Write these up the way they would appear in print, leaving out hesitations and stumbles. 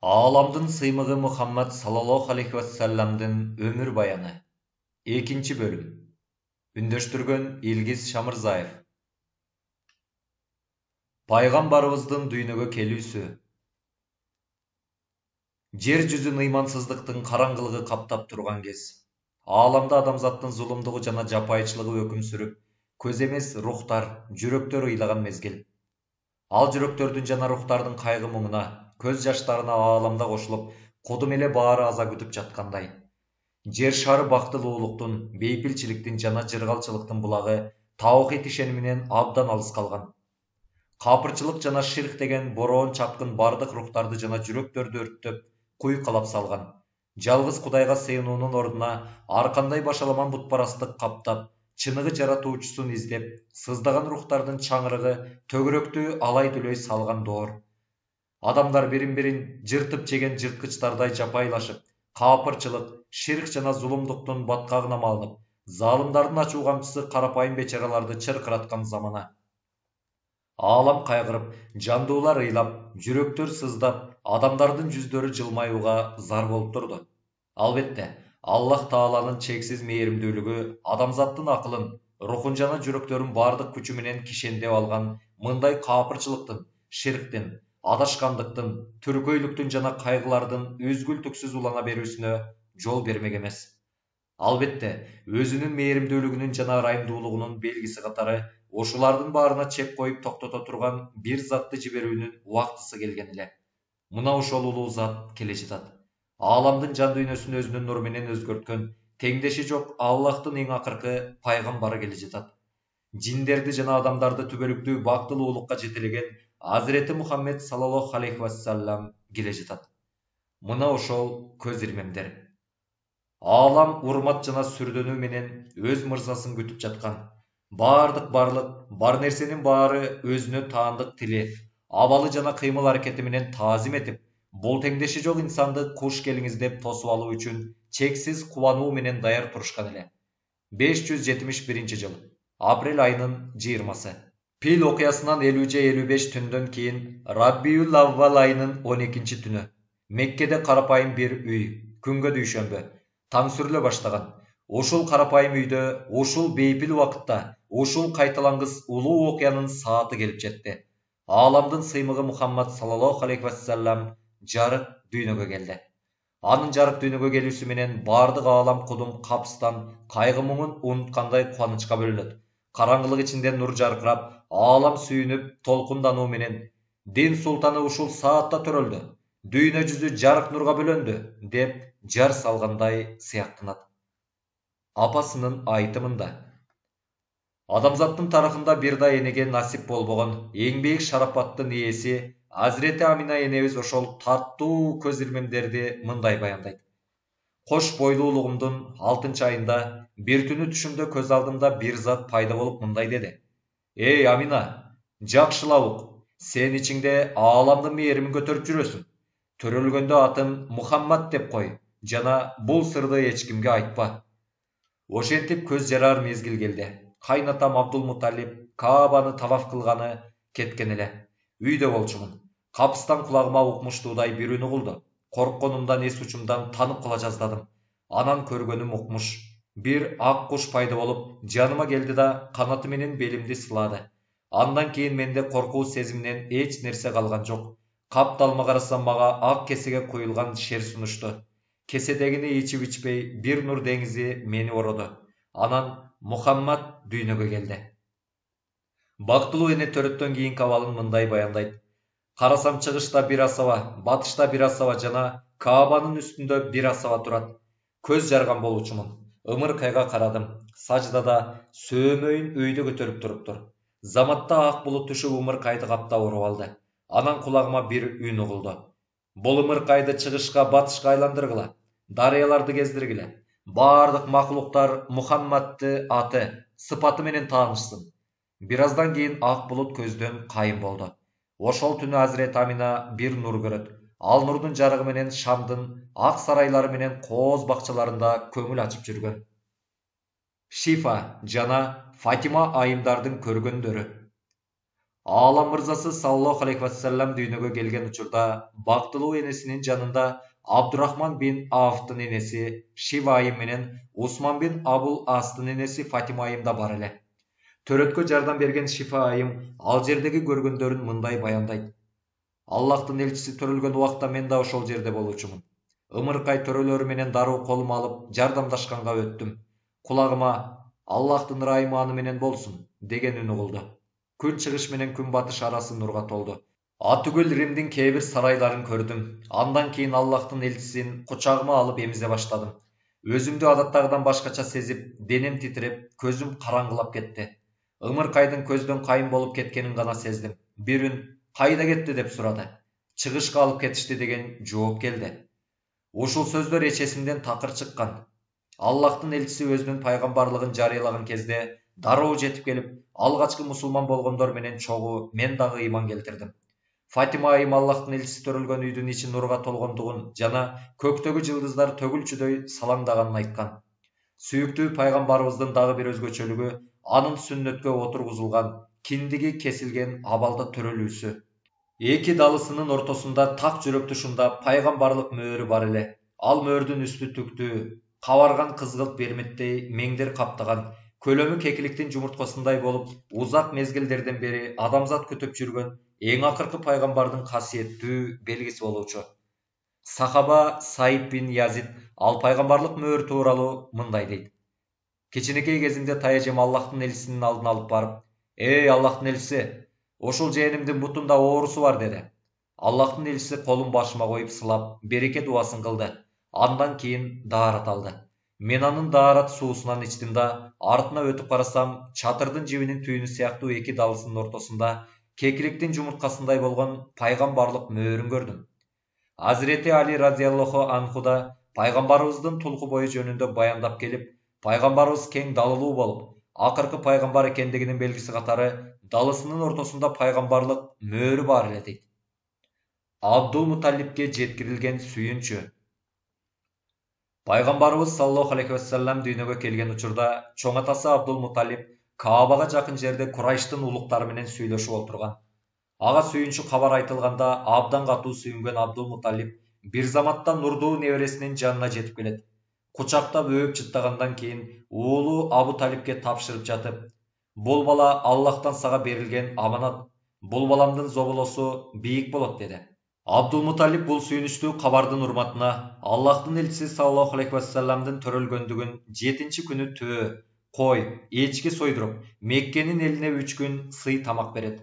Ağlamdın sıymığı Muhammed sallallahu aleyhi ve sellem'din ömür bayanı. 2. bölüm. Ündöштүргөн İlgiz Şamırzaev. Пайгамбарыбыздын дүйнөгө келүүсү. Жер жүзүн ыймансыздыктын караңгылыгы каптап турган кез. Ааламда адамзаттын зулумдугу жана жапайычылыгы өкүм сүрүп, көз эмес рухтар, жүрөктөр ыйлаган мезгил. Ал жүрөктөрдүн жана рухтардын кайгы муңуна, көз жаштарына ааламда кошулуп, кудум эле баары аза күтүп жаткандай. Жер шары бактылуулуктун, бейпилчиликтин жана жыргалчылыктын булагы таухид ишениминен абдан алыс калган. Капырчылык жана ширк деген бороон чапкын бардык рухтарды жана жүрөктөрдү өрттөп, куйкалап салган. Жалгыз Кудайга сыйынуунун ордуна ар кандай башаламан бутпарастык каптап, чыныгы жаратуучусун издеп, сыздаган рухтардын чаңырыгы төгүрөктү алай дүлөй салган доор. Адамдар бирин-бирин жыртып жеген жырткычтардай жапайлашып, капырчылык, ширк жана зулумдуктун баткагына малынып, залымдардын ачуу камчысы карапайым бечараларды чыркыраткан замана. Aalам кайгырып, жандуулар ыйлап, жүрөктөр сыздап, адамдардын жүздөрү жылмаюуга зар болуп турду. Албетте, Аллах Тааланын чексиз мээримдүүлүгү адамзаттын акылын, рухун жана жүрөктөрүн бардык күчү менен кишендеп алган мындай капырчылыктын, ширктин, адашкандыктын, түркөйлүктүн жана кайгылардын үзгүлтүксүз улана берүүсүнө жол бермек эмес. Албетте, өзүнүн мээримдүүлүгүнүн жана ырайымдуулугунун белгиси катары ошулардын баарына чек коюп токтото турган бир затты жиберүүнүн убактысы келген эле. Мына ошол улуу зат келе жатат. Ааламдын жан дүйнөсүн өзүнүн нуру менен өзгөрткөн, теңдеши жок Аллахтын эң акыркы пайгамбары келе жатат. Жиндерди жана адамдарды түбөлүктүү бактылуулукка жетелеген Азирети Мухаммед саллаллаху алейхи вассалам келе жатат. Мына ошол көз ирмемдер. Aalам урмат жана сүрдөнүү менен өз мырзасын күтүп жаткан. Бардык барлык, бар нерсенин баары өзүнө таандык тили, абалы жана кыймыл аракети менен таазим этип, бул теңдеши жок инсанды куш келиңиз деп тосуп алуу үчүн чексиз кубануу менен даяр турушкан эле. 571 жыл, апрель айынын 20-сы. Пил окуясынан 50 же 55 түндөн кийин Раббиюл Аввал айынын 12 түнү. Меккеде карапайым бир үй, күнгө дүйшөмбү, таң сүрүлө баштаган. Ошол карапайым үйдө, ошол бейпил убакытта, ошол кайталангыс улуу окуянын сааты келип жетти. Ааламдын сыймыгы Мухаммад саллаллаху алейхи вассалам жарык дүйнөгө келди. Анын жарык дүйнөгө келүүсү менен бардык аалам кудум капыстан, кайгы муңун унуткандай кубанычка бөлөнөт. Караңгылык ичинде нур жаркырап, аалам сүйүнүп, толкундануу менен дин султаны ушул саатта төрөлдү. Дүйнө жүзү жарык нурга бөлөндү, деп жар салгандай сыяктанат. Апасынын айтымында. Адамзаттын тарыхында бир да энеге насип болбогон эң бийик шарапаттын ээси Азирети Амина энебиз ошол таттуу көз ирмемдерди мындай баяндайт. Кош бойлуулугумдун 6 айында бир түнү түшүмдө көз алдымда бир зат пайда болуп мындай деди. Эй Амина, жакшылап ук, сен ичиңде ааламдын мээримин көтөрүп жүрөсүң. Төрөлгөндө атын Мухаммад деп кой, жана бул сырды эч кимге айтпа. Ошентип көз жарар мезгил келди. Кайнатам Абдулмуталип Каабаны таваф кылганы кеткен эле. Үйдө болчумун. Капыстан кулагыма укмуштуудай бир үн угулду. Коркконумдан эс учумдан танып кала жаздадым. Анан көргөнүм укмуш. Бир ак куш пайда болуп, жаныма келди да канаты менен белимди сылады. Андан кийин менде коркуу сезиминен эч нерсе калган жок. Капталма карасам мага ак кесеге куюлган шер сунушту. Кеседегини ичип ичпей бир нур деңизи мени ороду. Анан Мухаммад дүйнөгө келди. Бактылуу эне төрөттөн кийинки абалын мындай баяндайт. Карасам чыгышта бир асаба, батышта бир асаба жана Каабанын үстүндө бир асаба турат. Көз жарган болуучумун. Ымыркайга карадым. Саждада сөөмөйүн өйдө көтөрүп туруптур. Заматта ак булут түшүп ымыркайды каптап уруп алды. Анан кулагыма бир үн угулду. Бул ымыркайды чыгышка батышка айландыргыла, дарыяларды кездиргиле. Бардык макулуктар Мухаммадты аты, сыпаты менен таанышсын. Бир аздан кийин ак булут көздөн кайым болду. Ошол түнү Азирет Амина бир нур көрөт. Ал нурдун жарыгы менен Шамдын ак сарайлары менен кооз бакчаларында көңүл ачып жүргөн. Шифа жана Фатима айымдардын көргөндөрү. Алам мырзасы саллаллаху алейхи вассалам дүйнөгө келген учурда бактылуу энесинин жанында Абдурахман бин Авфтын энеси Шива айым менен Усман бин Абул Астын энеси Фатима айым да бар эле. Төрөткө жардам берген Шифа айым ал жердеги көргөндөрүн мындай баяндайт. Аллахтын элчиси төрөлгөн убакта мен да ошол жерде болчумун. Ымыркай төрөлөрү менен дароо колума алып жардамдашканга өттүм. Кулагыма Аллахтын ырайыманы менен болсун деген үн угулду. Күн чыгыш менен күн батыш арасы нурга толду. Атүгүл Римдин кээ бир сарайларын көрдүм. Андан кийин Аллахтын элчисин кучагыма алып эмизе баштадым. Өзүмдү адаттагыдан башкача сезип, денем титиреп, көзүм караңгылап кетти. Ымыркайдын көздөн кайын болуп кеткенин гана сездим. Бир үн кайда кетти деп сурады. Чыгышка алып кетишти деген жооп келди. Ушул сөздөр эчесимден такыр чыккан. Аллахтын элчиси өзүнүн пайгамбарлыгын жарыялаган кезде дароо жетип келип, алгачкы мусулман болгондор менен чогуу мен дагы ыйман келтирдим. Фатима айым Аллахтын элчиси төрөлгөн үйдүн ичи нурга толгондугун жана көктөгү жылдыздар төгүлчүдөй салаңдаганын айткан. Сүйүктүү пайгамбарыбыздын дагы бир өзгөчөлүгү анын сүннөткө отургузулган, киндиги кесилген абалда төрөлүүсү. Эки далысынын ортосунда так жүрөк тушунда пайгамбарлык мөөрү бар эле. Ал мөөрдүн үстү түктүү, кабарган кызгылт берметтей меңдер каптаган, көлөмү кекиликтин жумурткасындай болуп, узак мезгилдерден бери адамзат күтүп жүргөн эң акыркы пайгамбардын касиеттүү белгиси болчу. Сахаба Саид бин Язид ал пайгамбарлык мөөр тууралуу мындай дейт. Кичинекей кезимде таяжем Аллахтын элчисинин алдына алып барып, «Эй Аллахтын элчиси, ошол жээнимдин бутунда оорусу бар» деди. Аллахтын элчиси колун башыма коюп сылап, береке дубасын кылды. Андан кийин даарат алды. Мен анын даарат суусунан ичтим да, артына өтүп карасам, чатырдын жибинин түйүнү сыяктуу эки далысынын ортосунда кекиликтин жумурткасындай болгон пайгамбарлык мөөрүн көрдүм. Азирети Али разияллаху анху да пайгамбарыбыздын тулку бою жөнүндө баяндап келип, пайгамбарыбыз кең далылуу болуп, акыркы пайгамбар экендигинин белгиси катары далысынын ортосунда пайгамбарлык мөөрү бар эле дейт. Абдул Муталлибке жеткирилген сүйүнчү. Пайгамбарыбыз саллаллаху алейхи вассалам дүйнөгө келген учурда чоң атасы Абдул Муталлиб Каабага жакын жерде Курайштын улуктары менен сүйлөшүп отурган. Ага сүйүнчү кабар айтылганда абдан катуу сүйүнгөн Абдул Муталлиб бир заматта нурдуу небересинин жанына жетип келет. Кучактап өөп чыттагандан кийин уулу Абу Талибке тапшырып жатып, бул бала Аллахтан сага берилген аманат, бул баламдын зоболосу бийик болот деди. Абдул Муталиб бул сүйүнүчтүү кабардын урматына Аллахтын элчиси саллаллаху алейхи вассаламдын төрөлгөндүгүн 7-чи күнү төө, кой, эчки сойдуруп, Меккенин элине 3 күн сый тамак берет.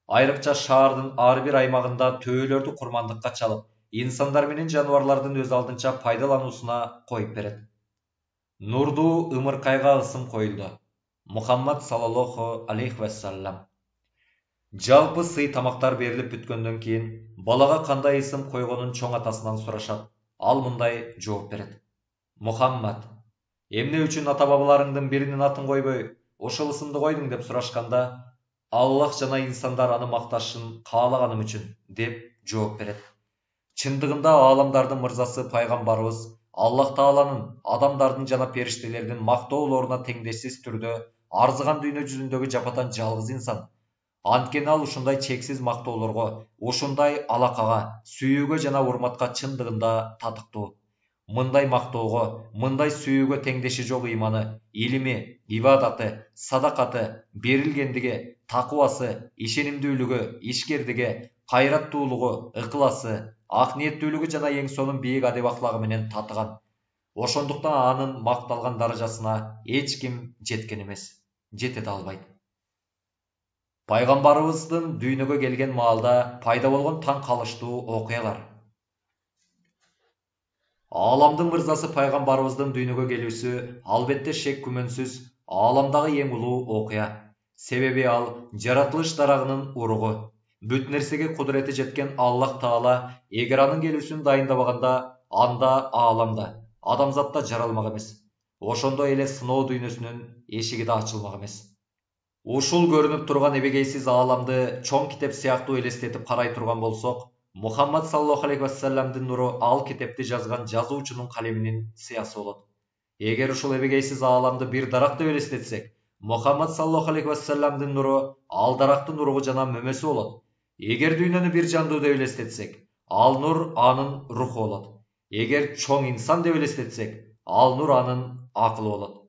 Айрыкча шаардын ар бир аймагында төөлөрдү курмандыкка чалып, инсандар менен жаныбарлардын өз алдынча пайдалануусуна коюп берет. Нурдуу ымыркайга ысым коюлду. Мухаммад саллаллаху алейхи вассалам. Жалпы сый тамактар берилип бүткөндөн кийин балага кандай ысым койгонун чоң атасынан сурашат. Ал мындай жооп берет. Мухаммад, эмне үчүн ата бабаларыңдын биринин атын койбой, ошол ысымды койдуң деп сурашканда, Аллах жана инсандар аны макташын каалаганым үчүн деп жооп берет. Чындыгында ааламдардын мырзасы пайгамбарыбыз Аллах Тааланын, адамдардын жана периштелердин мактоолоруна теңдешсиз түрдө арзыган дүйнө жүзүндөгү жападан жалгыз инсан. Анткени ал ушундай чексиз мактоолорго, ушундай алакага, сүйүүгө жана урматка чындыгында татыктуу. Мындай мактоого, мындай сүйүүгө теңдеши жок ыйманы, илими, ибадаты, садакаты, берилгендиги, такыбасы, ишенимдүүлүгү, ишкердиги, кайраттуулугу, ыкласы, ак ниеттүүлүгү жана эң сонун бийик адеп аклагы менен татыган. Ошондуктан анын макталган даражасына эч ким жеткен эмес, жете да албайт. Пайгамбарыбыздын дүйнөгө келген маалда пайда болгон таң калыштуу окуялар. Ааламдын мырзасы пайгамбарыбыздын дүйнөгө келүүсү албетте шек күмөнсүз ааламдагы эң улуу окуя. Себеби ал жаратылыш дарагынын уругу. Бүт нерсеге кудурети жеткен Аллах Таала эгер анын келүүсүн дайындабаганда, анда ааламда, адамзатта жаралмак эмес. Ошондой эле сыноо дүйнөсүнүн эшиги да ачылмак эмес. Ушул көрүнүп турган эбегейсиз ааламды чоң китеп сыяктуу элестетип карай турган болсок, Мухаммад саллаллаху алейхи вассаламдын нуру ал китепти жазган жазуучунун калеминин сыясы болот. Эгер ушул эбегейсиз ааламды бир дарак деп элестетсек, Muhammad sallallahu aleyhi ve sellem'din nuru aldarактын уругу жана мөмөсү болот. Эгер дүйнөнү бир жандуу деп элестетсек, ал нур анын руху болот. Эгер чоң инсан деп элестетсек, ал нур анын акылы болот.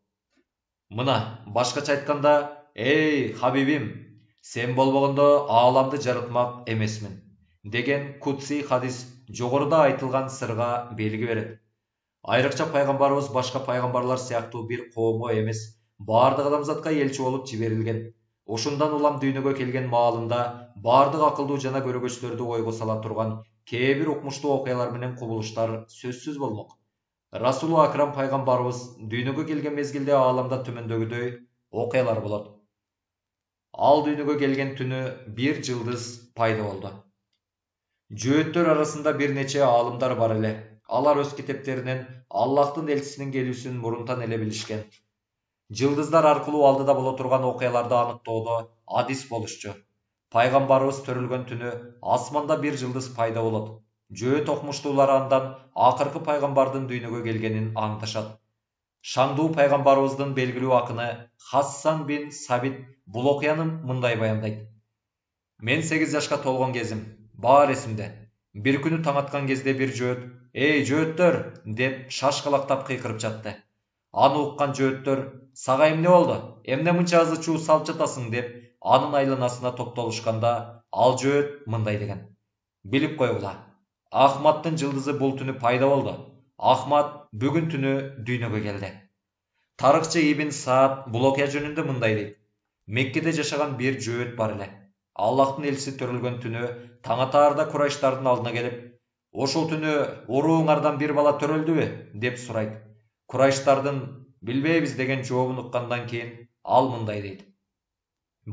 Мына, башкача айтканда, эй Хабибим, сен болбогондо ааламды жаратмак эмесмин деген кутси хадис жогоруда айтылган сырга белги берет. Айрыкча пайгамбарыбыз башка пайгамбарлар сыяктуу бир коомго эмес, бардык адамзатка элчи болуп жиберилген. Ошундан улам дүйнөгө келген маалында бардык акылдуу жана көрөгөчтөрдү ойго сала турган кээ бир укмуштуу окуялар менен кубулуштар сөзсүз болмок. Расулу Акрам пайгамбарыбыз дүйнөгө келген мезгилде ааламда төмөндөгүдөй окуялар болот. Ал дүйнөгө келген түнү бир жылдыз пайда болду. Жөөттөр арасында бир нече аалымдар бар эле. Алар өз китептеринен Аллахтын элчисинин келүүсүн мурунтан эле билишкен. Жылдыздар аркылуу алдыда боло турган окуяларды аныктоодо адис болушчу. Пайгамбарыбыз төрүлгөн түнү асманда бир жылдыз пайда болот. Жөөт окумуштуулар андан акыркы пайгамбардын дүйнөгө келгенин аңдашат. Шаңдуу пайгамбарыбыздын белгилүү акыны Хассан бин Сабит бул окуяны мындай баяндайт. Мен 8 жашка толгон кезим бар эсимде. Бир күнү таң аткан кезде бир жөөт, "Эй жөөттөр!" деп шашкалактап кыйкырып жатты. Аны уккан жөөттөр, "Сага эмне болду? Эмне мынча азы чуу салып жатасың?" деп анын айланасына топтолушканда, ал жөөт мындай деген: "Билип койгула, Ахматтын жылдызы бул түнү пайда болду. Ахмат бүгүн түнү дүйнөгө келди." Тарыхчы Ибн Саад бул окуя жөнүндө мындай дейт: Меккеде жашаган бир жөөт бар эле. Аллахтын элчиси төрүлгөн түнү таң атаарда Курайштардын алдына келип, "Ошол түнү урууңардан бир бала төрөлдүбү?" деп сурайт. Курайштардын "Билбейбиз" деген жообун уккандан кийин ал мындай дейт: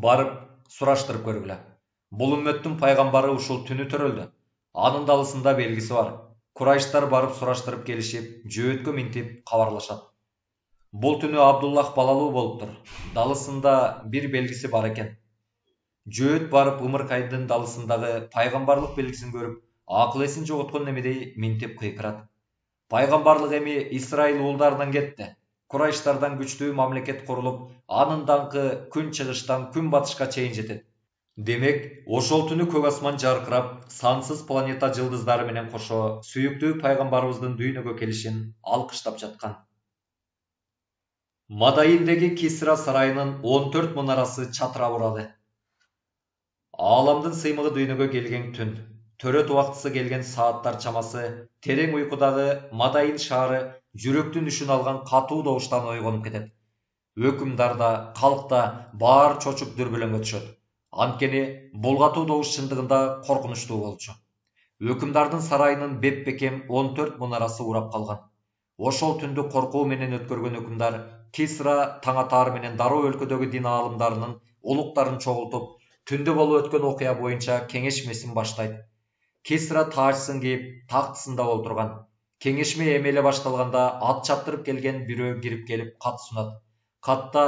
"Барып сураштырып көргүлө. Бул үммөттүн пайгамбары ушул түнү төрөлдү. Анын далысында белгиси бар." Курайштар барып сураштырып келишип, жөөткө минтип кабарлашат. Бул түнү Абдуллах балалуу болуптур. Далысында бир белгиси бар экен. Жөөт барып ымыркайдын далысындагы пайгамбарлык белгисин көрүп, акыл эсин жоготкон немедей минтип кыйкырат. Пайгамбарлык эми Исраил уулдарынан кетти. Курайштардан күчтүү мамлекет курулуп, анын даңкы күн чыгыштан күн батышка чейин жетет. Демек, ошол түнү көк асман жаркырап, сансыз планета жылдыздары менен кошо сүйүктүү пайгамбарыбыздын дүйнөгө келишин алкыштап жаткан. Мадаиндеги Кисра сарайынын 14 мунарасы чатырап урады. Ааламдын сыймыгы дүйнөгө келген түн, төрөт убактысы келген сааттар чамасы, терең уйкудагы Мадаин шаары жүрөктүн үшүн алган катуу добуштан ойгонуп кетет. Өкүмдар да, калк да баар чочуп дүрбөлөңгө түшөт. Анткени бул катуу добуш чындыгында коркунучтуу болчу. Өкүмдардын сарайынын беп-бекем 14 мунарасы урап калган. Ошол түндү коркуу менен өткөргөн өкүмдар Кисра таң атаар менен дароо өлкөдөгү дин аалымдарынын улуктарын чогултуп, түндө болуп өткөн окуя боюнча кеңешмесин баштайт. Кисра тажсын кийип, тактысында олтурган. Кеңешме эми эле башталганда ат чаптырып келген бирөө кирип келип кат сунат. Катта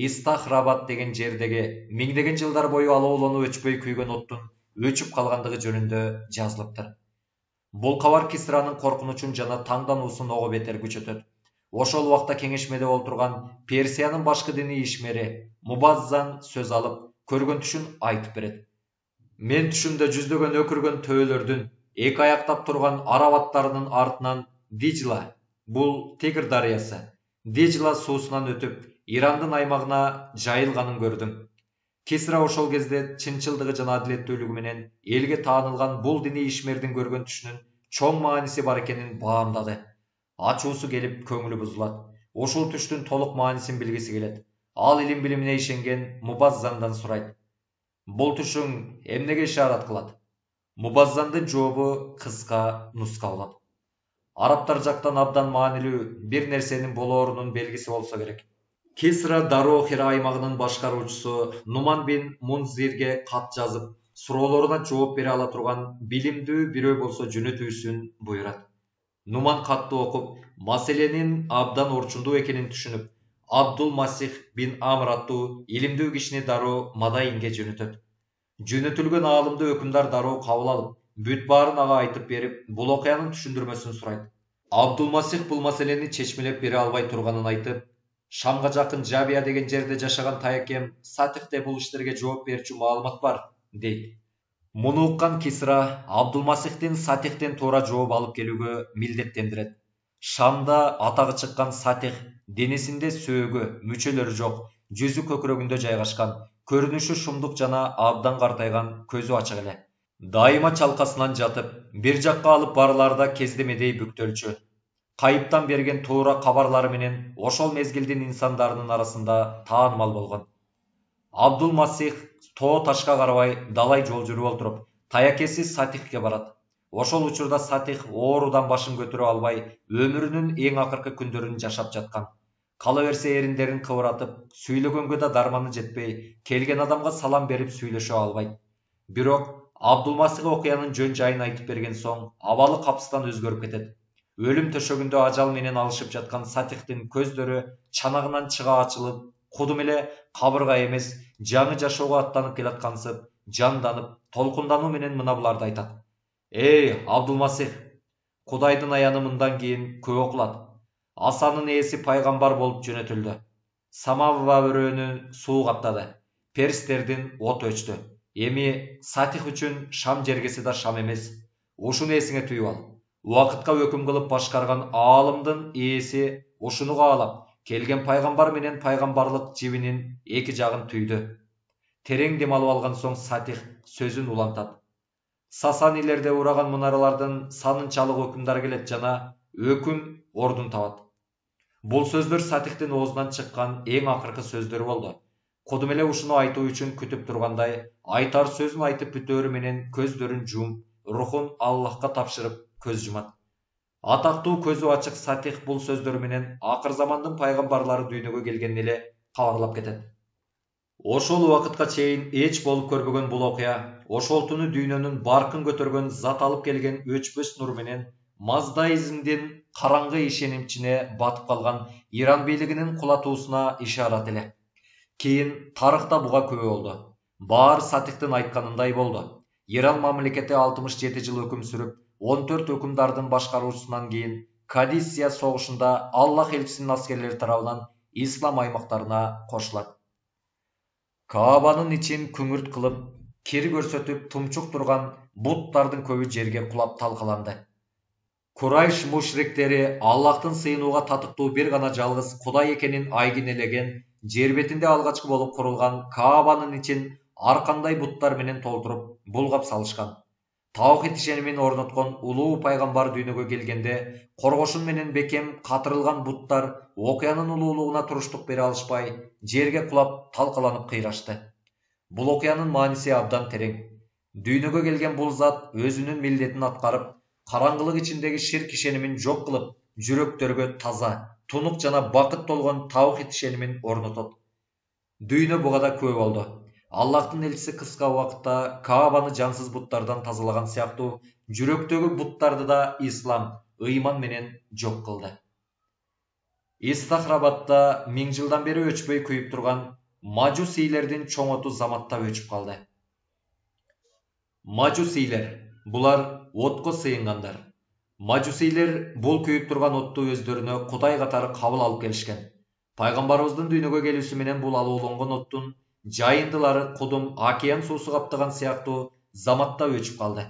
Истахрабат деген жердеги миңдеген жылдар бою алоолонуп өчпөй күйгөн оттун өчүп калгандыгы жөнүндө жазылыптыр. Бул кабар Кисранын коркунучун жана таңдануусун ого бетер күчөтөт. Ошол убакта кеңешмеде олтурган Персиянын башкы диний ишмери Мубаззан сөз алып, көргөн түшүн айтып берет. Мен түшүмдө жүздөгөн өкүргөн төөлөрдүн эки аяктап турган араб аттарынын артынан Дижла, бул Тигр дарыясы, Дижла суусунан өтүп, Ирандын аймагына жайылганын көрдүм. Кисра ошол кезде чынчылдыгы жана адилеттүүлүгү менен элге таанылган бул диний ишмердин көргөн түшүнүн чоң мааниси бар экенин баамдады. Ачуусу келип, көңүлү бузулат. Ушул түштүн толук маанисин билгиси келет. Ал илим билимине ишенген Мубаззандан сурайт: "Бул түшүң эмнеге ишарат кылат?" Мубаззандын жообу кыска нуска болот: "Арабтар жактан абдан маанилүү бир нерсенин болоорунун белгиси болсо керек." Кисра дароо Хира аймагынын башкаруучусу Нуман бин Мунзирге кат жазып, суроолоруна жооп бере ала турган билимдүү бирөө болсо жөнөтүүсүн буйрат. Нуман катты окуп, маселенин абдан орчундуу экенин түшүнүп, Абдул Масих бин Амр аттуу илимдүү кишини дароо Мадаинге жөнөтөт. Жөнөтүлгөн аалымды өкүмдар дароо кабыл алып, бүт баарын ага айтып берип, бул окуянын түшүндүрмөсүн сурайт. Абдул Масих бул маселени чечмелеп бере албай турганын айтып, Шамға жақын Жабия деген жерде жашаған таякем Сатихте бұл іштерге жооп берчү маалымат бар, дейт. Мұны ұққан Кисра Абдулмасихтен Сатихтен туура жооп алып келүүгө милдеттендирет. Шамда атағы чыккан Сатих денесинде сөөгү, мүчөлөрү жок, жүзү көкүрөгүндө жайгашкан, көрүнүшү шумдук жана абдан картайган, көзү ачык эле. Дайыма чалкасынан жатып, бир жакка алып барыларда кездемедей бүктөлчү. Кайыптан берген туура кабарлары менен ошол мезгилдин инсандарынын арасында таанымал болгон. Абдулмасих тоо ташка карабай далай жол жүрүп олтуруп, таякеси Сатихке барат. Ошол учурда Сатих оорудан башын көтөрө албай, өмүрүнүн эң акыркы күндөрүн жашап жаткан. Кала берсе эриндерин кыбыратып, сүйлөгөнгө да дарманы жетпей, келген адамга салам берип сүйлөшө албайт. Бирок Абдулмасих окуянын жөн жайын айтып берген соң, абалы капыстан өзгөрүп кетет. Өлүм төшөгүндө ажал менен алышып жаткан Сатихтин көздөрү чанагынан чыга ачылып, кудум эле кабырга эмес, жаңы жашоого аттанып келаткансып, жанданып, толкундануу менен мына буларды айтат. Эй, Абдулмасих, Кудайдын аяны мындан кийин көп окулат. Асанын ээси пайгамбар болуп жөнөтүлдү. Самава өрөөнү суу каптады. Перстердин от өчтү. Эми Сатих үчүн Шам жергеси да Шам эмес. Ушуну эсиңе түйүп ал. Уақытқа өкім қылып башқарған алымдың ээси ушуну каалап, келген пайгамбар менен пайгамбарлык жибинин эки жагын түйдү. Терең дем алып алган соң Сатих сөзүн улантат. Сасанилерде ураган мунаралардын санынчалык өкүмдары келет жана өкүм ордун табат. Бул сөздөр Сатихтин оозунан чыккан эң акыркы сөздөрү болду. Кудум эле ушуну айтуу үчүн күтүп тургандай, айтар сөзүн айтып бүтөөрү менен көздөрүн жумуп, рухун Аллахка тапшырып көз жумат. Атактуу көзү ачык Сатих бул сөздөрү менен акыр замандын пайгамбарлары дүйнөгө келгенин эле кабарлап кетет. Ошол убакытка чейин эч болуп көрбөгөн бул окуя, ошол түнү дүйнөнүн баркын көтөргөн зат алып келген өчпөс нур менен маздаизмдин караңгы ишенимчине батып калган Иран бийлигинин кулатуусуна ишарат эле. Кийин тарыхта буга күбө болду. Баар Сатихтин айтканындай болду. Иран мамлекети 67 жыл өкүм сүрүп, 14 өкүмдардын башкаруусунан кийин Кадисия согушунда Аллах элчисинин аскерлери тарабынан ислам аймактарына кошулат. Каабанын ичин күңүрт кылып, кир көрсөтүп тумчук турган буттардын көбү жерге кулап талкаланды. Курайш мушриктери Аллахтын сыйынууга татыктуу бир гана жалгыз Кудай экенин айгинелеген, жер бетинде алгачкы болуп курулган Каабанын ичин ар кандай буттар менен толтуруп, булгап салышкан. Таухид ишенимин орноткон улуу пайгамбар дүйнөгө келгенде, коргошун менен бекем катырылган буттар окуянын улуулугуна туруштук бере алышпай, жерге кулап талкаланып кыйрашты. Бул окуянын мааниси абдан терең. Дүйнөгө келген бул зат өзүнүн милдетин аткарып, караңгылык ичиндеги ширк ишенимин жок кылып, жүрөктөргө таза, тунук жана бакыт толгон таухид ишенимин орнотот. Дүйнө буга да күбө болду. Аллахтын элчиси кыска убакытта Каабаны жансыз буттардан тазалаган сыяктуу, жүрөктөгү буттарды да ислам, ыйман менен жок кылды. Истахрабатта 1000 жылдан бери өчпөй күйүп турган мажусийлердин чоңоту заматта өчүп калды. Мажусийлер, булар отко сыйынгандар. Мажусийлер бул күйүп турган отту өздөрүнө Кудай катары кабыл алып келишкен. Пайгамбарыбыздын дүйнөгө келүүсү менен бул алууланган оттун жайындылары кудум океан суусу каптаган сыяктуу заматта өчүп калды.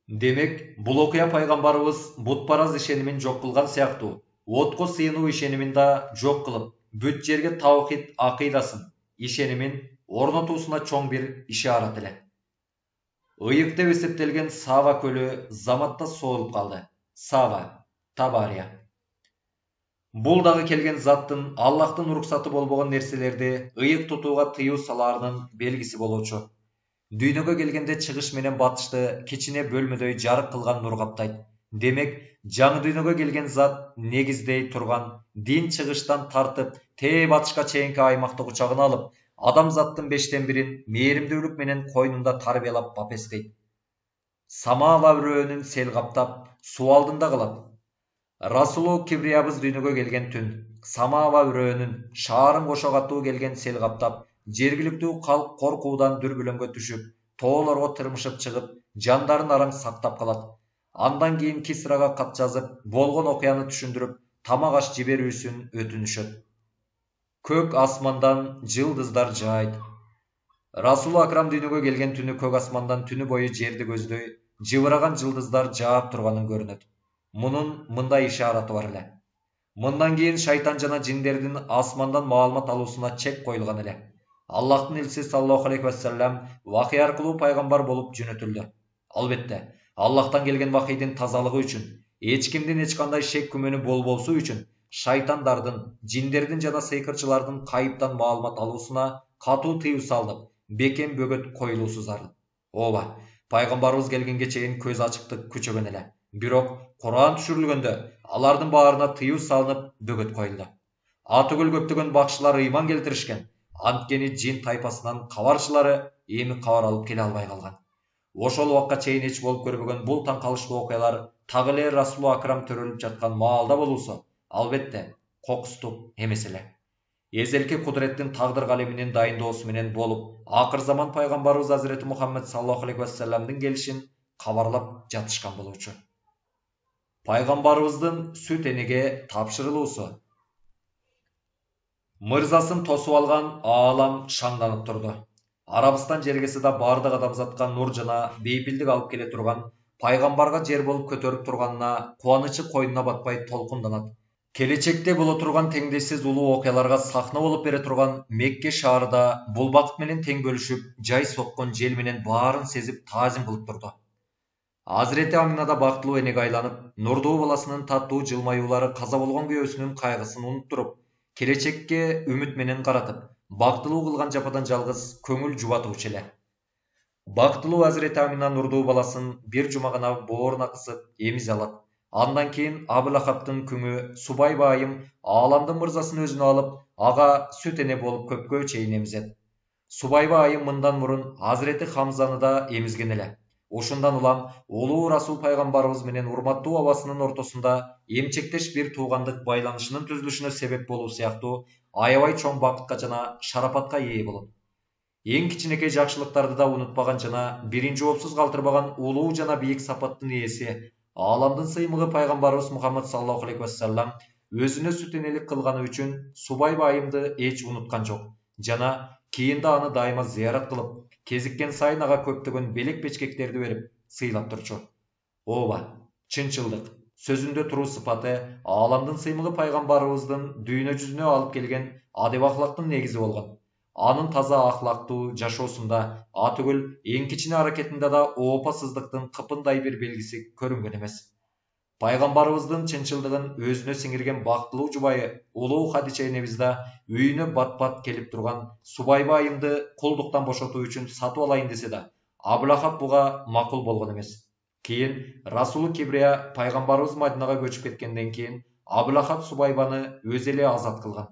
Демек, бул окуя пайгамбарыбыз бутпараз ишенимин жок кылган сыяктуу, отко сыйынуу ишенимин да жок кылып, бүт жерге таухид акыйдасын, ишенимин орнотуусуна чоң бир ишарат эле. Ыйык деп эсептелген Сава көлү заматта соолуп калды. Сава, Табария. Бул дагы келген заттын Аллахтын уруксаты болбогон нерселерди ыйык тутууга тыюу салаарынын белгиси болуучу. Дүйнөгө келгенде чыгыш менен батышты кичине бөлмөдөй жарык кылган нур каптайт. Демек, жаңы дүйнөгө келген зат негиздей турган дин чыгыштан тартып тээ батышка чейинки аймакты кучагына алып, адамзаттын 5тен бирин мээримдүүлүк менен койнунда тарбиялап бапес кыйт. Самава өрөөнүн сел каптап, суу алдында калат. Расулу Кибриябыз дүйнөгө келген түн, Самава өрөөнүн шаарын кошо катуу келген сел каптап, жергиликтүү калк коркуудан дүрбүлөңгө түшүп, тоолорго тырмышып чыгып, жандарын араң сактап калат. Андан кийин Кисрага кат жазып, болгон окуяны түшүндүрүп, тамак аш жиберүүсүн өтүнүшөт. Көк асмандан жылдыздар жаайды. Расул Акрам дүниеге келген түні көк асмандан түні бойы жерді көздөй жыбыраған жылдыздар жаап тұрғанын көрінеді. Мұның мындай ишараты бар эле. Мындан кейін шайтан жана жиндердин асмандан маалымат алуусуна чек коюлган эле. Аллахтын элчиси саллаллаху алейхи вассалам вахый аркылуу пайгамбар болуп жөнөтүлдү. Албетте, Аллахтан келген вахийдин тазалыгы үчүн, эч кимдин эч кандай шек күмөнү болбосу үчүн шайтандардын, жиндердин жана сыйкырчылардын кайыптан маалымат алуусуна катуу тыюу салынып, бекем бөгөт коюлуусу зарыл. Ооба, пайгамбарыбыз келгенге чейин көз ачыктык күчөгөн эле. Бирок Куран түшүрүлгөндө алардын баарына тыюу салынып, бөгөт коюлду. Атүгүл көптөгөн бакчылар ыйман келтиришкен. Анткени жин тайпасынан кабарчылары эми кабар алып келе албай калган. Ошол убакка чейин эч болуп көрбөгөн бул таң калыштуу окуялар так эле Расул Акрам төрөлүп жаткан маалда болуусу, албетте, кокустук эмес эле. Эзелки кудуреттин тагдыр калеминин дайындоосу менен болуп, акыр заман пайгамбарыбыз Азирети Мухаммед саллаллаху алейхи вассаламдын келишин кабарлап жатышкан болчу. Пайгамбарыбыздын сүт энеге тапшырылуусу. Мырзасын тосуп алган аалам шаңданып турду. Арабистан жергесида бардык адамзатка нур жана бейпилдик алып келе турган, пайгамбарга жер болуп көтөрүп турганына кубанычы койнуна батпай толкунданат. Келечекте боло турган теңдешсиз улуу окуяларга сахна болуп бере турган Мекке шаарында бул бакыт менен тең бөлүшүп, жай соккон жел менен баарын сезип таазим кылып турду. Азирети Аминада бактылуу энеге айланып, нурдуу баласынын таттуу жылмаюулары каза болгон күйөөсүнүн кайгысын унуттуруп, келечекке үмүт менен каратып, бактылуу кылган жападан жалгыз көңүл жубатуучу эле. Бактылуу Азирети Амина нурдуу баласын бир жума гана бооруна кысып эмизе алат. Андан кийин Абыл-Ахабтын күңү Субайба айым ааламдын мырзасын өзүнө алып, ага сүт эне болуп көпкө чейин эмизет. Субайба айым мындан мурун Азирети Хамзаны да эмизген эле. Ушундан улам улуу Расул пайгамбарыбыз менен урматтуу абасынын ортосунда эмчектеш бир туугандык байланышынын түзүлүшүнө себеп болуу сыяктуу аябай чоң бакытка жана шарапатка ээ болот. Эң кичинекей жакшылыктарды да унутпаган жана бирин жоопсуз калтырбаган улуу жана бийик сапаттын ээси ааламдын сыймыгы пайгамбарыбыз Мухаммад саллаллаху алейхи вассалам өзүнө сүт энелик кылганы үчүн Субайба айымды эч унуткан жок жана кийинде аны дайыма зыярат кылып, кезиккен сайын ага көптөгөн белек бечкектерди берип сыйлап турчу. Ооба, чынчылдык, сөзүндө туруу сыпаты ааламдын сыймыгы пайгамбарыбыздын дүйнө жүзүнө алып келген адеп ахлактын негизи болгон. Анын таза ахлактуу жашоосунда атүгүл эң кичине аракетинде да оопасыздыктын кыпындай бир белгиси көрүнгөн эмес. Пайгамбарыбыздын чынчылдыгын өзүнө сиңирген бактылуу жубайы улуу Хадича энебиз да үйүнө бат-бат келип турган Субайба айымды кулдуктан бошотуу үчүн сатып алайын десе да, Абыл-Ахаб буга макул болгон эмес. Кийин Расулу Кибрия пайгамбарыбыз Мадинага көчүп кеткенден кийин Абыл-Ахаб Субайбаны өзү эле азат кылган.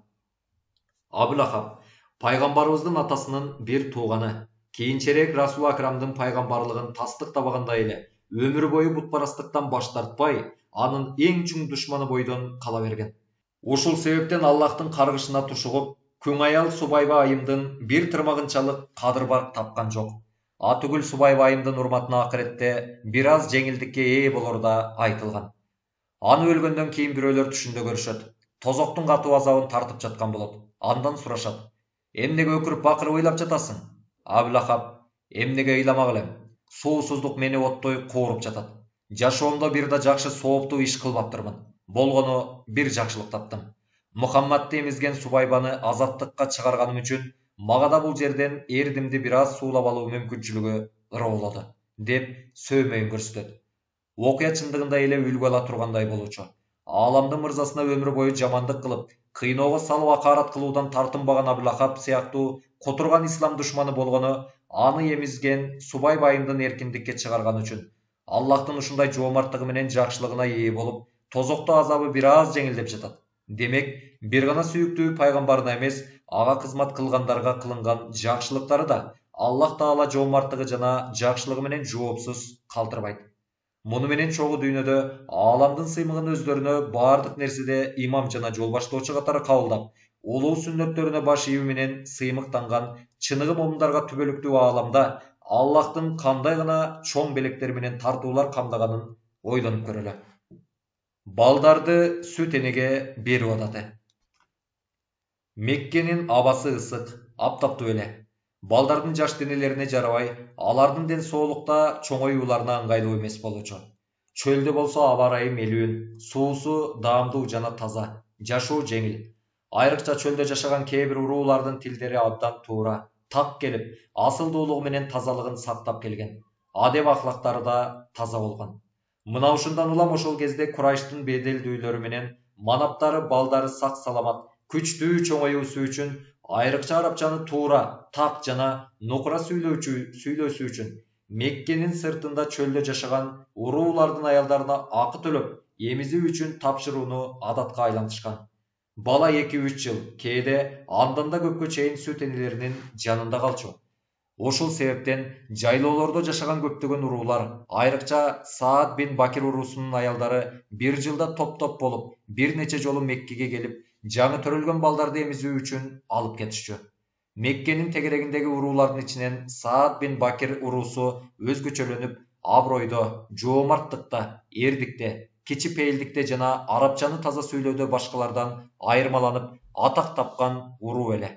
Абыл-Ахаб пайгамбарыбыздын атасынын бир тууганы, кийинчерээк Расул Акрамдын пайгамбарлыгын тастыктабагандай эле өмүр бою бутпарастыктан баш тартпай, анын эң чуң душманы бойдон кала берген. Ушул себептен Аллахтын каргышына тушугуп, күң аял Субайба айымдын бир тырмагынчалык кадыр-барк тапкан жок. Атүгүл Субайба айымдын урматына акыретте бир аз жеңилдикке ээ болору да айтылган. Аны өлгөндөн кийин бирөөлөр түшүндө көрүшөт. Тозоктун катуу азабын тартып жаткан болот. Андан сурашат: "Эмнеге өкүрүп бакырып ыйлап жатасың?" Абыл-Ахаб: "Эмнеге ыйламак элем? Суусуздук мени оттой кууруп жатат. Жашоомдо бир да жакшы сооптуу иш кылбаптырмын. Болгону бир жакшылык таптым. Мухаммадты эмизген Субайбаны азаттыкка чыгарганым үчүн мага да бул жерден эрдимди бир аз суулап алуу мүмкүнчүлүгү ыролоду", деп сөөмөйүн көрсөтөт. Окуя чындыгында эле үлгү ала тургандай болчу. Ааламдын мырзасына өмүр бою жамандык кылып, кыйноого салып акарат кылуудан тартынбаган Абыл-Ахаб сыяктуу кутурган ислам душманы болгону аны эмизген Субайба айымдын эркиндикке чыгарганы үчүн Аллахтын ушундай жоомарттыгы менен жакшылыгына ээ болуп, тозокто азабы бир аз жеңилдеп жатат. Демек, бир гана сүйүктүү пайгамбарына эмес, ага кызмат кылгандарга кылынган жакшылыктары да Аллах Таала жоомарттыгы жана жакшылыгы менен жоопсуз калтырбайт. Муну менен чогуу дүйнөдө ааламдын сыймыгын өздөрүнө баардык нерседе имам жана жол баштоочу катары кабылдап, улуу сүннөттөрүнө баш ийүү менен сыймыктанган чыныгы момундарга түбөлүктүү ааламда Аллахтын кандай гана чоң белектер менен тартуулар камдаганын ойлонуп көрөлү. Балдарды сүт энеге берүү адаты. Меккенин абасы ысык, аптаптуу эле. Балдардын жаш денелерине жарабай, алардын ден соолукта чоңоюуларына ыңгайлуу эмес болчу. Чөлдө болсо аба ырайы мелүүн, суусу даамдуу жана таза, жашоо жеңил. Айрыкча чөлдө жашаган кээ бир уруулардын тилдери абдан туура, так келип, асылдуулугу менен тазалыгын сактап келген. Адеп ахлактары да таза болгон. Мына ушундан улам ошол кезде Курайштын беделдүүлөрү менен манаптары балдары сак саламат, күчтүү чоңоюусу үчүн, айрыкча арабчаны туура, так жана нукура сүйлөөсү үчүн Меккенин сыртында чөлдө жашаган уруулардын аялдарына акы төлөп, эмизүү үчүн тапшырууну адатка айлантышкан. Бала 2-3 жыл, кээде андан да көпкө чейин сүт энелеринин жанында калчу. Ошол себептен жайлоолордо жашаган көптөгөн уруулар, айрыкча Саад бин Бакир уруусунун аялдары бир жылда топ-топ болуп, бир нече жолу Меккеге келип, жаңы төрөлгөн балдарды эмизүү үчүн алып кетишчү. Меккенин тегерегиндеги уруулардын ичинен Саад бин Бакир уруусу өзгөчөлөнүп, абройдо, жоомарттыкта, эрдикте, кичипейилдикте жана арабчаны таза сүйлөөдө башкалардан айырмаланып, атак тапкан уруу эле.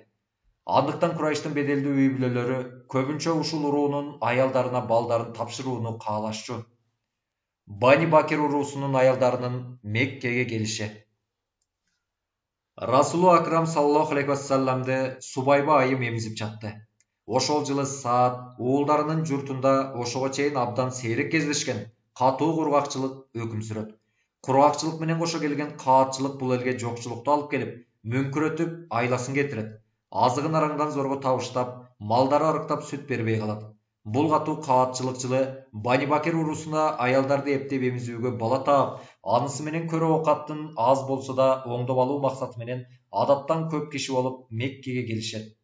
Андыктан Курайштын беделдүү үй бүлөлөрү көбүнчө ушул уруунун аялдарына балдарын тапшырууну каалашчу. Бани Бакир уруусунун аялдарынын Меккеге келиши. Расулу Акрам саллаллаху алейхи вассаламды Субайба айым эмизип жатты. Ошол жылы Саад уулдарынын журтунда ошого чейин абдан сейрек кездешкен катуу кургакчылык өкүм сүрөт. Кургакчылык менен кошо келген каатчылык бул элге жокчулукту алып келип, мөңкүрөтүп, айласын кетирет. Азыгын араңдан зорго табыштап, малдары арыктап сүт бербей калат. Бул катуу каатчылык жылы Бани Бакир уруусуна аялдарды эптеп эмизүүгө бала таап, анысы менен көрө оокаттын аз болсо да оңдоп алуу максаты менен адаттан көп киши болуп Меккеге келишет.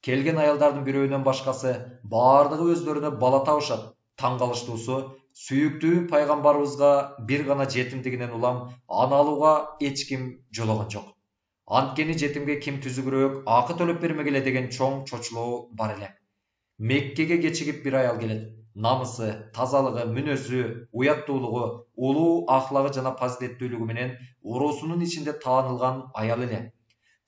Келген аялдардын бирөөнөн башкасы баардыгы өздөрүнө бала табышат. Таң калыштуусу, сүйүктүү пайгамбарыбызга бир гана жетимдигинен улам аны алууга эч ким жологон жок. Анткени жетимге ким түзүгүрөөк акы төлөп бермегиле деген чоң чочулоо бар эле. Меккеге кечигип бир аял келет. Намысы, тазалыгы, мүнөзү, уяттуулугу, улуу ахлагы жана фазилеттүүлүгү менен уруусунун ичинде таанылган аял эле.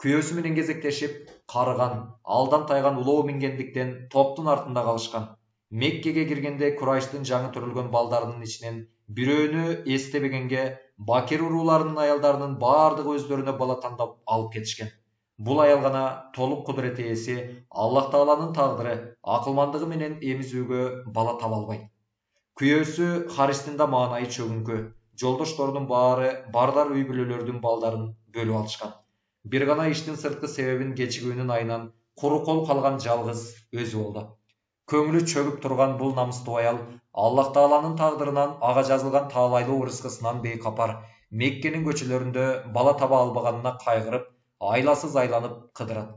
Күйөөсү менен кезектешип, карыган, алдан тайган улоо мингендиктен топтун артында калышкан. Меккеге киргенде Курайштын жаңы төрөлгөн балдарынын ичинен бирөөнү эстебегенге Бакир урууларынын аялдарынын баардыгы өздөрүнө бала тандап алып кетишкен. Бул аял гана толук кудурет ээси, Аллах Тааланын тагдыры, акылмандыгы менен эмизүүгө бала таба албайт. Күйөөсү Харистин да маанайы чөгүңкү. Жолдошторунун баары бардар үй бүлөлөрдүн балдарын бөлүп алышкан. Бир гана иштин сырткы себебин кечигүүнүн айынан куру кол калган жалгыз өзү болду. Көңүлү чөгүп турган бул намыстуу аял Аллах Тааланын тагдырынан ага жазылган таалайлуу ырыскысынан бейкапар, Меккенин көчөлөрүндө бала таба албаганына кайгырып, айласыз айланып кыдырат.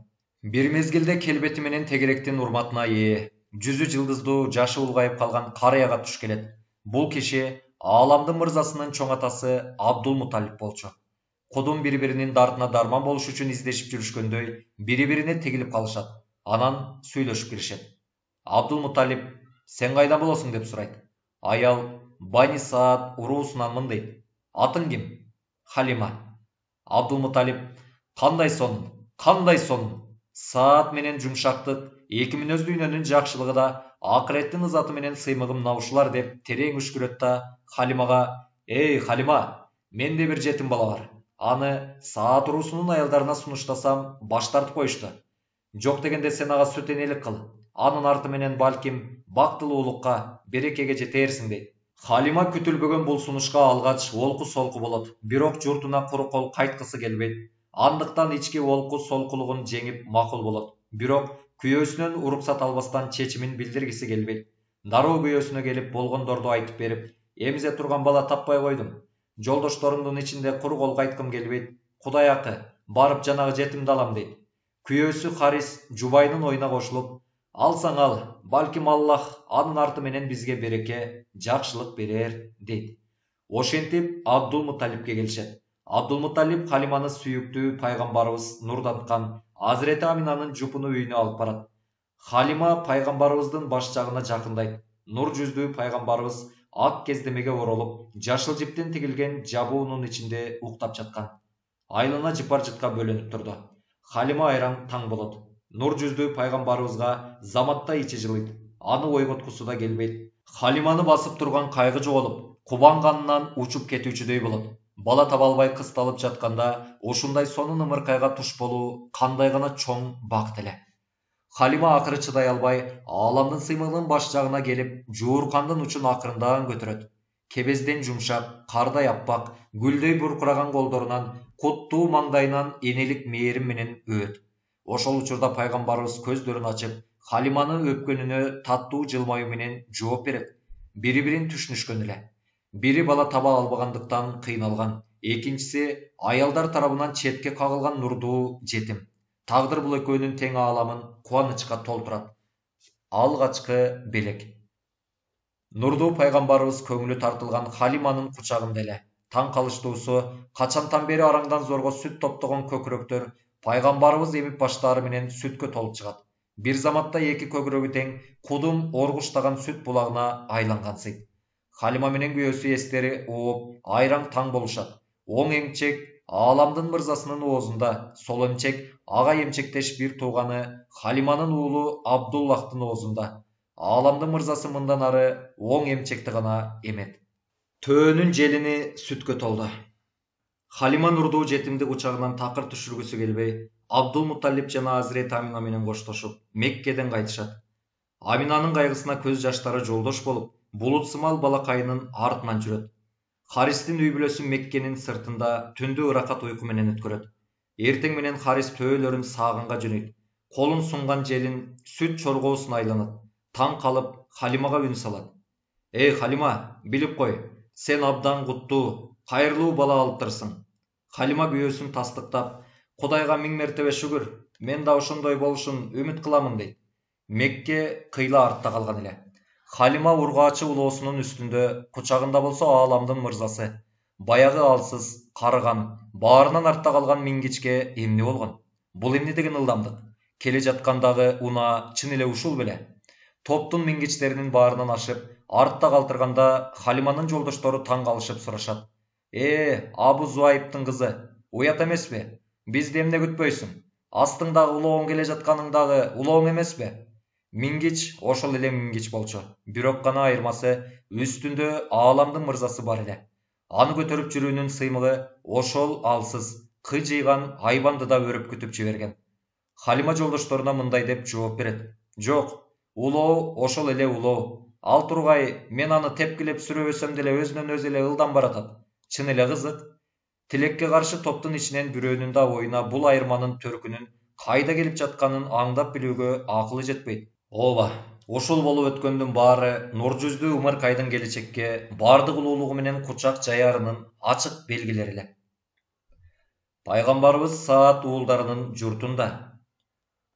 Бир мезгилде келбети менен тегеректин урматына ээ, жүзү жылдыздуу, жашы улгайып калган карыяга туш келет. Бул киши ааламдын мырзасынын чоң атасы Абдул Муталип болчу. Кудум бири-биринин дартына дарман болуш үчүн издешип жүрүшкөндөй, бири-бирине тегилип калышат. Анан сүйлөшүп киришет. Абдул Муталип, сен кайдан болосуң деп сурайт. Аял, Бани Саад уруусунанмын дейт. Атың ким? Халима. Абдул Муталип, кандай сонун. Саад менен жумшактык, эки мүнөз дүйнөнүн жакшылыгы да, акыреттин ызаты менен сыймыгым мына ушулар деп терең үшкүрөт да Халимага, эй Халима, менде бир жетим бала бар. Аны Саад уруусунун аялдарына сунуштасам, баш тартып коюшту. Жок дегенде сен ага сүт энелик кыл. Анын арты менен балким бактылуулукка, берекеге жетерсиң дейт. Халима күтүлбөгөн бул сунушка алгач олку солку болот, бирок журтуна куру кол кайткысы келбейт. Андыктан ички олку солкулугун жеңип макул болот. Бирок күйөөсүнөн уруксат албастан чечимин билдиргиси келбейт. Дароо күйөөсүнө келип болгондорду айтып берип, эмизе турган бала таппай койдум. Жолдошторумдун ичинде куру кол кайткым келбейт. Кудай акы, барып жанагы жетимди алам дейт. Күйөөсү Харис жубайынын оюна кошулуп, алсаң ал, балким Аллах анын арты менен бизге береке, жакшылык берер дейт. Ошентип Абдул Муталипке келишет. Абдул Муталип Халиманы сүйүктүү пайгамбарыбыз нурданткан Азирети Аминанын жупуну үйүнө алып барат. Халима пайгамбарыбыздын баш жагына жакындайт. Нур жүздүү пайгамбарыбыз ак кездемеге оролуп, жашыл жиптен тигилген жабуунун ичинде уктап жаткан. Айлана жыпар-жытка бөлөнүп турду. Халима айраң таң болот. Нур жүздүү пайгамбарыбызга заматта ичи жылыйт. Аны ойготкусу да келбейт. Халиманы басып турган кайгы жоголуп, кубанганынан учуп кетүүчүдөй болот. Бала таба албай кысталып жатканда, ушундай сонун ымыркайга туш болуу кандай гана чоң бакыт эле. Халима акыры чыдай албай, ааламдын сыймыгынын баш жагына келип, жууркандын учун акырындан көтөрөт. Кебезден жумшак, кардай аппак, гүлдөй буркураган колдорунан, куттуу маңдайынан энелик мээрим менен өөт. Ошол учурда пайгамбарыбыз көздөрүн ачып, Халиманы өпкөнүнө таттуу жылмаюу менен жооп берет. Бири-бирин түшүнүшкөн эле. Бири бала таба албагандыктан кыйналган, экинчиси аялдар тарабынан четке кагылган нурдуу жетим. Тагдыр бул экөөнүн тең ааламын кубанычка толтурат. Алгачкы белек. Нурдуу пайгамбарыбыз көңүлү тартылган Халиманын кучагында эле. Таң калыштуусу, качантан бери араңдан зорго сүт топтогон көкүрөктөр пайгамбарыбыз эмип баштаары менен сүткө толуп чыгат. Бир заматта эки көкүрөгү тең кудум оргуштаган сүт булагына айлангансыйт. Халима менен күйөөсү эстери ооп, айраң таң болушат. Оң эмчек ааламдын мырзасынын оозунда, сол эмчек ага эмчектеш бир тууганы Халиманын уулу Абдуллахтын оозунда. Ааламдын мырзасы мындан ары оң эмчекти гана эмет. Төөнүн желини сүткө толду. Халима нурдуу жетимди кучагынан такыр түшүргүсү келбей, Абдул Муталип жана Азирети Амина менен коштошуп, Меккеден кайтышат. Аминанын кайгысына көз жаштары жолдош болуп, булут сымал балакайынын артынан жүрөт. Харистин үй бүлөсү Меккенин сыртында түндү ыракат уйку менен өткөрөт. Эртең менен Харис төөлөрүн сагынга жөнөйт. Колун сунган желин сүт чоргоосуна айланат. Таң калып, Халимага үн салат. Эй Халима, билип кой, сен абдан куттуу, кайырлуу бала алыптырсың. Халима күйөөсүн тастыктап, Кудайга миң мертебе шүгүр, мен да ошондой болушун үмүт кыламын дейт. Мекке кыйла артта калган эле. Халима ургаачы улоосунун үстүндө, кучагында болсо ааламдын мырзасы. Баягы алсыз, карыган, баарынан артта калган мингичке эмне болгон? Бул эмне деген ылдамдык? Келе жаткандагы унаа чын эле ушул беле? Топтун мингичтеринин баарынан ашып, артта калтырганда Халиманын жолдоштору таң калышып сурашат. Абу Зуайптын кызы, уят эмеспи? Бизди эмне күтпөйсүң? Астыңдагы улооң келе жатканың дагы улооң эмеспи? Мингич ошол эле мингич болчу. Бирок гана айырмасы үстүндө ааламдын мырзасы бар эле. Аны көтөрүп жүрүүнүн сыймыгы ошол алсыз, кый жыйган айбанды да өрүп күтүп жиберген. Халима жолдошторуна мындай деп жооп берет. Жок, улоо ошол эле улоо. Ал тургай, мен аны тепкилеп сүрөбөсөм деле өзүнөн өзү эле ылдам баратат. Чын эле кызык. Тилекке каршы топтун ичинен бирөөнүн да оюна бул айырманын төркүнүн кайда келип жатканын аңдап билүүгө акылы жетпейт. Ооба, ушул болуп өткөндүн баары нур жүздүү ымыркайдын келечекке бардык улуулугу менен кучак жаярынын ачык белгилери эле. Пайгамбарыбыз Саад уулдарынын журтунда.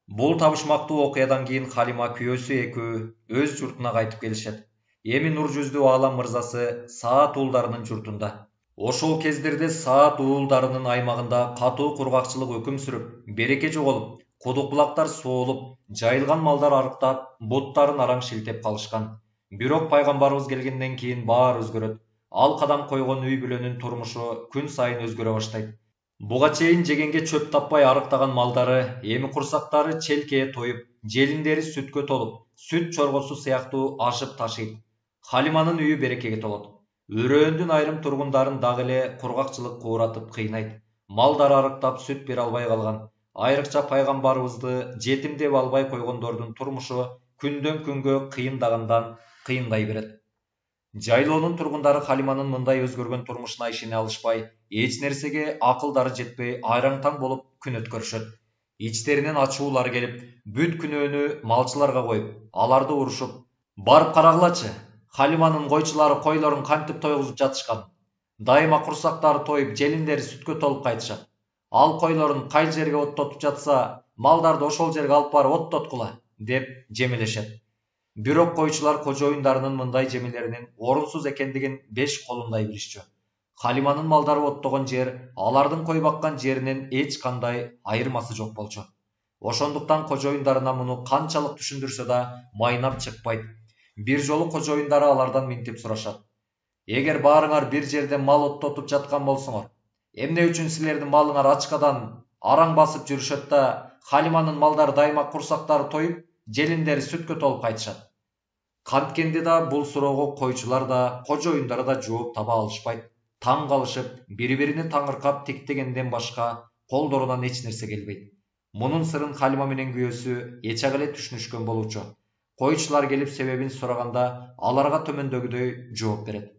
Бул табышмактуу окуядан кийин Халима күйөөсү экөө өз журтуна кайтып келишет. Эми нур жүздүү аалам мырзасы Саад уулдарынын журтунда. Ошол кездерде Саад уулдарынын аймагында катуу кургакчылык өкүм сүрүп, береке жоголуп, кудук булактар соолуп, жайылган малдар арыктап, буттарын араң шилтеп калышкан. Бирок пайгамбарыбыз келгенден кийин баары өзгөрөт. Ал кадам койгон үй бүлөнүн турмушу күн сайын өзгөрө баштайт. Буга чейин жегенге чөп таппай арыктаган малдары, эми курсактары челкее тоюп, желиндери сүткө толуп, сүт чоргосу сыяктуу ашып ташыйт. Халиманын үйү берекеге толот. Өрөөндүн айрым тургундарын дагы эле кургакчылык кууратып кыйнайт. Малдар арыктап сүт бере албай калган. Айрыкча пайгамбарыбызды жетим деп албай койгондордун турмушу күндөн күнгө кыйындагандан кыйындай берет. Жайлоонун тургундары Халиманын мындай өзгөргөн турмушуна ишене алышпай, эч нерсеге акылдары жетпей, айраң таң болуп күн өткөрүшөт. Ичтеринен ачуулары келип, бүт күнөөнү малчыларга коюп, аларды урушуп, барып карагылачы, Халиманын койчулары койлорун кантип тойгузуп жатышкан. Дайыма курсактары тоюп, желиндери сүткө толуп кайтышат. Ал койлорун кай жерге оттотуп жатса, малдарды ошол жерге алып барып оттоткула, деп жемелешет. Бирок койчулар кожоюндарынын мындай жемелеринин орунсуз экендигин 5 колундай билишчү. Халиманын малдары оттогон жер алардын кой баккан жеринен эч кандай айырмасы жок болчу. Ошондуктан кожоюндарына муну канчалык түшүндүрсө да майнап чыкпайт. Бир жолу кожоюндары алардан минтип сурашат. Эгер баарыңар бир жерде мал оттотуп жаткан болсоңор, эмне үчүн силердин малыңар ачкадан Араң басып жүрүшөт да, Халиманын малдары дайыма курсактары тоюп, желиндери сүткө толуп кайтышат. Канткенде да бул суроого койчулар да, кожоюндар да жооп таба алышпайт. Таң калышып, бири-бирине таңыркап тиктегенден башка колдорунан эч нерсе келбейт. Мунун сырын Халима менен күйөөсү эчак эле түшүнүшкөн болчу. Койчулар келип себебин сураганда, аларга төмөндөгүдөй жооп берет.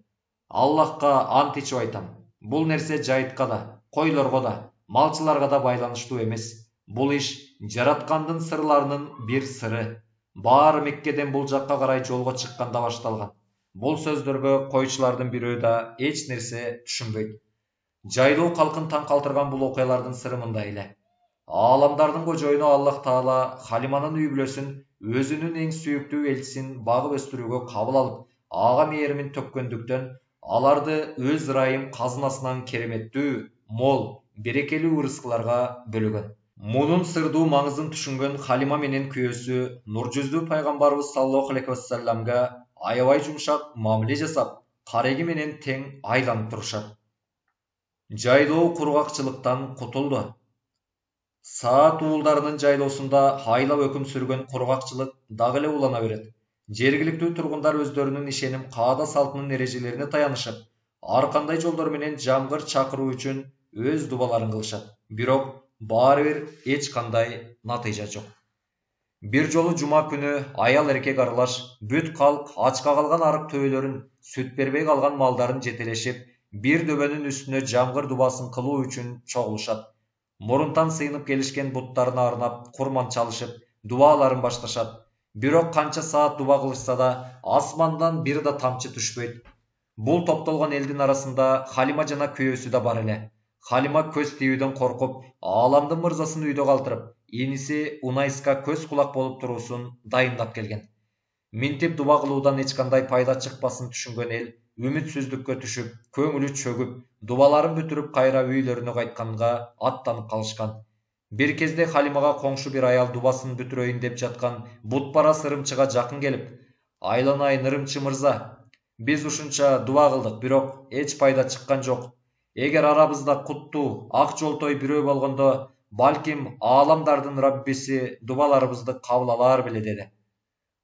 Аллахка ант ичип айтам. Бул нерсе жайытка да, койлорго да, малчыларга да байланыштуу эмес. Бул иш жараткандын сырларынын бир сыры. Баары Меккеден бул жакка карай жолго чыкканда башталган. Бул сөздөргө койчулардын бирөө да эч нерсе түшүнбөйт. Жайлоо калкын таң калтырган бул окуялардын сыры мындай эле. Ааламдардын кожоюну Аллах Таала Халиманын үй бүлөсүн өзүнүн эң сүйүктүү элчисин багып өстүрүүгө кабыл алып, ага мээримин төккөндүктөн аларды өз ырайым казынасынан кереметтүү, мол, берекелүү ырыскыларга бөлөгөн. Мунун сырдуу маңызын түшүнгөн Халима менен күйөөсү нур жүздүү пайгамбарыбыз саллаллаху алейхи вассаламга аябай жумшак мамиле жасап, кареги менен тең айланып турушат. Жайлоо кургакчылыктан кутулду. Саат уулдарынын жайлоосунда айлап өкүм сүргөн кургакчылык дагы эле улана берет. Жергиликтүү тургундар өздөрүнүн ишеним каада салтынын эрежелерине таянышып, ар кандай жолдор менен жамгыр чакыруу үчүн өз дубаларын кылышат. Бирок баары бир эч кандай натыйжа жок. Бир жолу жума күнү аял эркек аралаш бүт калк ачка калган арык төбөлөрүн, сүт бербей калган малдарын жетелешип, бир дөбөнүн үстүнө жамгыр дубасын кылуу үчүн чогулушат. Мурунтан сыйынып келишкен буттарына арнап курман чалышып, дубаларын башташат. Бирок канча саат дуба кылышса да, асмандан бир да тамчы түшпөйт. Бул топтолгон элдин арасында Халима жана күйөөсү да бар эле. Халима көз тийүүдөн коркуп, ааламдын мырзасын үйдө калтырып, эниси Унайска көз кулак болуп туруусун дайындап келген. Минтип дуба кылуудан эч кандай пайда чыкпасын түшүнгөн эл үмүтсүздүккө түшүп, көңүлү чөгүп, дубаларын бүтүрүп кайра үйлөрүнө кайтканга аттанып калышкан. Бир кезде Халимага коңшу бир аял дубасын бүтүрөйүн деп жаткан бутпарас ырымчыга жакын келип: "Айланайын ырымчы мырза, биз ушунча дуба кылдык, бирок эч пайда чыккан жок. Эгер арабызда куттуу, ак жолтой бирөө болгондо, балким ааламдардын Раббиси дубаларыбызды кабыл алар беле" деди.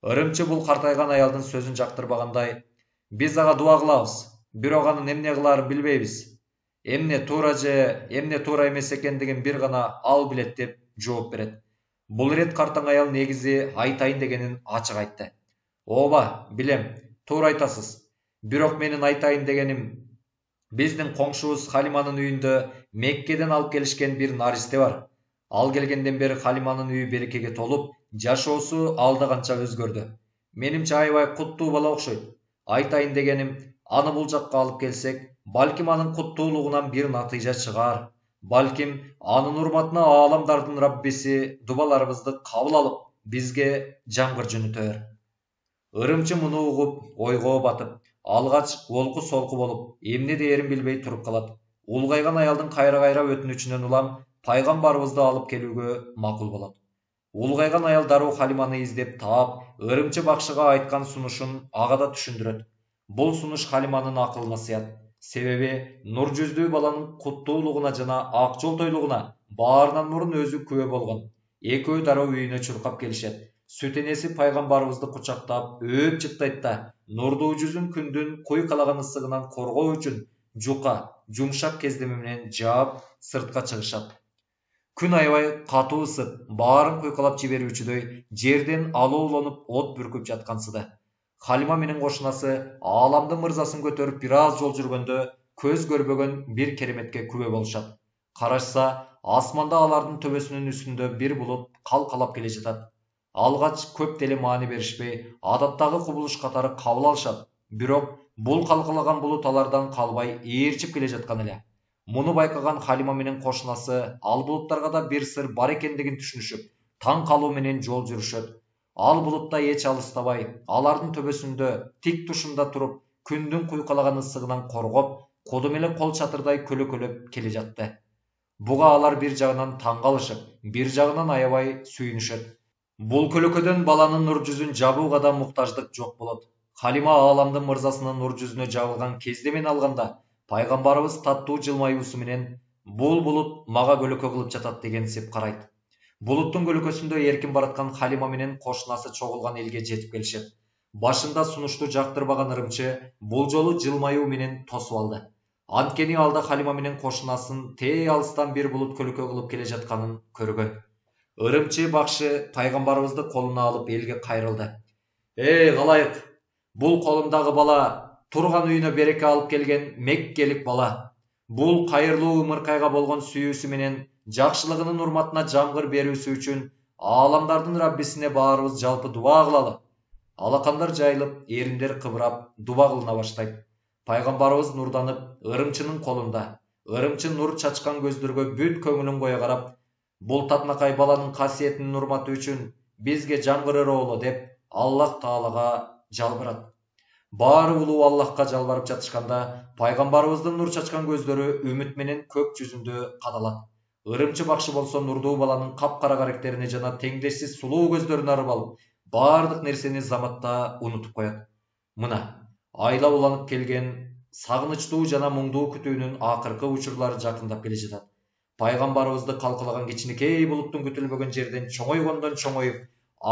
Ырымчы бул картайган аялдын сөзүн жактырбагандай: "Биз ага дуба кылабыз, бирок анын эмне кылаарын билбейбиз. Эмне туура же эмне туура эмес экендигин бир гана ал билет" деп жооп берет. Бул ирет картаң аял негизи айтайын дегенин ачык айтты. "Ооба, билем, туура айтасыз. Бирок менин айтайын дегеним, биздин коңшубуз Халиманын үйүндө Меккеден алып келишкен бир наристе бар. Ал келгенден бери Халиманын үйү берекеге толуп, жашоосу алда канча өзгөрдү. Менимче аябай куттуу бала окшойт. Айтайын дегеним, аны бул жакка алып келсек, балким анын куттуулугунан бир натыйжа чыгаар. Балким анын урматына ааламдардын Раббиси дубаларыбызды кабыл алып, бизге жамгыр жөнөтөр." Ырымчы муну угуп, ойго батып, алгач олку солку болуп, эмне дээрин билбей туруп калат. Улгайган аялдын кайра-кайра өтүнүчүнөн улам пайгамбарыбызды алып келүүгө макул болот. Улгайган аял дароо Халиманы издеп таап, ырымчы бакшыга айткан сунушун ага да түшүндүрөт. Бул сунуш Халиманын акылына сыят. Себеби нур жүздүү баланын куттуулугуна жана ак жолтойлугуна баарынан мурун өзү күбө болгон. Экөө дароо үйүнө чуркап келишет. Сүт энеси пайгамбарыбызды кучактап, өөп жыттайт да, нурдуу жүзүн күндүн куйкалаган ысыгынан коргоо үчүн жука, жумшак кездеме менен жаап, сыртка чыгышат. Күн аябай катуу ысып, баарын куйкалап жиберүүчүдөй жерден алоолонуп от бүркүп жаткансыды. Халима менен кошунасы ааламдын мырзасын көтөрүп бир аз жол жүргөндө көз көрбөгөн бир кереметке күбө болушат. Карашса, асманда алардын төбөсүнүн үстүндө бир булут калкалап келе жатат. Алгач көп деле маани беришпей, адаттагы кубулуш катары кабыл алышат. Бирок бул калкалаган булут алардан калбай ээрчип келе жаткан эле. Муну байкаган Халима менен кошунасы ал булуттарга да бир сыр бар экендигин түшүнүшүп, таң калуу менен жол жүрүшөт. Ал булутта эч алыстабай, алардын төбөсүндө тик тушунда туруп, күндүн куйкалаган ысыгынан коргоп, кодум эле кол чатырдай көлөкөлөп келе жатты. Буга алар бир жагынан таң калышып, бир жагынан аябай сүйүнүшөт. Бул көлөкөдөн баланын нур жүзүн жабууга да муктаждык жок болот. Халима ааламдын мырзасынын нур жүзүнө жабылган кездемени алганда, пайгамбарыбыз таттуу жылмаюусу менен: Бул булут мага көлөкө кылып жатат дегенсип карайт. Булуттун көлөкөсүндө эркин бараткан Халима менен кошунасы чогулган элге жетип келишет. Башында сунушту жактырбаган ырымчы бул жолу жылмаюу менен тосуп алды. Анткени алда Халима менен кошунасын тээ алыстан бир булут көлөкө кылып келе жатканын көргөн. Ырымчы бакшы пайгамбарыбызды колуна алып элге кайрылды. Эй калайык, бул колумдагы бала турган үйүнө береке алып келген Меккелик бала. Бул кайырлуу ымыркайга болгон сүйүүсү менен жакшылыгынын урматына жамгыр берүүсү үчүн ааламдардын Раббисине баарыбыз жалпы дуба кылалы. Алакандар жайылып, эриндер кыбырап, дуба кылына баштайт. Пайгамбарыбыз нурданып, ырымчынын колунда. Ырымчы нур чачкан көздөргө бүт көңүлүн коя карап, бул татынакай баланын касиетинин урматы үчүн бизге жамгыр ыроло деп Аллах Таалага жалбырат. Баары улуу Аллахка жалбарып жатышканда, пайгамбарыбыздын нур чачкан көздөрү үмүт менен көк жүзүндө кадалат. Ырымчы бакшы болсо нурдуу баланын капкара каректерине жана теңдешсиз сулуу көздөрүнө арып алып, баардык нерсени заматта унутуп коет. Мына, айла уланып келген сагынычтуу жана муңдуу күтүүнүн акыркы учурлары жакындап келе жатат. Пайгамбарыбызды калкылаган кичинекей булуттун күтүлбөгөн жерден чоңойгондон чоңоюп,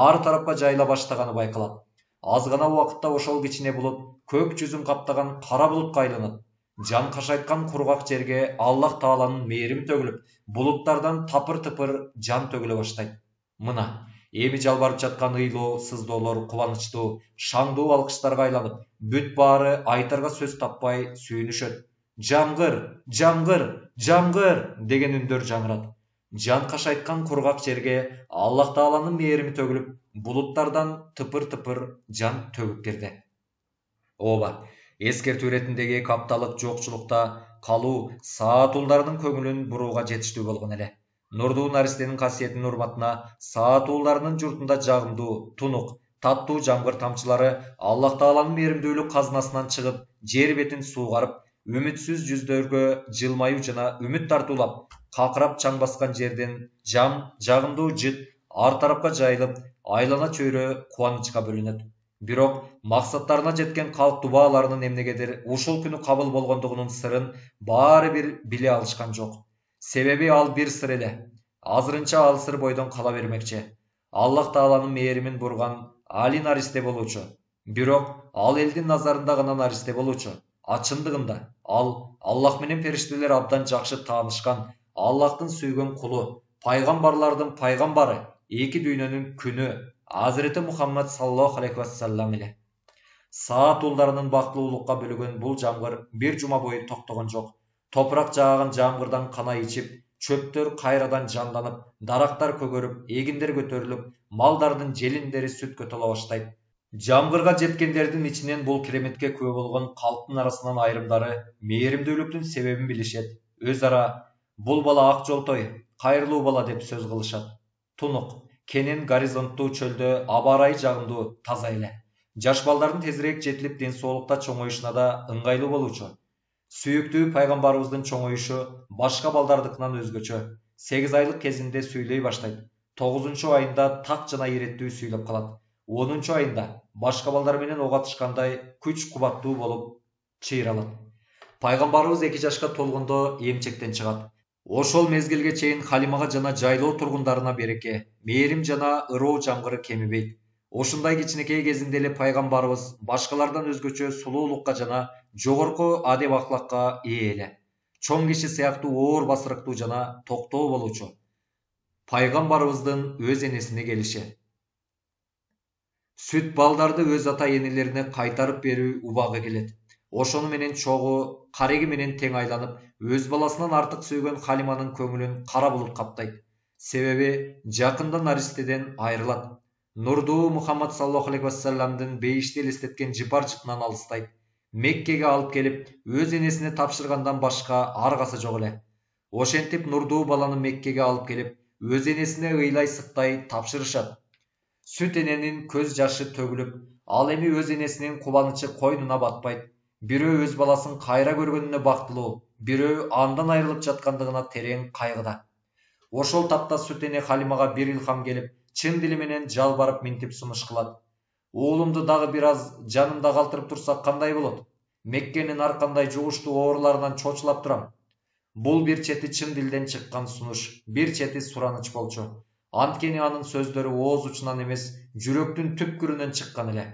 ар тарапка жайыла баштаганы байкалат. Аз гана убакытта ошол кичине булут көк жүзүн каптаган кара булутка айланат. Жан кашайткан кургак жерге Аллах Тааланын мээрими төгүлүп, булуттардан тапыр-тыпыр жан төгүлө баштайт. Мына, эми жалбарып жаткан ыйлоо, сыздоолор кубанычтуу, шаңдуу алкыштарга айланып, бүт баары айтарга сөз таппай сүйүнүшөт. Жамгыр, жамгыр, жамгыр деген үндөр жаңырат. Жан кашайткан кургак жерге Аллах Тааланын мээрими төгүлүп, булуттардан тыпыр-тыпыр жан төгүп кирди. Ооба, эскертүү иретиндеги эки апталык жокчулукта калуу саатуулдардын көңүлүн бурууга жетиштүү болгон эле. Нурдуу наристенин касиетинин урматына саатууларынын журтунда жагымдуу, тунук, таттуу жамгыр тамчылары Аллах Тааланын мээримдүүлүк казынасынан чыгып, жер бетин суугарып, үмүтсүз жүздөргө жылмаюу жана үмүт тартуулап, какырап чаң баскан жерден жагымдуу жыт ар тарапка жайылып, айлана чөйрө кубанычка бөлөнөт. Бирок максаттарына жеткен калк дубааларынын эмнегедир ушул күнү кабыл болгондугунун сырын баары бир биле алышкан жок. Себеби ал бир сыр эле. Азырынча ал сыр бойдон кала бермекчи. Аллах Тааланын мээримин бурган али наристе болуучу. Бирок ал элдин назарында гана наристе болуучу. А чындыгында ал Аллах менен периштелер абдан жакшы таанышкан, Аллахтын сүйгөн кулу, пайгамбарлардын пайгамбары, эки дүйнөнүн күнү, Азирети Мухаммад саллаллаху алейхи вассалам эле. Саатуулдарынын бактылуулукка бөлөгөн бул жамгыр бир жума бою токтогон жок. Топурак жааган жамгырдан кана ичип, чөптөр кайрадан жанданып, дарактар көгөрүп, эгиндер көтөрүлүп, малдардын желиндери сүткө тола баштайт. Жамгырга жеткендердин ичинен бул кереметке күбө болгон калктын арасынан айрымдары мээримдүүлүктүн себебин билишет. Өз ара бул бала ак жолтой, кайрылуу бала деп сөз кылышат. Тунук, кенен горизонттуу чөлдө аба ырайы жагымдуу, таза эле. Жаш балдардын тезирээк жетилип ден соолукта чоңоюшуна да ыңгайлуу болуучу. Сүйүктүү пайгамбарыбыздын чоңоюшу башка балдардыкынан өзгөчө. 8 айлык кезинде сүйлөй баштайт. 9 айында так жана иреттүү сүйлөп калат. 10 айында башка балдар менен ок атышкандай күч кубаттуу болуп чыйралат. Пайгамбарыбыз 2 жашка толгондо эмчектен чыгат. Ошол мезгилге чейин Халимага жана жайлоо тургундарына береке, мээрим жана ыроо жамгыры кемибейт. Ушундай кичинекей кезинде эле пайгамбарыбыз башкалардан өзгөчө сулуулукка жана жогорку адеп акылакка ээ эле. Чоң киши сыяктуу оор басырыктуу жана токтоо болуучу. Пайгамбарыбыздын өз энесине келиши. Сүт балдарды өз ата энелерине кайтарып берүү убагы келет. Ошону менен чогуу, кареги менен тең айланып, өз баласынан артык сүйгөн Халиманын көңүлүн кара булут каптайт. Себеби жакында наристеден айрылат. Нурдуу Мухаммад саллаллаху алейхи вассаламдын бейишти элестеткен жыпар жытынан алыстайт. Меккеге алып келип, өз энесине тапшыргандан башка аргасы жок эле. Ошентип нурдуу баланы Меккеге алып келип, өз энесине ыйлай сыктай тапшырышат. Сүт эненин көз жашы төгүлүп, ал эми өз энесинин кубанычы койнуна батпайт. Бирөө өз баласын кайра көргөнүнө бактылуу, бирөө андан айрылып жаткандыгына терең кайгыда. Ошол тапта сүт эне Халимага бир илхам келип, чын дили менен жалбарып минтип сунуш кылат. Уулумду дагы бир аз жанымда калтырып турсак кандай болот? Меккенин ар кандай жугуштуу ооруларынан чочулап турам. Бул бир чети чын дилден чыккан сунуш, бир чети сураныч болчу. Анткени анын сөздөрү ооз учунан эмес, жүрөктүн түпкүрүнөн чыккан эле.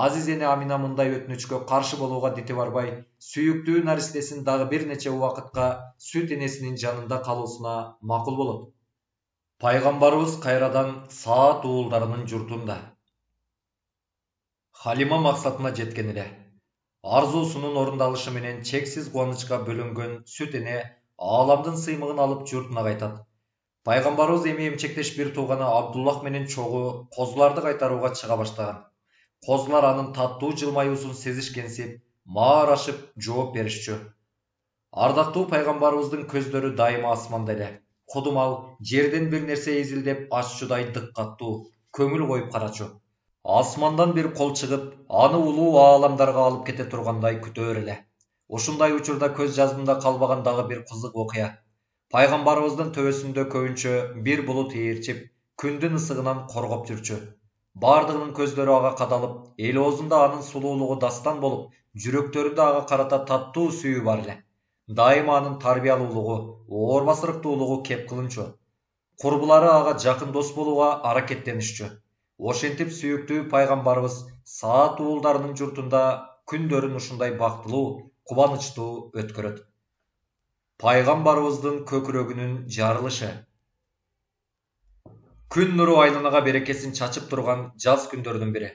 Азиз эне Амина мындай өтүнүчкө каршы болууга дити барбай, сүйүктүү наристесин дагы бир нече убакытка сүт энесинин жанында калуусуна макул болот. Пайгамбарыбыз кайрадан Саат уулдарынын журтунда. Халима максатына жеткен эле. Арзуусунун орундалышы менен чексиз кубанычка бөлөнгөн сүт эне ааламдын сыймыгын алып журтуна кайтат. Пайгамбарыбыз эми эмчектеш бир тууганы Абдуллах менен чогуу козуларды кайтарууга чыга баштаган. Козулар анын таттуу жылмаюусун сезишкенсип, маарашып жооп беришчү. Ардактуу пайгамбарыбыздын көздөрү дайыма асманда эле. Кудумал жерден бир нерсе изилдеп аччудай дыккаттуу, көңүл коюп карачу. Асмандан бир кол чыгып, аны улуу ааламдарга алып кете тургандай күтөөр эле. Ушундай учурда көз жаздымда калбаган дагы бир кызык окуя. Пайгамбарыбыздын төбөсүндө көбүнчө бир булут ээрчип, күндүн ысыгынан коргоп жүрчү. Бардыгынын көздөрү ага кадалып, эл оозунда анын сулуулугу дастан болуп, жүрөктөрүндө ага карата таттуу сүйүү бар эле. Дайыма анын тарбиялуулугу, оор басырыктуулугу кеп кылынчу. Курбулары ага жакын дос болууга аракеттенишчү. Ошентип сүйүктүү пайгамбарыбыз Саат уулдарынын журтунда күндөрүн ушундай бактылуу, кубанычтуу өткөрөт. Пайгамбарыбыздын көкүрөгүнүн жарылышы. Күн нуру айланага берекесин чачып турган жаз күндөрдүн бири.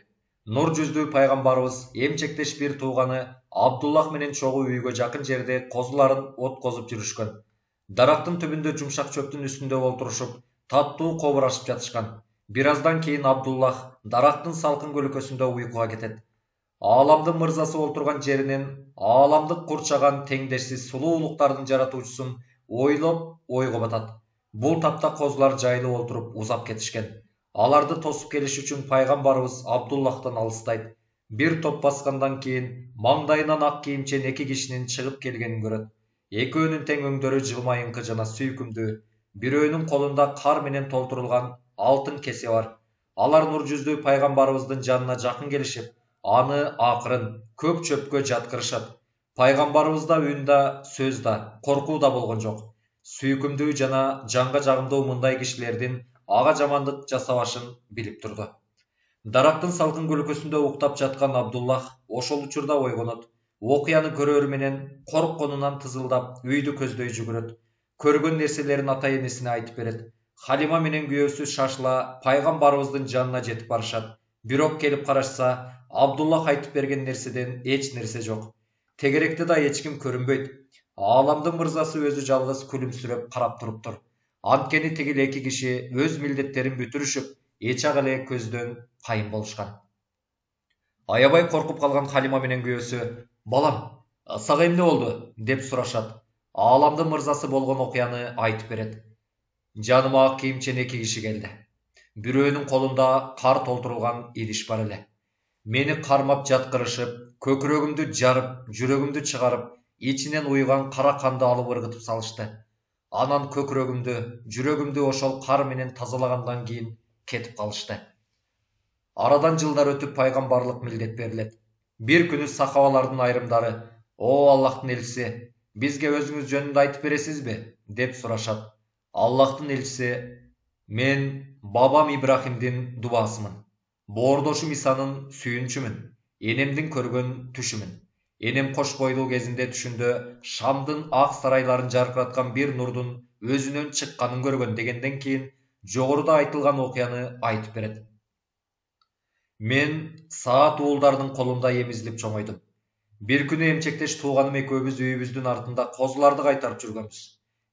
Нур жүздүү пайгамбарыбыз эмчектеш бир тууганы Абдуллах менен чогуу үйгө жакын жерде козуларын откозуп жүрүшкөн. Дарактын түбүндө жумшак чөптүн үстүндө олтурушуп, таттуу кобурашып жатышкан. Бир аздан кийин Абдуллах дарактын салкын көлөкөсүндө уйкуга кетет. Ааламдын мырзасы олтурган жеринен ааламдык курчаган теңдешсиз сулуулуктардын жаратуучусун ойлоп ойго батат. Бул тапта козулар жайлы олтуруп узап кетишкен. Аларды тосуп келиш үчүн пайгамбарыбыз Абдуллахтан алыстайт. Бир топ баскандан кийин маңдайынан ак кийимчен эки кишинин чыгып келгенин көрөт. Экөөнүн тең өңдөрү жылмайыңкы жана сүйкүмдүү. Бирөөнүн колунда кар менен толтурулган алтын кесе бар. Алар нур жүздүү пайгамбарыбыздын жанына жакын келишип, аны акырын көк чөпкө жаткырышат. Пайгамбарыбызда үн да, сөз да, коркуу да болгон жок. Сүйкүмдүү жана жанга жагымдуу мындай кишилердин ага жамандык жасабашын билип турду. Дарактын салкын көлөкөсүндө уктап жаткан Абдуллах ошол учурда ойгонот. Окуяны көрөөрү менен коркконунан тызылдап үйдү көздөй жүгүрөт. Көргөн нерселерин ата энесине айтып берет. Халима менен күйөөсү шашыла пайгамбарыбыздын жанына жетип барышат. Бирок келип карашса, Абдуллах айтып берген нерседен эч нерсе жок. Тегеректе да эч ким көрүнбөйт. Ааламдын мырзасы өзү жалгыз күлүмсүрөп карап туруптур. Анткени тигил эки киши өз милдеттерин бүтүрүшүп, эчак эле көздөн кайын болушкан. Аябай коркуп калган Халима менен күйөөсү: "Балам, сага эмне болду?" деп сурашат. Ааламдын мырзасы болгон окуяны айтып берет. Жаныма ак кийимчен эки киши келди. Бирөөнүн колунда кар толтурулган идиш бар эле. Мени кармап жаткырышып, көкүрөгүмдү жарып, жүрөгүмдү чыгарып, ичинен уйган кара канды алып ыргытып салышты. Анан көкүрөгүмдү, жүрөгүмдү ошол кар менен тазалагандан кийин кетип калышты. Арадан жылдар өтүп пайгамбарлык милдет берилет. Бир күнү сахабалардын айрымдары: "О Аллахтын элчиси, бизге өзүңүз жөнүндө айтып бересизби?" деп сурашат. Аллахтын элчиси: "Мен бабам Ибрахимдин дубасымын. Боордошум Исанын сүйүнчүмүн. Энемдин көргөн түшүмүн. Энем кош бойлуу кезинде түшүндө Шамдын ак сарайларын жаркыраткан бир нурдун өзүнөн чыкканын көргөн" дегенден кийин жогоруда айтылган окуяны айтып берет. Мен Саат уулдарынын колунда эмизилип чоңойдум. Бир күнү эмчектеш тууганым экөөбүз үйүбүздүн артында козуларды кайтарып жүргөнбүз.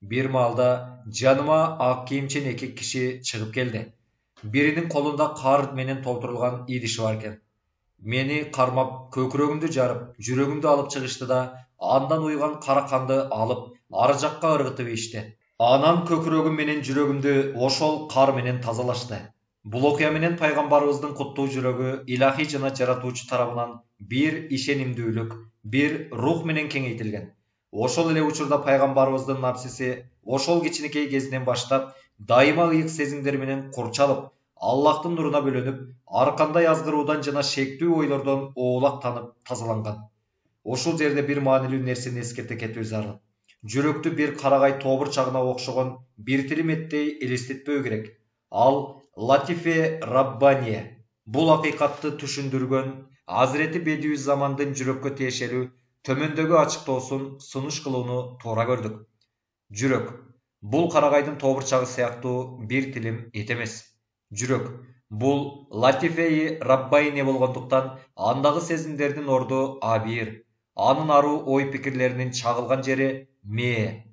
Бир маалда жаныма ак кийимчен эки киши чыгып келди. Биринин колунда кар менен толтурулган идиши бар экен. Мени кармап, көкүрөгүмдү жарып, жүрөгүмдү алып чыгышты да, андан уйган кара канды алып, ары жакка ыргытып ийишти. Анан көкүрөгүм менен жүрөгүмдү ошол кар менен тазалашты. Бул окуя менен пайгамбарыбыздын куттуу жүрөгү илахий жана жаратуучу тарабынан бир ишенимдүүлүк, бир рух менен кеңейтилген. Ошол эле учурда пайгамбарыбыздын напсиси ошол кичинекей кезинен баштап дайыма ыйык сезимдер менен курчалып, Аллахтын нуруна бөлөнүп, ар кандай азгыруудан жана шектүү ойлордон оолак танып тазаланган. Ушул жерде бир маанилүү нерсени эскерте кетүү зарыл. Жүрөктү бир карагай тобурчагына окшогон бир тилиметтей элестетпөө керек. Ал Латифе Раббания бул акыйкатты түшүндүргөн Азирети Бедиүззамандын жүрөккө тиешелүү төмөндөгү ачыктоосун сунуш кылууну туура көрдүк. Жүрөк бул карагайдын тобурчагы сыяктуу бир тилим эт эмес. Жүрөк бул Латифеи Раббайне болгондуктан андагы сезимдердин орду абийир, анын аруу ой пикирлеринин чагылган жери мээ.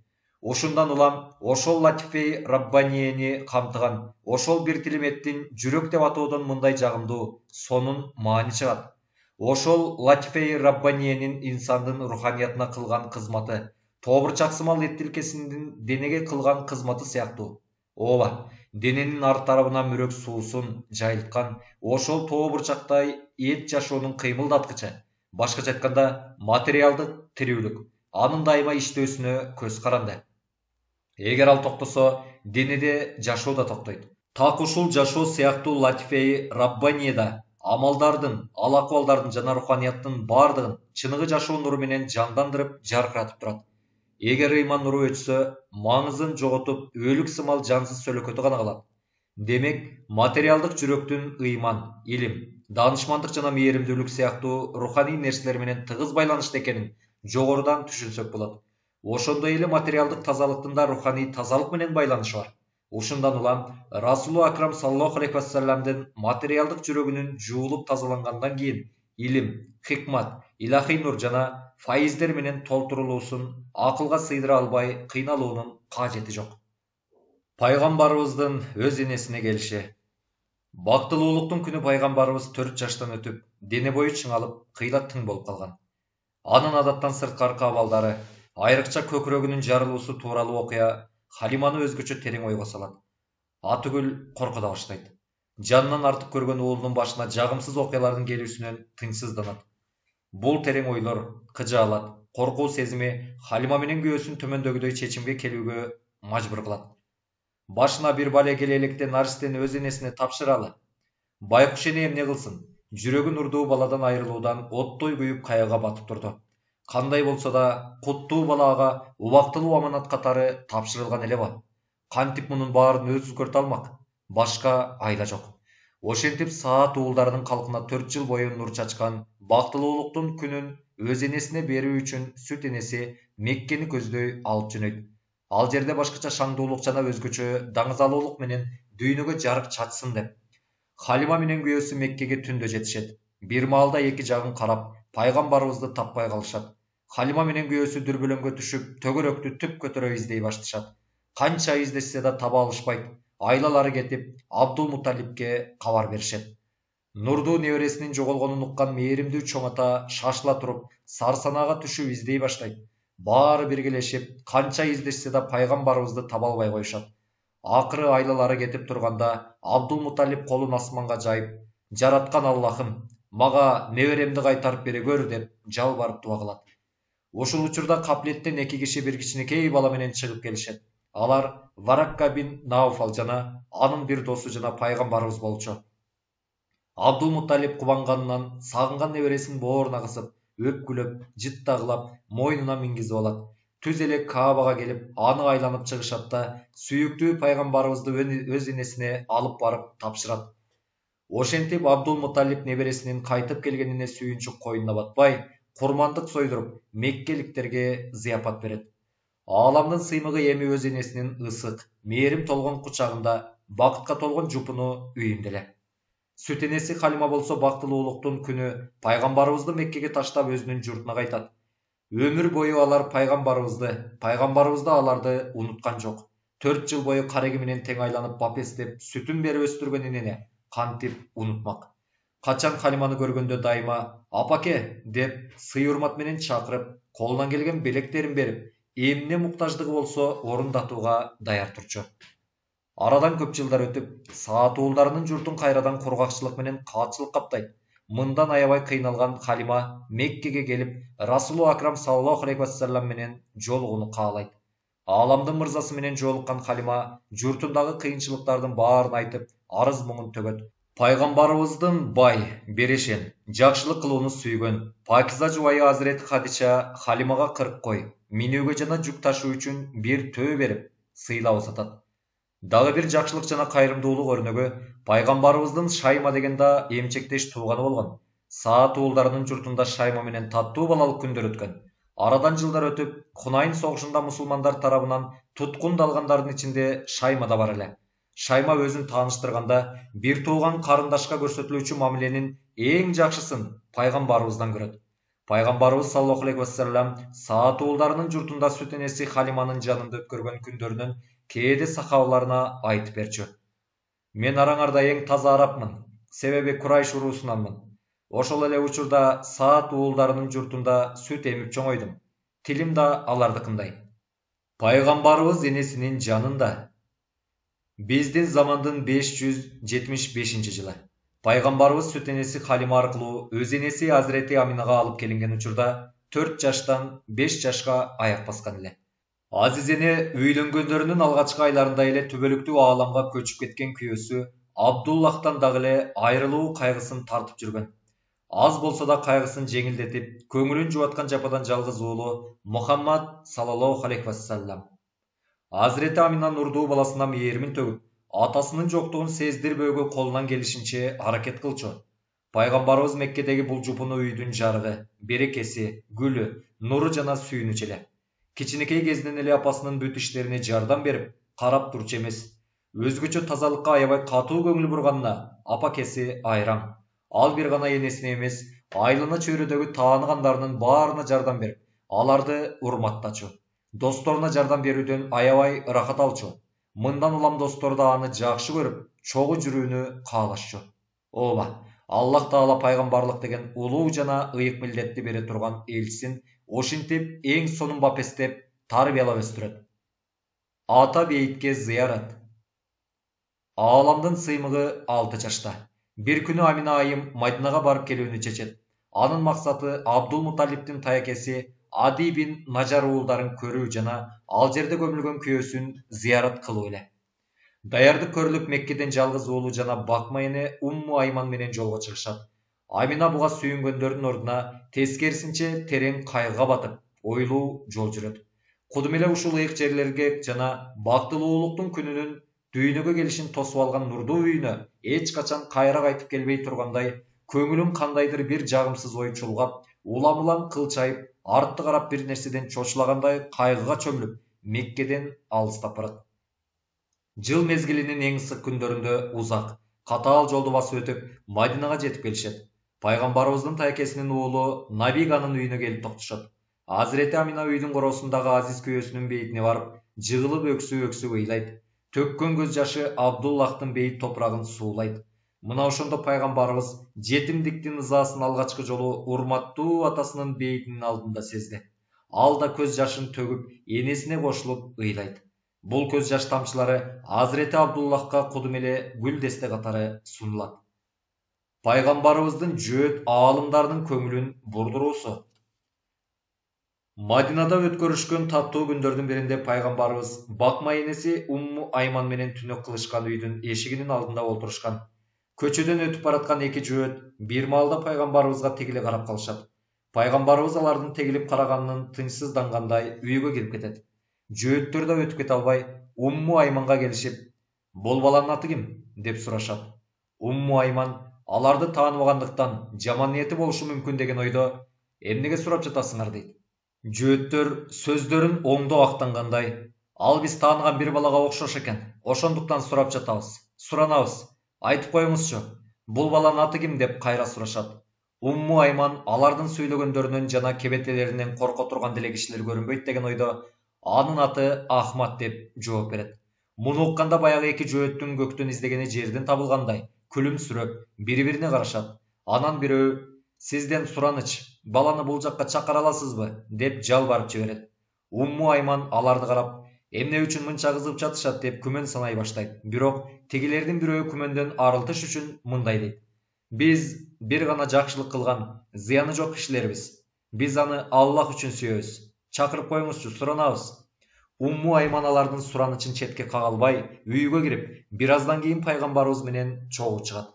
Ушундан улам ошол Латифеи Раббаниени камтыган ошол бир тилиметтин жүрөк деп атоодон мындай жагымдуу сонун маани чыгат. Ошол Латифеи Раббаниенин инсандын руханиятына кылган кызматы тобурчаксымал эт тилкесинин денеге кылган кызматы сыяктуу. Ооба, дененин арт тарабына мүрөк суусун жайылткан ошол тобурчактай эт жашоонун кыймылдаткычы, башкача айтканда материалдык тирүүлүк, анын дайыма иштөөсүнө көз каранды. Эгер ал токтосо, денеде жашоо да токтойт. Так ушул жашоо сыяктуу Латифеи Раббаниеда амалдардын, ал акыбалдардын жана руханияттын бардыгын чыныгы жашоо нуру менен жандандырып, жаркыратып турат. Эгер ыйман нуру өчсө, маңызын жоготуп, өлүк сымал жансыз сөлөкөтү гана калат. Демек, материалдык жүрөктүн ыйман, илим, даанышмандык жана мээримдүүлүк сыяктуу руханий нерселер менен тыгыз байланышта экенин жогорудан түшүнсөк болот. Ошондой эле материалдык тазалыктын да руханий тазалык менен байланышы бар. Ушундан улам Расулу Акрам саллаллаху алейхи вассаламдын материалдык жүрөгүнүн жуулуп тазалангандан кийин илим, хикмат, илахий нур жана файиздер менен толтурулуусун акылга сыйдыра албай кыйналуунун кажети жок. Пайгамбарыбыздын өз энесине келиши. Бактылуулуктун күнү пайгамбарыбыз 4 жаштан өтүп, дене бою чыңалып, кыйла тың болуп калган. Анын адаттан сырткаркы абалдары, айрыкча көкүрөгүнүн жарылуусу тууралуу окуя Халиманы өзгөчө терең ойго салат. Атүгүл коркута баштайт. Жанынан артык көргөн уулунун башына жагымсыз окуялардын келүүсүнөн тынчсызданат. Бул терең ойлор, кыжаалат, коркуу сезими Халима менен күйөөсүн төмөндөгүдөй чечимге келүүгө мажбур кылат. Башына бир бале келе электе наристени өз энесине тапшыралы. Байкуш эне эмне кылсын? Жүрөгү нурдуу баладан айрылуудан оттой күйүп кайгыга батып турду. Кандай болсо да, куттуу балага убактылуу аманат катары тапшырылган эле ба. Кантип мунун баарын өзү өзгөртө алмак? Башка айла жок. Ошентип саат уулдарынын калкына 4 жыл бою нур чачкан бактылуулуктун күнүн өз энесине берүү үчүн сүт энеси Меккени көздөй алып жөнөйт. Ал жерде башкача шаңдуулук жана өзгөчө даңызалуулук менен дүйнөгө жарык чачсын деп. Халима менен күйөөсү Меккеге түндө жетишет. Бир маалда эки жагын карап, пайгамбарыбызды таппай калышат. Халима менен күйөөсү дүрбөлөңгө түшүп, төгөрөктү түп көтөрө издей башташат. Канча издешсе да таба алышпайт. Айлалары кетип, Абдул Муталипке кабар беришет. Нурдуу небересинин жоголгонун уккан мээримдүү чоң ата шашыла туруп, сарсанаага түшүп издей баштайт. Баары биргелешип, канча издешсе да пайгамбарыбызды таба албай коюшат. Акыры айлалары кетип турганда, Абдул Муталип колун асманга жайып, жараткан Аллахым, мага неберемди кайтарып бере көр деп жалбарып дуа кылат. Ушул учурда каплеттен эки киши бир кичинекей бала менен чыгып келишет. Алар Варакка бин Науфал жана анын бир досу жана пайгамбарыбыз болчу. Абдул Муталип кубанганынан сагынган небересин бооруна кысып, өпкүлөп, жыттагылап, мойнуна мингизип алат. Түз эле Каабага келип, аны айланып чыгышат да, сүйүктүү пайгамбарыбызды өз энесине алып барып тапшырат. Ошентип Абдул Муталип небересинин кайтып келгенине сүйүнчү койнуна батпай, курмандык сойдуруп, меккеликтерге зыяпат берет. Ааламдын сыймыгы эми өз энесинин ысык, мээрим толгон кучагында, бакытка толгон жупуну үйүндө эле. Сүт энеси Халима болсо бактылуулуктун күнү пайгамбарыбызды Меккеге таштап өзүнүн журтуна кайтат. Өмүр бою алар пайгамбарыбызды аларды унуткан жок. 4 жыл бою кареги менен тең айланып бапестеп, сүтүн берип өстүргөн энени кантип унутмак. Качан Халиманы көргөндө дайыма «Апаке» деп сый урмат менен чакырып, колунан келген белектерин берип, эмне муктаждыгы болсо орундатууга даяр турчу. Арадан көп жылдар өтүп, саат уулдарынын журтун кайрадан кургакчылык менен каатчылык каптайт. Мындан аябай кыйналган Халима Меккеге келип, Расулу Акрам саллаллаху алейхи вассалам менен жолугууну каалайт. Ааламдын мырзасы менен жолуккан Халима журтундагы кыйынчылыктардын баарын айтып, арыз муңун төгөт. Пайғамбарыбыздың бай, берешен, жақшылық қылуыны сүйген, пакиза жұбайы Азіреті Хадича Халимаға 40 қой, минөге жана жүк ташу үшін bir төө беріп, сыйлау сатады. Дағы bir жақшылық жана қайырымдуулық өрнөгү пайғамбарыбыздың Шайма дегенде емчектеш туғаны болған. Саат уулдарының жұртында Шайма менен таттуу балалық күндөр өткен. Арадан жылдар өтүп, Хунайн соғышында мұсылмандар тарабынан туткундалгандардын ичинде Шайма да бар эле. Шайма өзүн тааныштырганда bir туган карындашка көрсөтүлүүчү мамиленин эң жакшысын пайгамбарыбыздан көрөт. Пайгамбарыбыз саллаллаху алейхи вассалам Саат уулдарынын журтунда сүт энеси Халиманын жанында өткөргөн күндөрүнүн кээде сахабаларына айтып берчү. Мен араңарда эң таза арабмын, себеби Курайш уруусунанмын. Ошол эле учурда Саат уулдарынын журтунда сүт эмип чоңойдум. Тилим да алардыкындай. Пайгамбарыбыз энесинин жанында. Биздин замандын 575 жылы. Пайгамбарыбыз сүт энеси Халима аркылуу өз энеси Азирети Аминага алып келинген учурда 4 жаштан 5 жашка аяк баскан эле. Азиз эне үйлөнгөндөрүнүн алгачкы айларында эле түбөлүктүү ааламга көчүп кеткен күйөөсү Абдуллахтан дагы эле айрылуу кайгысын тартып жүргөн. Аз болсо да кайгысын жеңилдетип, көңүлүн жубаткан жападан жалгыз уулу Мухаммад саллаллаху алейхи вассалам. Азирети Амина нурдуу баласына мээримин төгүп, атасынын жоктугун сездирбөөгө колунан келишинче аракет кылчу. Пайгамбарыбыз Меккедеги бул жупуну үйдүн жарыгы, берекеси, гүлү, нуру жана сүйүнүчү эле. Кичинекей кезинен эле апасынын бүт иштерине жардам берип, карап турчу эмес. Өзгөчө тазалыкка аябай катуу көңүл бурганына апакеси айран. Ал бир гана энесине эмес, айлана чөйрөдөгү тааныгандарынын баарына жардам берип, аларды урматтачу. Досторуна жардам берүүдөн аябай ырахат алчу. Мындан улам достору да аны жакшы көрүп, чогуу жүрүүнү каалашчу. Ооба, Аллах Таала пайгамбарлык деген улуу жана ыйык милдетти бере турган элчисин ошинтип эң сонун бапестеп тарбиялап өстүрөт. Ата бейитке зыярат. Ааламдын сыймыгы 6 жашта. Bir күнү Амина айым Мадинага барып келүүнү чечет. Анын максаты Абдул Муталиптин таякеси Ади бин Нажар уулдарын көрүү жана ал жерде көмүлгөн күйөөсүн зыярат кылуу эле. Даярдык көрүлүп Меккеден жалгыз уулу жана бакма эне Умму Айман менен жолго чыгышат. Амина буга сүйүнгөндөрдүн ордуна тескерисинче терең кайгыга батып, ойлуу жол жүрөт. Кудум эле ушул ыйык жерлерге жана бактылуулуктун күнүнүн дүйнөгө келишин тосуп алган нурдуу үйүнө эч качан кайра кайтып келбей тургандай, көңүлүн кандайдыр бир жагымсыз ой чулгап, улам-улам кылчайып, артты карап бир нерседен чочулагандай кайгыга чөмүлүп, Меккеден алыстап барат. Жыл мезгилинин эң ысык күндөрүндө узак, катаал жолду басып өтүп, Мадинага жетип келишет. Пайгамбарыбыздын таякесинин уулу Набиганын үйүнө келип токтошот. Азирети Амина үйдүн короосундагы азиз күйөөсүнүн бейитине барып, жыгылып өксүп ыйлайт. Төккөн көз жашы Абдуллахтын бейит топурагын суулайт. Мына ошондо пайгамбарыбыз жетимдиктин ызаасын алгачкы жолу урматтуу атасынын бейитинин алдында сезди. Ал да көз жашын төгүп, энесине кошулуп ыйлайт. Бул көз жаш тамчылары Азирети Абдуллахка кудум эле гүл десте катары сунулат. Пайгамбарыбыздын жөөт аалымдардын көңүлүн бурдуруусу. Мадинада өткөрүшкөн таттуу күндөрдүн биринде пайгамбарыбыз бакма энеси Умму Айман менен түнөк кылышкан үйдүн эшигинин алдында олтурушкан. Көчөдөн өтүп бараткан эки жөөт бир маалда пайгамбарыбызга тегиле карап калышат. Пайгамбарыбыз алардын тегилип караганынан тынчсыздангандай үйгө кирип кетет. Жөөттөр да өтүп кете албай Умму Айманга келишип, "Бул баланын аты ким?" деп сурашат. Умму Айман аларды тааныбагандыктан жаман ниети болушу мүмкүн деген ойдо, "Эмнеге сурап жатасыңар?" дейт. Жөөттөр сөздөрүн оңдоо актангандай, "Ал биз тааныган бир балага окшош экен, ошондуктан сурап жатабыз. Суранабыз. Айтып коюңузчу, бул баланын аты ким?" деп кайра сурашат. Умму Айман алардын сүйлөгөндөрүнөн жана кебетелеринен корко турган деле кишилер көрүнбөйт деген ойдо, "Анын аты Ахмат" деп жооп берет. Муну укканда баягы эки жөөттүн көктөн издегени жерден табылгандай, күлүмсүрөп, бири-бирине карашат. Анан бирөө, "Сизден сураныч, баланы бул жакка чакыра аласызбы?" деп жалбарып жиберет. Умму Айман аларды карап, "Эмне үчүн мынча кызыгып жатышат?" деп күмөн санай баштайт. Бирок тигилердин бирөө күмөндөн арылтыш үчүн мындай дейт: "Биз бир гана жакшылык кылган, зыяны жок кишилербиз. Биз аны Аллах үчүн сүйөбүз. Чакырып коюңузчу, суранабыз." Умму Айман алардын суранычын четке кага албай, үйгө кирип, бир аздан кийин пайгамбарыбыз менен чогуу чыгат.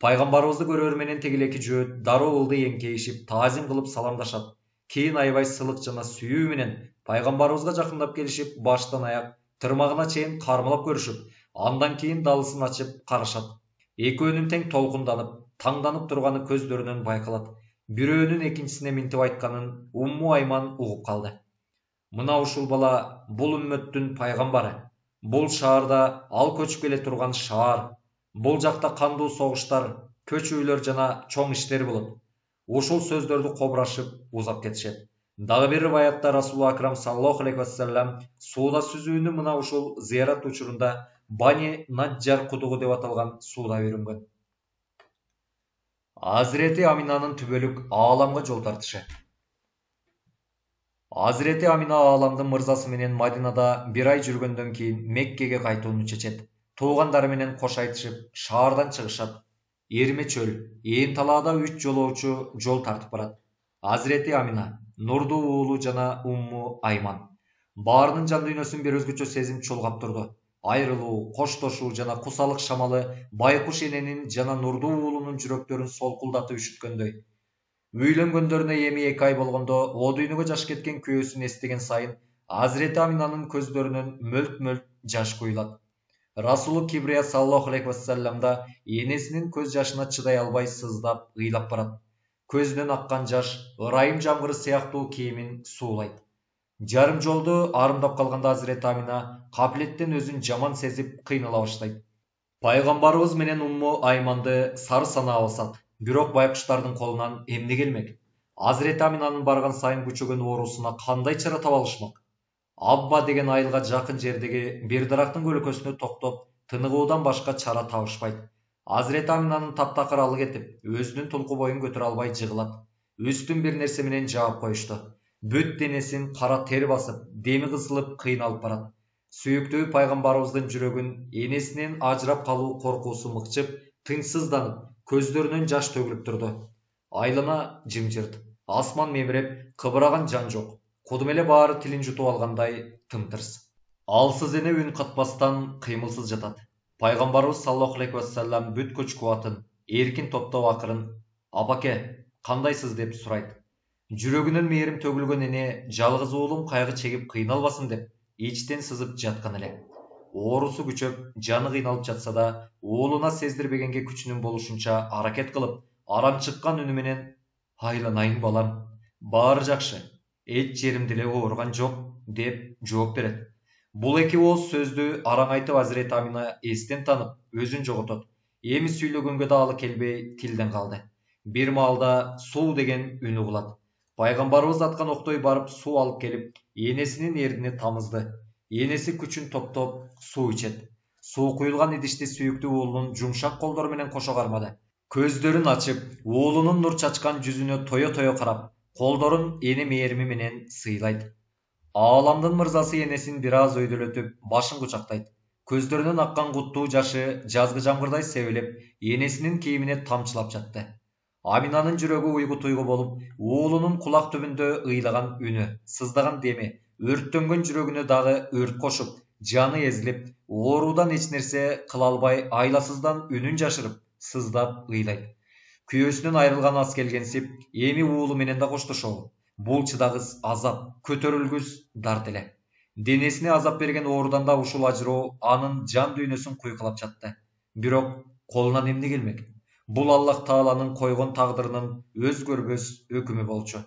Пайгамбарыбызды көрөр менен тегилеки жөөт дароо ылды эңкейишип таазим кылып саламдашат. Кийин аябай сылык жана сүйүү менен пайгамбарыбызга жакындап келишип баштан аяк тырмагына чейин кармалап көрүшүп, андан кийин далысын ачып карашат. Экөөнүн тең толкунданып, таңданып турганы көздөрүнөн байкалат. Бирөөнүн экинчисине минтип айтканын Умму Айман угуп калды. Мына ушул бала бул үммөттүн пайгамбары. Бул шаарда ал көчүп келе турган шаар. Бул жакта кандуу согуштар, көчүүлөр жана чоң иштер болот. Ушул сөздөрдү кобурашып узап кетишет. Дагы бир риваятта Расул Акрам саллаллаху алейхи вассалам сууда сүзүүнү мына ушул зыярат учурунда Бани Наджар кудугу деп аталган сууда үйрөнгөн. Азирети Аминанын түбөлүк ааламга жол тартышы. Азирети Амина ааламдын мырзасы менен Мадинада бир ай жүргөндөн кийин Меккеге кайтууну чечет. Туугандары менен кош айтышып, шаардан чыгышат. Эрме чөл, ээн талаада 3 жолоочу жол тартып барат. Азирети Амина, Нурдуу уулу жана Умму Айман. Баарынын жан дүйнөсүн бир өзгөчө сезим чулгап турду. Айрылуу, коштошуу жана кусалык шамалы Байкуш эненин жана Нурдуу уулунун жүрөктөрүн солкулдатып үшүткөндөй. Үйлөнгөндөрүнө эми 2 ай болгондо о дүйнөгө жаш кеткен күйөөсүн эстеген сайын Азирети Аминанын көздөрүнөн мөлт-мөлт жаш куюлат. Расулу Кибрия саллаллаху алейхи вассаламда энесинин көз жашына чыдай албай сыздап, ыйлап барат. Көзүнөн аккан жаш ырайым жамгыры сыяктуу кийимин суулайт. Жарым жолду арымдап калганда Азирети Амина капилеттен өзүн жаман сезип кыйнала баштайт. Пайгамбарыбыз менен Умму Айманды сары санаа басат. Бирок байкуштардын колунан эмне келмек? Азирети Аминанын барган сайын күчөгөн оорусуна кандай чара таба алышмак? Абба деген айылга жакын жердеги бир дарактын көлөкөсүнө токтоп, тыныгуудан башка чара табышпайт. Азирети Аминанын таптакыр алы кетип, өзүнүн тулку боюн көтөрө албай жыгылат. Үстүн бир нерсе менен жаап коюшту. Бүт денесин кара тер басып, деми кысылып кыйналып барат. Сүйүктүү пайгамбарыбыздын жүрөгүн энесинен ажырап калуу коркуусу мыкчып, тынчсызданып, көздөрүнөн жаш төгүлүп турду. Айлана жымжырт, асман мемиреп, кыбыраган жан жок. Кудум эле баары тилин жутуп алгандай тымтырс. Алсыз эне үн катпастан кыймылсыз жатат. Пайгамбарыбыз саллаллаху алейхи вассалам бүт күч кубатын эркин топтоп акырын "Апаке, кандайсыз?" деп сурайт. Жүрөгүнөн мээрим төгүлгөн эне жалгыз уулум кайгы чегип кыйналбасын деп ичтен сызып жаткан эле. Оорусу күчөп, жаны кыйналып жатса да, уулуна сездирбегенге күчүнүн болушунча аракет кылып, арам чыккан үнү менен "Айланайын балам, баары жакшы, эч жерим деле ооруган жок" деп жооп берет. Бул эки ооз сөздү араң айтып Азирети Амина эстен танып, өзүн жоготот. Эми сүйлөгөнгө да алы келбей тилден калды. Бир маалда суу деген үн угулат. Пайгамбарыбыз аткан октой барып суу алып келип, энесинин эрдине тамызды. Энеси күчүн топтоп суу ичет. Суу куюлган идишти сүйүктүү уулунун жумшак колдору менен кошо кармады. Көздөрүн ачып, уулунун нур чачкан жүзүнө тое-тое карап, колдорун эне мээрими менен сыйлайт. Ааламдын мырзасы энесин бир аз өйдөлөтүп, башын кучактайт. Көздөрүнөн аккан куттуу жашы жазгы жамгырдай себелеп, энесинин кийимине тамчылап жатты. Аминанын жүрөгү уйгу-туйгу болуп, уулунун кулак түбүндө ыйлаган үнү, сыздаган деми, өрттөнгөн жүрөгүнө дагы өрт кошуп, жаны эзилип, оорудан эч нерсе кыла албай айласыздан үнүн жашырып, сыздап ыйлайт. Күйөөсүнөн айрылган аз келгенсип, эми уулу менен да коштошобу. Бул чыдагыс азап, көтөрүлгүс дарт эле. Денесине азап берген оорудан да ушул ажыроо анын жан дүйнөсүн куйкалап жатты. Бирок колунан эмне келмек? Бул Аллах Тааланын койгон тагдырынын өз көрбөс өкүмү болчу.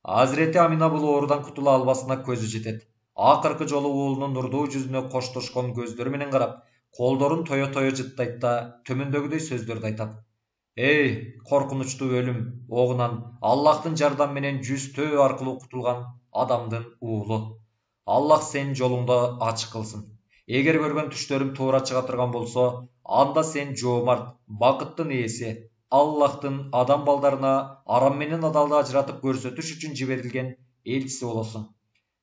Азирети Амина бул оорудан кутула албасына көзү жетет. Акыркы жолу уулунун нурдуу жүзүнө коштошкон көздөрү менен карап, колдорун тое-тое жыттайт да төмөндөгүдөй сөздөрдү айтат. Эй, коркунучтуу өлүм огунан Аллахтын жардамы менен жүзтөө аркылуу кутулган адамдын уулу. Аллах сенин жолуңду ачык кылсын. Эгер көргөн түштөрүм туура чыга турган болсо, анда сен жоомарт, бакыттын ээси, Аллахтын адам балдарына арам менен адалды ажыратып көрсөтүш үчүн жиберилген элчиси болосуң.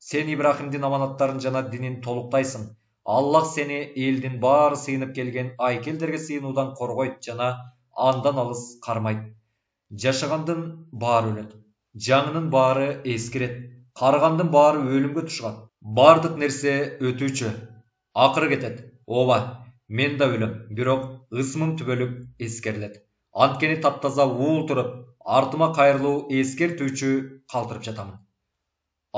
Сен Ибрахимдин аманаттарын жана динин толуктайсың. Аллах сени элдин баары сыйынып келген айкелдерге сыйынуудан коргойт жана андан алыс кармайт. Жашагандын баары өлөт. Жаңынын баары эскирет. Каргандын баары өлүмгө тушкан. Бардык нерсе өтүүчү. Акыры кетет. Ооба, Мен да өлөм, бирок ысмым түбөлүп эскерилет. Анткени таптаза уул туруп, артыма кайрылуу эскертүүчү калтырып жатамын.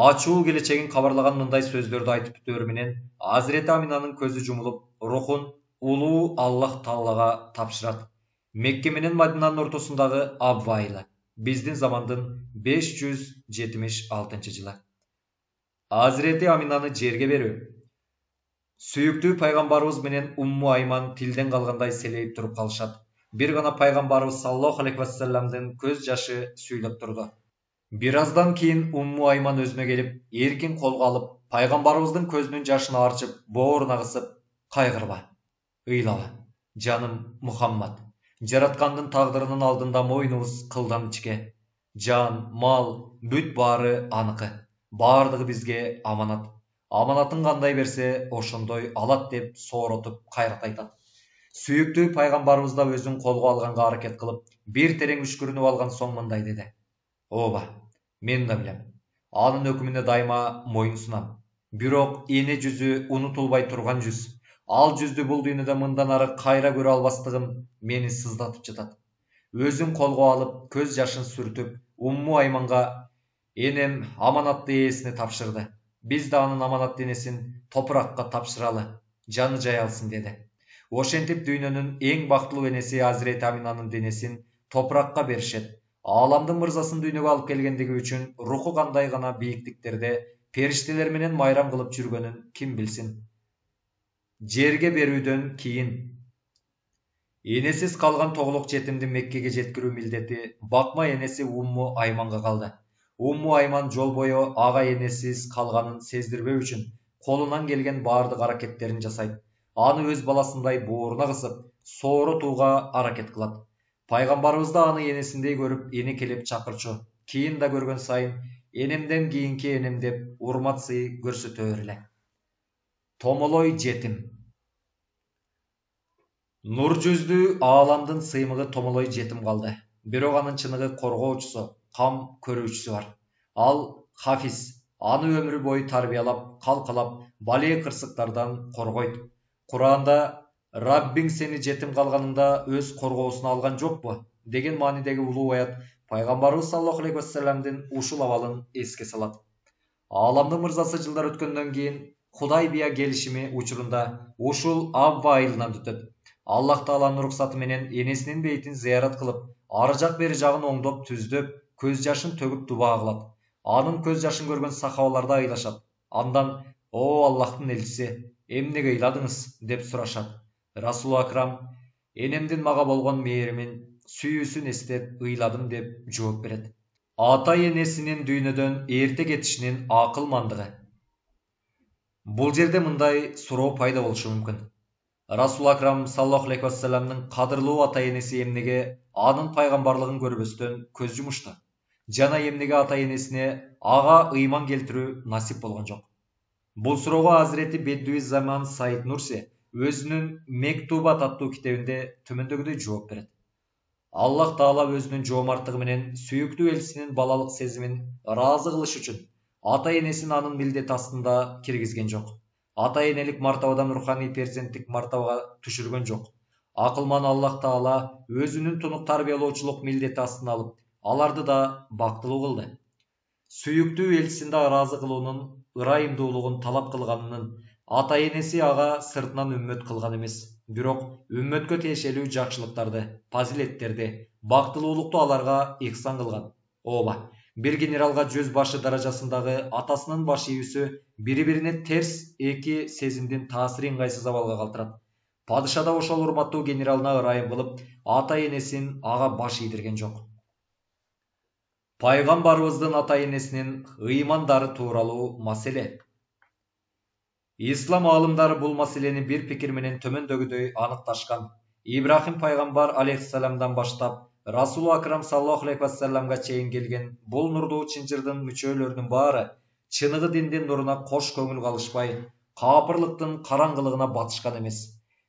Ачуу келечегин кабарлаган мындай сөздөрдү айтып бүтөөр менен Азирети Аминанын көзү жумулуп, рухун улуу Аллах Таалага тапшырат. Мекке менен Мадинанын ортосундагы Абва айылы. Биздин замандын 576 жылы. Азирети Аминаны жерге берүү. Сүйүктүү пайгамбарыбыз менен Умму Айман тилден калгандай селейип туруп калышат. Бир гана пайгамбарыбыз саллаллаху алейхи вассаламдын көз жашы сүйлөп турду. Бир аздан кийин Умму Айман өзүнө келип, эркин колго алып, пайгамбарыбыздын көзүнүн жашын арчып, бооруна кысып, кайгырба, ыйлаба, жаным Мухаммад. Жараткандын тагдырынын алдында мойнубуз кылдан ичке. Жан, мал, бүт баары аныкы. Баардыгы бизге аманат. Аманатын кандай берсе, ошондой алат деп сооротуп кайрат айтат. Сүйүктүү пайгамбарыбыз да өзүн колго алганга аракет кылып, бир терең үшкүрүнүп алган соң мындай деди. Ооба, мен да билем. Анын өкүмүнө дайыма моюн сунам. Бирок эне жүзү унутулбай турган жүз. Ал жүздү бул дүйнөдө мындан ары кайра көрө албастыгым мени сыздатып жатат. Өзүн колго алып, көз жашын сүртүп, Умму Айманга энем аманатты ээсине тапшырды. Биз да анын аманат денесин топуракка тапшыралы, жаны жай алсын деди. Ошентип дүйнөнүн эң бактылуу энеси Азирети Аминанын денесин топуракка беришет. Ааламдын мырзасын дүйнөгө алып келгендиги үчүн руху кандай гана бийиктиктерде периштелер менен майрам кылып жүргөнүн ким билсин. Жерге берүүдөн кийин энесиз калган тоголок жетимди Меккеге жеткирүү милдети бакма энеси Умму Айманга калды. Умму Айман жол бою ага энесиз калганын сездирбөө үчүн колунан келген баардык аракеттерин жасайт. Аны өз баласындай бооруна кысып, сооротууга аракет кылат. Пайгамбарыбыз да аны энесиндей көрүп, энекелеп чакырчу. Кийин да көргөн сайын энемден кийинки энем деп урмат сый көрсөтөр эле. Томолой жетим. Нур жүздүү ааламдын сыймыгы томолой жетим калды. Бирок анын чыныгы коргоочусу, кам көрүүчүсү бар. Ал Хафиз. Аны өмүрү бою тарбиялап, калкалап, бале кырсыктардан коргойт. Куранда Раббиң сени жетим калганыңда өз коргоосуна алган жокпу деген маанидеги улуу аят пайгамбарыбыз саллаллаху алейхи вассаламдын ушул абалын эске салат. Ааламдын мырзасы жылдар өткөндөн кийин Худайбия келишими учурунда ушул Абва айылынан өтөт. Аллах Тааланын уруксаты менен энесинин бейтин зыярат кылып, ары жак бери жагын оңдоп, түздөп, көз жашын төгүп дуба кылат. Анын көз жашын көргөн сахабалар да ыйлашат. Андан, "О Аллахтын элчиси, эмнеге ыйладыңыз?" деп сурашат. Расул Акрам, "Энемдин мага болгон мээримин, сүйүүсүн эстеп ыйладым" деп жооп берет. Ата энесинин дүйнөдөн эрте кетишинин акылмандыгы. Бул жерде мындай суроо пайда болушу мүмкүн. Расул Акрам саллаллаху алейхи вассаламдын кадырлуу ата энеси эмнеге анын пайгамбарлыгын көрбөстөн көз жумушту? Жана эмнеге ата энесине ага ыйман келтирүү насип болгон жок? Бул суроого Азирети Беддуи Заман Саид Нурси өзүнүн Мектубат аттуу китебинде төмөндөгүдөй жооп берет. Аллах Таала өзүнүн жоомарттыгы менен сүйүктүү элчисинин балалык сезимин ыраазы кылыш үчүн ата энесин анын милдети астында киргизген жок. Ата энелик мартабадан руханий перзенттик мартабага түшүргөн жок. Акылман Аллах Таала өзүнүн тунук тарбиялоочулук милдети астына алып, аларды да бактылуу кылды. Сүйүктүү элчисин да ыраазы кылуунун ырайымдуулугун талап кылганынын ата энеси ага сыртынан үммөт кылган эмес, бирок үммөткө тиешелүү жакшылыктарды, фазилеттерди, бактылуулукту аларга ихсан кылган. Ооба, бир генералга жүз башы даражасындагы атасынын баш ийүүсү бири-бирине терс эки сезимдин таасирин ыңгайсыз абалга калтырат. Падыша да ошол урматтуу генералына ырайым кылып, ата энесин ага баш ийдирген жок. Пайгамбарыбыздын ата энесинин ыймандары тууралуу маселе. Ислам аалымдары бул маселени бир пикир менен төмөндөгүдөй аныкташкан. Ибрахим пайгамбар алейхиссаламдан баштап Расул Акрам саллаллаху алейхи вассаламга чейин келген бул нурдуу чынжырдын мүчөлөрүнүн баары чыныгы диндин нуруна кош көңүл калышпай, капырлыктын караңгылыгына батышкан эмес.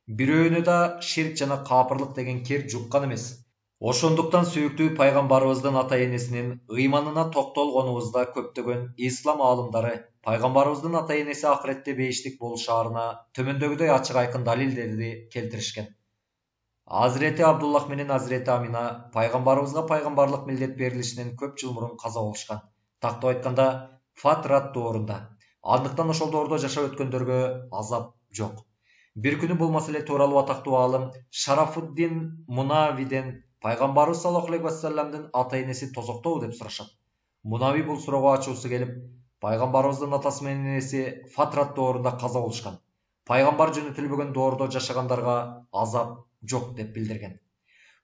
Бирөөнө да ширк жана капырлык деген кир жуккан эмес. Ошондуктан сүйүктүү пайгамбарыбыздын ата энесинин ыйманына токтолгонубузда көптөгөн ислам аалымдары пайгамбарыбыздын ата энеси акыретте бейиштик болушаарына төмөндөгүдөй ачык айкын далилдерди келтиришкен. Азирети Абдуллах менен Азирети Амина пайгамбарыбызга пайгамбарлык милдет берилишинен көп жыл мурун каза болушкан. Тактап айтканда, фатрат доорунда. Андыктан ошол доордо жашап өткөндөргө азап жок. Бир күнү бул маселе тууралуу атактуу аалым Шарафуддин Мунавиден пайгамбарыбыз саллаллаху алейхи вассаламдын ата энеси тозоктобу деп сурашат. Мунави бул суроого ачуусу келип, пайгамбарыбыздын атасы менен энеси фатрат доорунда каза болушкан. Пайгамбар жөнөтүлбөгөн доордо жашагандарга азап жок деп билдирген.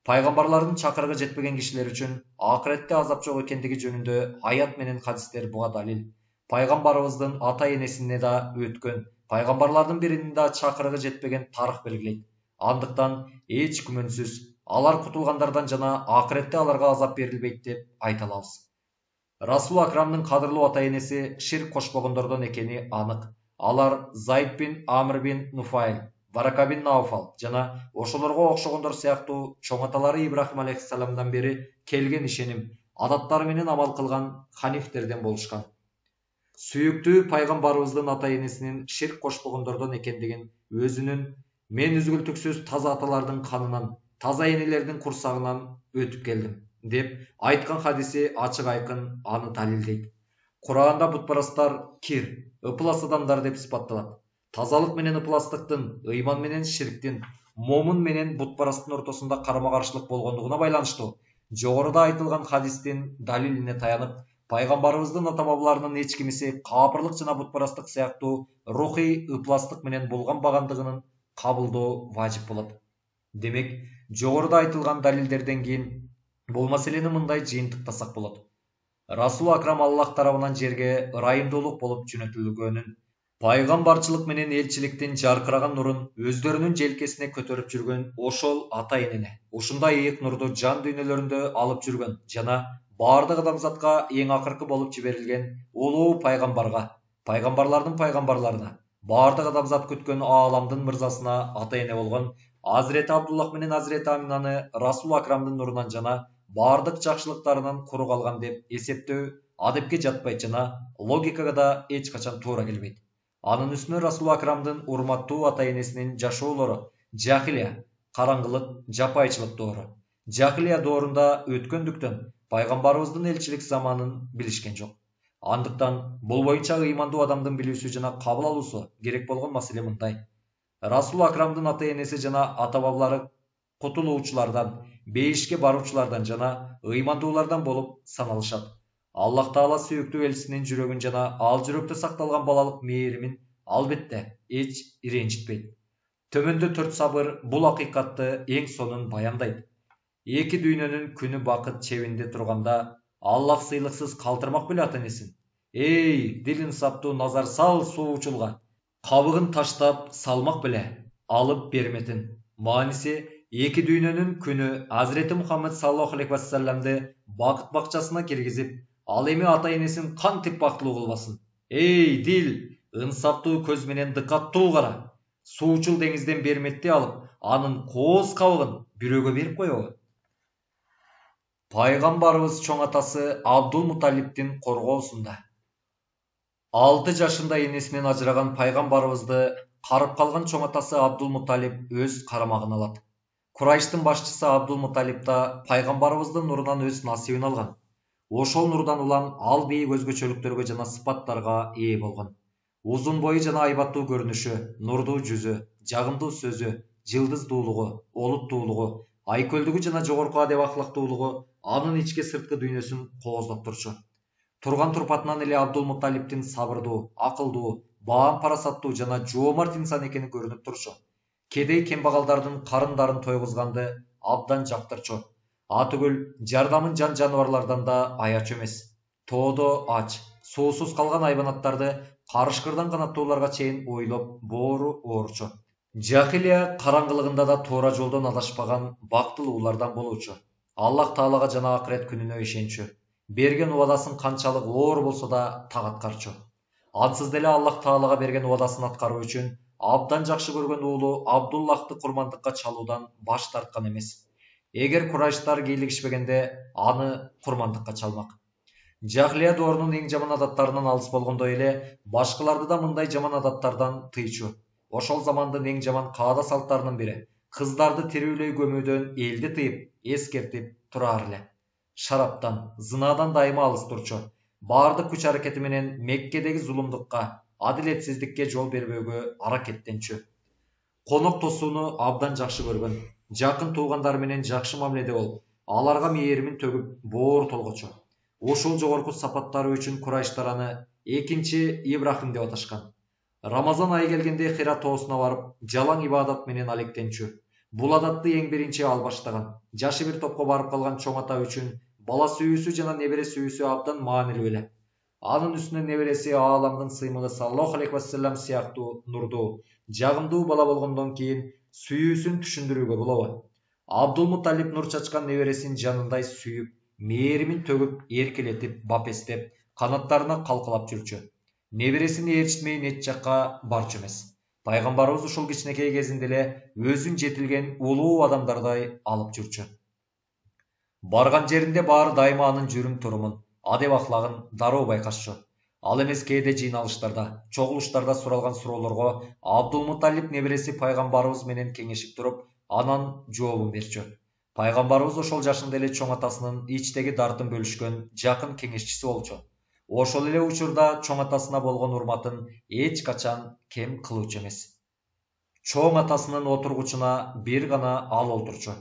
Пайгамбарлардын чакырыгы жетпеген кишилер үчүн акыретте азап жок экендиги жөнүндө аят менен хадистер буга далил. Пайгамбарыбыздын ата энесине да өткөн, пайгамбарлардын биринин да чакырыгы жетпеген тарых белгилейт. Андыктан эч күмөнсүз алар кутулгандардан жана акыретте аларга азап берилбейт деп айта алабыз. Расул Акрамдын кадырлуу ата энеси ширк кошпогондордон экени анык. Алар Зайд бин Амр бин Нуфайл, Варака бин Науфал жана ошолорго окшогондор сыяктуу чоң аталары Ибрахим алейхиссаламдан бери келген ишеним, адаттары менен амал кылган ханифтерден болушкан. Сүйүктүү пайгамбарыбыздын ата энесинин ширк кошпогондордон экендигин өзүнүн мен үзгүлтүксүз таза аталардын канынан, таза энелердин курсагынан өтүп келдим деп айткан хадиси ачык айкын аны далилдейт. Куранда бутпарастар кир, ыплас адамдар деп сыпатталат. Тазалык менен ыпластыктын, ыйман менен ширктин, момун менен бутпарасттын ортосунда карама-каршылык болгондугуна байланыштуу жогоруда айтылган хадистин далилине таянып, пайгамбарыбыздын ата-бабаларынын эч кимиси капырлык жана бутпарасттык сыяктуу рухий ыпластык менен булганбагандыгын кабылдоо важип болот. Демек, жогоруда айтылган далилдерден кийин бул маселени мындай жыйынтыктасак болот. Расул Акрам Аллах тарабынан жерге ырайымдуулук болуп жөнөтүлгөнүн, пайгамбарчылык менен элчиликтин жаркыраган нурун өздөрүнүн желкесине көтөрүп жүргөн ошол ата энене, ушундай ыйык нурду жан дүйнөлөрүндө алып жүргөн жана баардык адамзатка эң акыркы болуп жиберилген улуу пайгамбарга, пайгамбарлардын пайгамбарларына, баардык адамзат күткөн ааламдын мырзасына ата эне болгон Азирети Абдуллах менен Азирети Аминаны Расул Акрамдын нурунан жана баардык жакшылыктарынан куру калган деп эсептөө адепке жатпайт жана логикага да эч качан туура келбейт. Анын үстүнө Расул Акрамдын урматтуу ата энесинин жашоолору жахилия, караңгылык, жапайчылык доору. Жахилия доорунда өткөндүктөн пайгамбарыбыздын элчилик заманын билишкен жок. Андыктан бул боюнча ыймандуу адамдын билүүсү жана кабыл алуусу керек болгон маселе мындай. Расул Акрамдын ата энеси жана ата-бабалары кутулуучулардан, бейишке баруучулардан жана ыймандуулардан болуп саналышат. Аллах Таала сүйүктүү элчисинин жүрөгүн жана ал жүрөктө сакталган балалык мээримин албетте эч иренжитпейт. Төмөндө 4 сабыр бул акыйкатты эң сонун баяндайт. Эки дүйнөнүн күнү бакыт чебинде турганда Аллах сыйлыксыз калтырмак беле ата энесин. Эй, дил инсаптуу назар сал суучулга. Кабыгын таштап салмак беле алып берметин. Мааниси эки дүйнөнүн күнү Азирети Мухаммед саллаллаху алейхи вассаламды бакыт бакчасына киргизип, ал эми ата энесин кантип бактылуу кылбасын. Эй, дил, ынсаптуу көз менен дыкаттуу кара. Суучул деңизден берметти алып, анын кооз кабыгын бирөөгө берип койобу? Пайгамбарыбыз чоң атасы Абдул Муталиптин коргоосунда 6 жашында энесинен ажыраган пайгамбарыбызды карып калган чоң атасы Абдул Муталип өз карамагына алат. Курайштын башчысы Абдул Муталип да пайгамбарыбыздын нурунан өз насибин алган. Ошол нурдан улам ал бийик өзгөчөлүктөргө жана сыпаттарга ээ болгон. Узун бою жана айбаттуу көрүнүшү, нурдуу жүзү, жагымдуу сөзү, жылдыздуулугу, олуттуулугу, айкөлдүгү жана жогорку адеп аклактуулугу анын ички сырткы дүйнөсүн кооздоп турчу. Турган турпатынан эле Абдул Муталиптин сабырдуу, акылдуу, баам парасаттуу жана жоомарт инсан экени көрүнүп турчу. Кедей кембагалдардын карындарын тойгузганды абдан жактырчу. Атүгүл жардамын жан жаныбарлардан да аячу эмес. Тоодо ач, суусуз калган айбанаттарды карышкырдан канаттууларга чейин ойлоп боору оорчу. Жахилия караңгылыгында да туура жолдон адашпаган бактылуулардан болуучу. Аллах Таалага жана акырет күнүнө ишенчү. Берген убадасын канчалык оор болсо да так аткарчу. Ансыз деле Аллах Таалага берген убадасын аткаруу үчүн абдан жакшы көргөн уулу Абдуллахты курмандыкка чалуудан баш тарткан эмес. Эгер Курайштар кийлигишпегенде, аны курмандыкка чалмак. Жахилия доорунун эң жаман адаттарынан алыс болгондой эле, башкаларды да мындай жаман адаттардан тыйчу. Ошол замандын эң жаман каада салттарынын бири кыздарды тирүүлөй көмүүдөн элди тыйып, эскертип турар эле. Шараптан, зынаадан дайыма алыс турчу. Баардык күч аракети менен Меккедеги зулумдукка, адилетсиздикке жол бербөөгө аракеттенчү. Конок тосууну абдан жакшы көргөн, жакын туугандары менен жакшы мамиледе болуп, аларга мээримин төгүп боор толгочу. Ушул жогорку сапаттары үчүн Курайштар аны экинчи Ибрахим деп аташкан. Рамазан айы келгенде Хира тоосуна барып, жалаң ибадат менен алектенчү. Бул адатты эң биринчи ал баштаган. Жашы бир топко барып калган чоң ата үчүн бала сүйүүсү жана небере сүйүүсү абдан маанилүү эле. Анын үстүнө небереси ааламдын сыймыгы саллаллаху алейхи вассалам сыяктуу нурдуу, жагымдуу бала болгондон кийин сүйүүсүн түшүндүрүүгө болобу? Абдулмуталип нур чачкан небересин жанындай сүйүп, мээримин төгүп, эркелетип, бапестеп, канаттарына калкалап жүрчү. Небересин ээрчитмей эч жакка барчу эмес. Пайгамбарыбыз ушул кичинекей кезинде эле өзүн жетилген улуу адамдардай алып жүрчү. Барган жеринде баары дайыма анын жүрүм турумун, адеп ахлагын дароо байкашчу. Ал эмес кээде жыйналыштарда, чогулуштарда суралган суроолорго Абдулмуталип небереси пайгамбарыбыз менен кеңешип туруп, анан жообун берчү. Пайгамбарыбыз ошол жашында эле чоң атасынын ичтеги дартын бөлүшкөн жакын кеңешчиси болчу. Ошол эле учурда чоң атасына болгон урматын эч качан кем кылуучу эмес. Чоң атасынын отургучуна бир гана ал отурчу.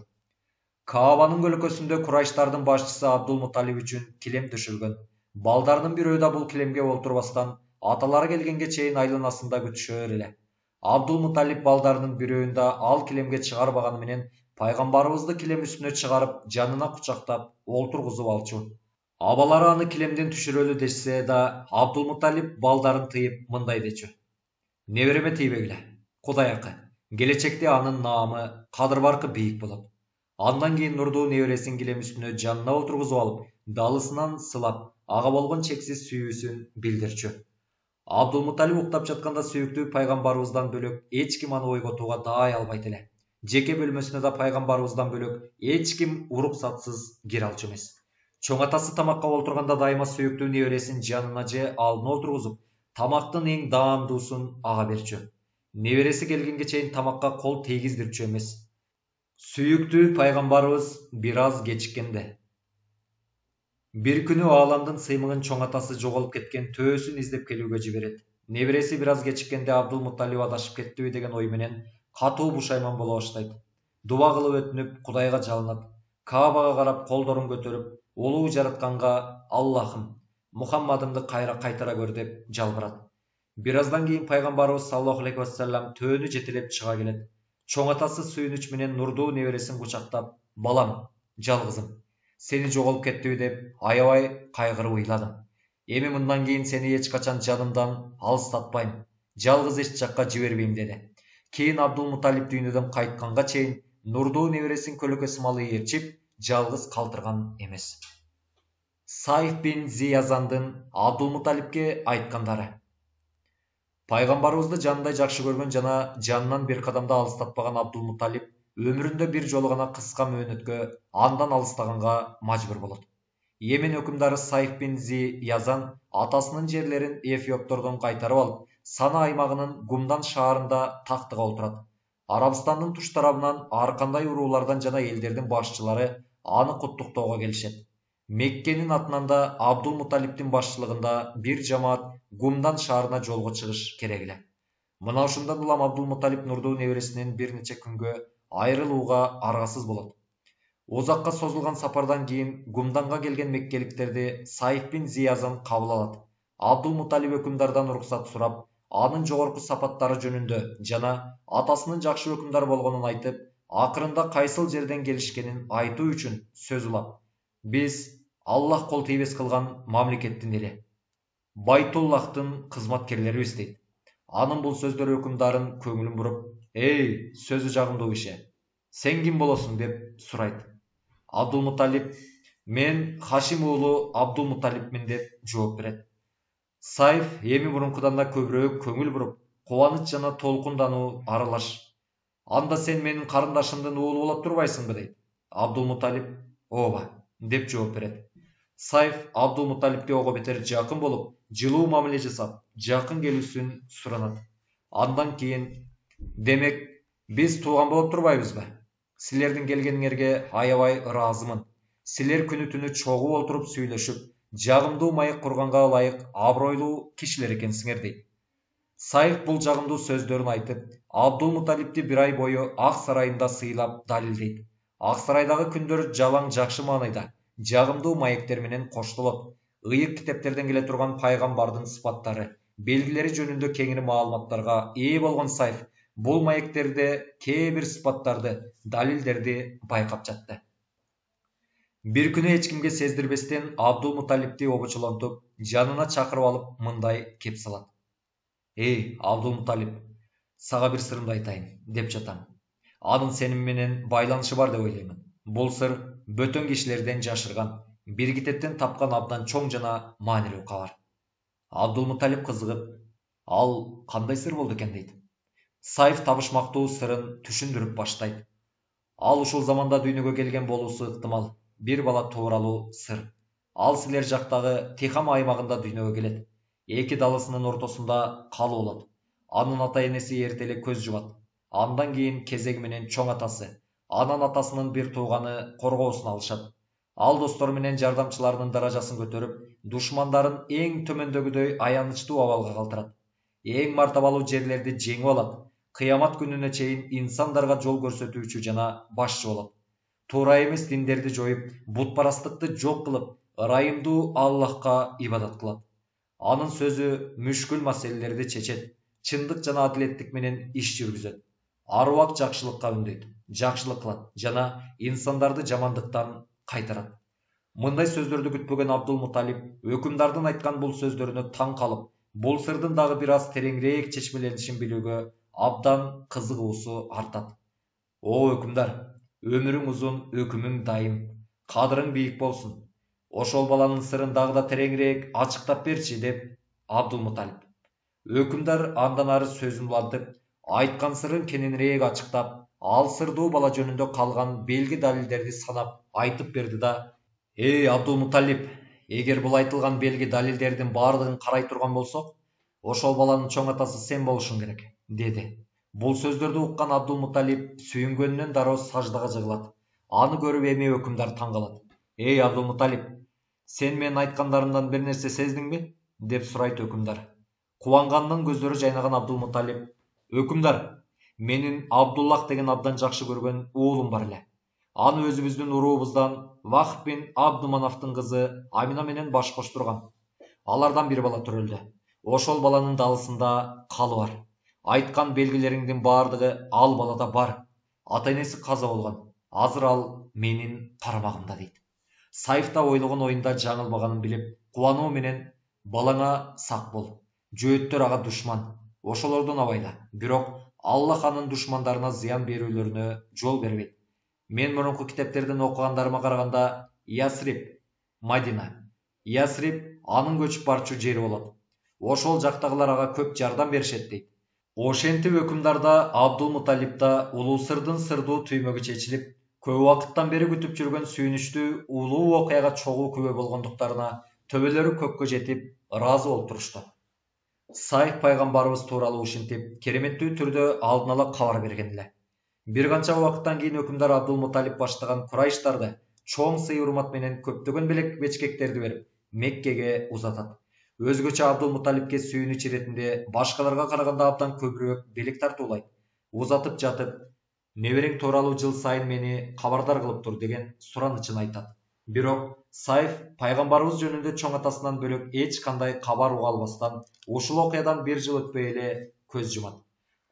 Каабанын көлөкөсүндө Курайштардын башчысы Абдулмуталип үчүн килем төшөлгөн. Балдарынын бирөө да бул килемге олтурбастан, аталары келгенге чейин айланасында күтүшөр эле. Абдулмуталип балдарынын бирөөүн да ал килемге чыгарбаганы менен пайгамбарыбызды килем үстүнө чыгарып, жанына кучактап, олтургузуп алчу. Абалары аны килемден түшүрөлү дешсе да, Абдулмуталип балдарын тыйып мындай дечү: "Небереме тийбегиле. Кудай акы, келечекте анын наамы, кадыр баркы бийик болот." Андан кийин нурдуу небересин килем үстүнө жанына отургузуп алып, далысынан сылап, ага болгон чексиз сүйүүсүн билдирчү. Абдулмуталип уктап жатканда сүйүктүү пайгамбарыбыздан бөлөк эч ким аны ойготууга даай албайт эле. Жеке бөлмөсүнө да пайгамбарыбыздан бөлөк эч ким уруксатсыз кире алчу эмес. Чоң атасы тамакка олтурганда дайыма сүйүктүү небересин жанына же алдына отургузуп, тамактын эң даамдуусун ага берчү. Небереси келгенге чейин тамакка кол тийгиздирчү эмес. Сүйүктүү пайгамбарыбыз бир аз кечиккенде, бир күнү ааламдын сыймыгын чоң атасы жоголуп кеткен төөсүн издеп келүүгө жиберет. Небереси бир аз кечиккенде Абдулмуталип адашып кеттиби деген ой менен катуу бушайман боло баштайт. Дуба кылып өтүнүп, Кудайга жалынат. Каабага карап колдорун көтөрүп, улуу жаратканга Аллахым, Мухаммадымды кайра кайтара көр деп жалбырат. Бир аздан кийин пайгамбарыбыз саллаллаху алейхи вассалам төөнү жетелеп чыга келет. Чоң атасы сүйүнүч менен нурдуу небересин кучактап: "Балам, жалгызым, сени жоголуп кеттиби деп аябай кайгырып ыйладым. Эми мындан кийин сени эч качан жанымдан алыстатпайм, жалгыз эч жакка жибербейм" деди. Кийин Абдулмуталип дүйнөдөн кайтканга чейин нурдуу небересин көлөкөсү малы ээрчип, жалгыз калтырган эмес. Сайф бин Зиязандын Абдулмуталипке айткандары. Пайгамбарыбызды жанындай жакшы көргөн жана жанынан бир кадамда алыстатпаган Абдулмуталип өмүрүндө бир жолу гана кыска мөөнөткө андан алыстаганга мажбур болот. Йемен өкүмдары Сайф бин Зиязан атасынын жерлерин эфиоптордон кайтарып алып, Сана аймагынын Гумдан шаарында тактыга отурат. Арабстандын туш тарабынан ар кандай уруулардан жана элдердин башчылары аны куттуктоого келишет. Меккенин атынан да Абдулмуталиптин башчылыгында бир жамаат Гумдан шаарына жолго чыгыш керек эле. Мына ушундан улам Абдулмуталип нурдуу небересинен бир нече күнгө айрылууга аргасыз болот. Узакка созулган сапардан кийин Гумданга келген меккеликтерди Сайф бин Зиязан кабыл алат. Абдулмуталип өкүмдардан уруксат сурап, анын жогорку сапаттары жөнүндө жана атасынын жакшы өкүмдар болгонун айтып, акырында кайсыл жерден келишкенин айтуу үчүн сөз улап: "Биз Аллах кол тийбес кылган мамлекеттин эли, Байтуллахтын кызматкерлерибиз" дейт. Анын бул сөздөр өкүмдарын көңүлүн буруп: "Эй, сөзү жагымдуу киши, сен ким болосуң?" деп сурайт. Абдулмуталип: "Мен Хашим уулу Абдулмуталипмин" деп жооп берет. Сайф эми мурункудан да көбүрөөк көңүл буруп, кубаныч жана толкундануу аралаш: "Анда сен менин карындашымдын уулу болот турбайсыңбы?" дейт. Абдулмуталип: ооба, деп жооп берет. Сайф Абдулмуталипке ого бетер жакын болуп, жылуу мамиле жасап, жакын келүүсүн суранат. Андан кийин: демек, биз тууган болуп турбайбызбы? Силердин келгениңерге аябай ыраазымын. Силер күнү түнү чогуу олтуруп сүйлөшүп, жагымдуу маек курганга ылайык абройлуу кишилер экенсиңер дейт. Сайф бул жагымдуу сөздөрүн айтып, Абдулмуталипти бир ай бою Ак сарайында сыйлап далилдейт. Ак сарайдагы күндөр жалаң жакшы маанайда, жагымдуу маектер менен коштолот. Ыйык китептерден келе турган пайгамбардын сыпаттары, белгилери жөнүндө кеңири маалыматтарга ээ болгон Сайф бул маектерде кээ бир сыпаттарды, далилдерди байкап жатты. Бир күнү эч кимге сездирбестен Абдулмуталипти обочолонтуп, жанына чакырып алып мындай кеп салат. Эй, Абдулмуталип, сага бир сырымды айтайын, деп жатам. Анын сенин менен байланышы бар деп ойлоймун. Бул сыр бөтөн кишилерден жашырган, бир китептен тапкан абдан чоң жана маанилүү кабар. Абдулмуталип кызыгып: ал кандай сыр болду экен дейт. Сайф табышмактуу сырын түшүндүрүп баштайт. Ал ушул заманда дүйнөгө келген болуусу ыктымал. Бир бала тууралуу сыр. Ал силер жактагы Тихам аймагында дүйнөгө келет. Эки далысынын ортосунда калуу болот. Анын ата энеси эртеле көз жумат. Андан кийин кезеги менен чоң атасы, анан атасынын бир тууганы коргоосуна алышат. Ал достору менен жардамчыларынын даражасын көтөрүп, душмандарын эң төмөндөгүдөй аянычтуу абалга калтырат. Эң мартабалуу жерлерди жеңип алат. Кыямат күнүнө чейин инсандарга жол көрсөтүүчү жана башчы болот. Туура эмес диндерди жоюп, бутпарастыкты жок кылып, ырайымдуу Аллахка ибадат кылат. Анын сөзү мүшкүл маселелерди чечет, чындык жана адилеттик менен иш жүргүзөт. Ар убакыт жакшылыкка үндөйт, жакшылык кылат жана инсандарды жамандыктан кайтарат. Мындай сөздөрдү күтпөгөн Абдулмуталип өкүмдардын айткан бул сөздөрүнө таң калып, бул сырдын дагы бир аз тереңирээк чечмеленишин билүүгө абдан кызыгуусу артат. О өкүмдар, өмүрүң узун, өкүмүң дайым, кадырың бийик болсун. Ошол баланын сырын дагы да тереңирээк ачыктап берчи, деп Абдулмуталип. Өкүмдар андан ары сөзүн улантып, айткан сырын кененирээк ачыктап, ал сырдуу бала жөнүндө калган белги далилдерди санап айтып берди да: эй Абдулмуталип, эгер бул айтылган белги далилдердин баардыгын карай турган болсок, ошол баланын чоң атасы сен болушуң керек, деди. Бул сөздөрдү уккан Абдулмуталип сүйүнгөнүнөн дароо саждага жыгылат. Аны көрүп эми өкүмдар таң калат. Эй Абдулмуталип, сен менин айткандарымдан бир нерсе сездиңби? Деп сурайт өкүмдар. Кубанганынан көздөрү жайнаган Абдулмуталип: өкүмдар, менин Абдуллах деген абдан жакшы көргөн уулум бар эле. Аны өзүбүздүн уруубуздан Вахб бин Абдуманафтын кызы Амина менен баш коштурган. Алардан бир бала төрөлдү. Ошол баланын далысында калы бар. Айткан белгилериңдин баардыгы ал балада бар. Ата энеси каза болгон. Азыр ал менин карамагымда, дейт. Сайф да ойлогон оюнда жаңылмаганын билип, кубануу менен: балаңа сак бол. Жөөттөр ага душман. Ошолордон абайла. Бирок Аллах анын душмандарына зыян берүүлөрүнө жол бербейт. Мен мурунку китептерден окугандарыма караганда, Ясрип, Мадина. Ясрип анын көчүп барчу жери болот. Ошол жактагылар ага көп жардам беришет, дейт. Ошентип өкүмдарда Абдулмуталипта улуу сырдын сырдуу түймөгү чечилип, көп убакыттан бери күтүп жүргөн сүйүнүчтүү улуу окуяга чогуу күбө болгондуктарына төбөлөрү көккө жетип, ыраазы болуп турушту. Сайф пайгамбарыбыз тууралуу ушинтип кереметтүү түрдө алдын ала кабар берген эле. Бир канча убакыттан кийин өкүмдар Абдулмуталип баштаган Курайштарды чоң сый урмат менен көптөгөн бечкектерди берип, Меккеге узатат. Өзгөчө Абдулмуталипке сүйүнүч иретинде башкаларга караганда абдан көбүрөөк белек тартуулайт. Узатып жатып, неберең тууралуу жыл сайын мени кабардар кылып тур, деген суранычын айтат. Бирок Сайф пайгамбарыбыз жөнүндө чоң атасынан бөлөк эч кандай кабар уга албастан, ушул окуядан бир жыл өтпөй эле көз жумат.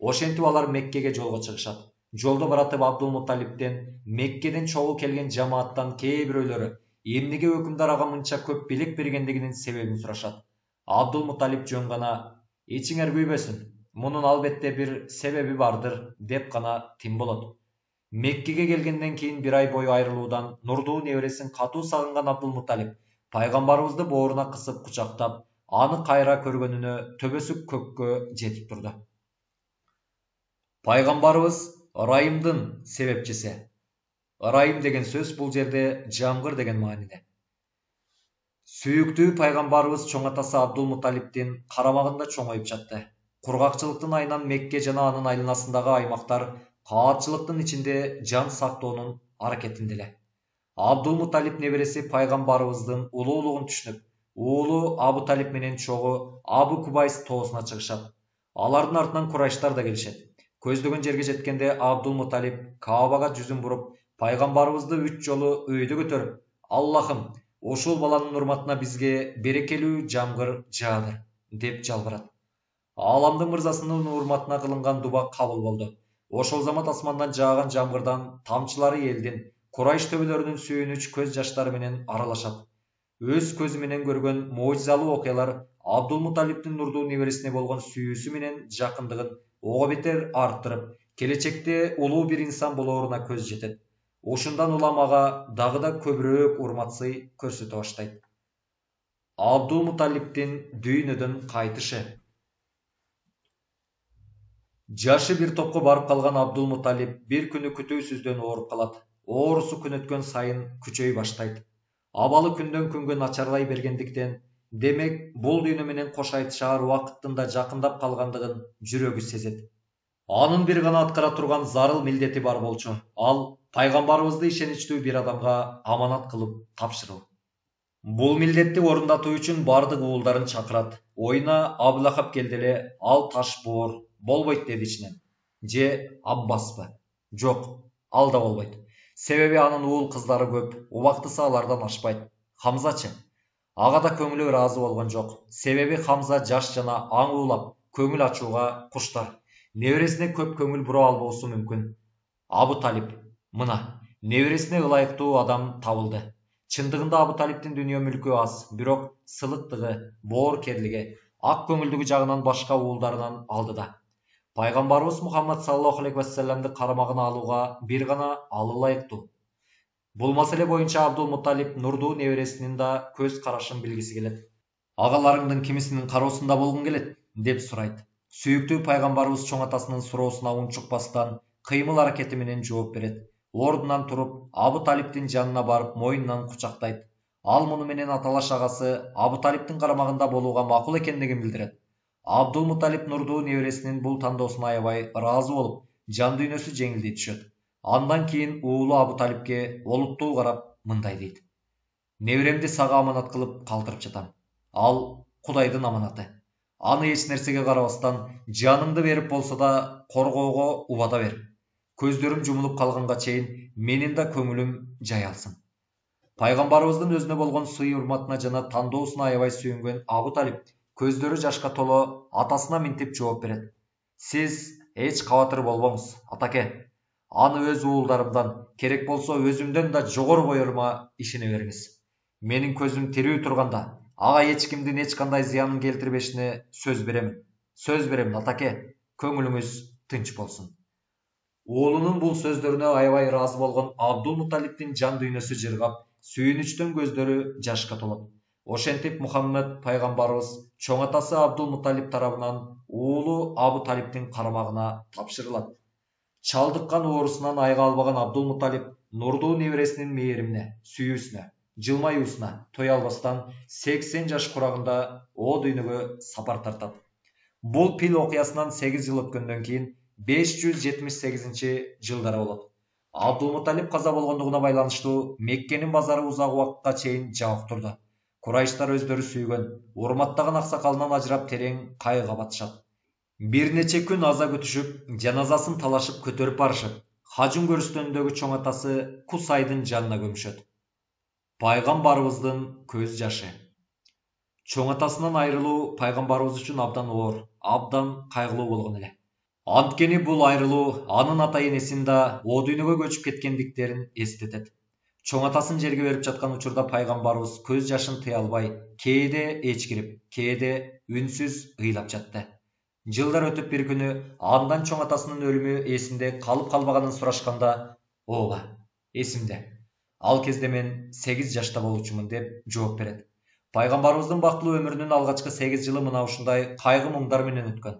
Ошентип алар Меккеге жолго чыгышат. Жолдо баратып Абдулмуталиптен, Меккеден чогуу келген жамааттан кээ бирөөлөрү эмнеге өкүмдар ага мынча көп белек бергендигинин себебин сурашат. Абдулмуталип жөн гана: ичиңер күйбөсүн, мунун албетте бир себеби бардыр, деп гана тим болот. Меккеге келгенден кийин бир ай бою айрылуудан нурдуу небересин катуу сагынган Абдулмуталип пайгамбарыбызды бооруна кысып кучактап, аны кайра көргөнүнө төбөсү көккө жетип турду. Пайгамбарыбыз ырайымдын себепчиси. Ырайым деген сөз бұл жерде жаңғыр деген мааниде. Сүйүктүү пайгамбарыбыз чоң атасы Абдулмуталиптин карамагында чоңоюп жатты. Кургакчылыктын айынан Мекке жана анын айланасындагы аймактар каатчылыктын ичинде жан сактоонун аракетинде эле. Абдулмуталип небереси пайгамбарыбыздын улуулугун түшүнүп, уулу Абу Талип менен чогу Абу Кубайс тоосуна чыгышат. Алардын артынан Курайштар да келишет. Көздөгөн жерге жеткенде Абдулмуталип Каабага жүзүн буруп, пайгамбарыбызды 3 жолу өйдө көтөрүп, Аллахым, ушул баланын урматына бизге берекелүү жамгыр жаадыр деп жалбырат. Ааламдын мырзасынын урматына кылынган дуба кабыл болду. Ошол замат асмандан жааган жамгырдан тамчылары элдин, Курайш төбөлөрүнүн сүйүнүч көз жаштары менен аралашат. Өз көзү менен көргөн можизалуу окуялар Абдулмуталиптин нурдуу небересине болгон сүйүүсү менен жакындыгын ого бетер арттырып, келечекте улуу бир инсан болооруна көз жетет. Ушундан улам ага дагы да көбүрөөк урмат-сый көрсөтө баштайт. Абдулмуталиптин дүйнөдөн кайтышы. Жашы бир топко барып калган Абдулмуталип бир күнү күтүүсүздөн ооруп калат. Оорусу күн өткөн сайын күчөй баштайт. Абалы күндөн күнгө начарлай бергендиктен, демек бул дүйнө менен кош айтышаар убакыттын да жакындап калгандыгын жүрөгү сезет. Анын бир гана аткара турган зарыл милдети бар болчу. Ал пайгамбарыбызды ишеничтүү бир адамга аманат кылып тапшыруу. Бул милдетти орундатуу үчүн бардык уулдарын чакырат. Оюна Абулахап келди эле, ал таш боор болбойт деди ичинен. Же Аббаспы? Жок, ал да болбойт. Себеби анын уул кыздары көп, убактысы алардан ашпайт. Хамзачы? Ага да көңүлү ыраазы болгон жок. Себеби Хамза жаш жана аң уулап, көңүл ачууга куштар. Небересине көп көңүл бура албоосу мүмкүн. Абу Талип, мына, небересине ылайыктуу адам табылды. Чындыгында Абу Талиптин дүйнө мүлкү аз, бирок сылыктыгы, бооркерлиги, ак көңүлдүгү жагынан башка уулдарынан алдыда. Пайгамбарыбыз Мухаммад саллаллаху алейхи вассаламды карамагына алууга бир гана ал ылайыктуу. Бул маселе боюнча Абдулмуталип нурдуу небересинин да көз карашын билгиси келет. Агаларыңдын кимисинин кароосунда болгуң келет деп сурайт. Сүйүктүү пайгамбарыбыз чоң атасынын суроосуна унчукпастан кыймыл аракети менен жооп берет. Ордунан туруп, Абу Талиптин жанына барып мойнунан кучактайт. Ал муну менен аталаш агасы Абу Талиптин карамагында болууга макул экендигин билдирет. Абдулмуталип нурдуу небересинин бул тандоосуна аябай ыраазы болуп, жан дүйнөсү жеңилдей түшөт. Андан кийин уулу Абу Талипке олуттуу карап мындай дейт: Неберемди сага аманат кылып калтырып жатам. Ал Кудайдын аманаты. Аны эч нерсеге карабастан, жаныңды берип болсо да коргоого убада бер. Көздөрүм жумулуп калганга чейин менин да көңүлүм жай алсын. Пайгамбарыбыздын өзүнө болгон сый урматына жана тандоосуна аябай сүйүнгөн Абу Талип көздөрү жашка толо атасына минтип жооп берет. Сиз эч кабатыр болбоңуз, атаке. Аны өз уулдарымдан, керек болсо өзүмдөн да жогору коерума ишене бериңиз. Менин көзүм тирүү турганда, ага эч кимдин эч кандай зыянын келтирбешине сөз беремин. Сөз беремин, атаке. Көңүлүңүз тынч болсун. Уулунун бул сөздөрүнө аябай ыраазы болгон Абдулмуталиптин жан дүйнөсү жыргап, сүйүнүчтөн көздөрү жашка толот. Ошентип Мухаммад пайгамбарыбыз чоң атасы Абдулмуталип тарабынан уулу Абу Талиптин карамагына тапшырылат. Чалдыккан оорусунан айыга албаган Абдулмуталип нурдуу небересинин мээримине, сүйүүсүнө, жылмаюусуна той албастан 80 жаш курагында о дүйнөгө сапар тартат. Бул пил окуясынан 8 жыл өткөндөн кийин 578-жылдары болот. Абдулмуталип каза болгондугуна байланыштуу Меккенин базары узак убакытка чейин жабык турду. Курайштар өздөрү сүйгөн, урматтаган аксакалынан ажырап терең кайгыга батышат. Бир нече күн аза күтүшүп, жаназасын талашып көтөрүп барышып, Хажун көрүстөнүндөгү чоң атасы Кусайдын жанына көмүшөт. Пайгамбарыбыздын көз жашы. Чоң атасынан айрылуу пайгамбарыбыз үчүн абдан оор, абдан кайгылуу болгон эле. Анткени бул айрылуу анын ата-энесин да о дүйнөгө көчүп кеткендиктерин эстетет. Чоң атасын жерге берип жаткан учурда пайгамбарыбыз көз жашын тыя албай, кээде эчкирип, кээде үнсүз ыйлап жатты. Жылдар өтүп бир күнү андан чоң атасынын өлүмү эсинде калып калбаганын сурашканда, ооба, эсимде. Ал кезде мен 8 жашта болчумун деп жооп берет. Пайгамбарыбыздын бактылуу өмүрүнүн алгачкы 8 жылы мына ушундай кайгы муңдар менен өткөн.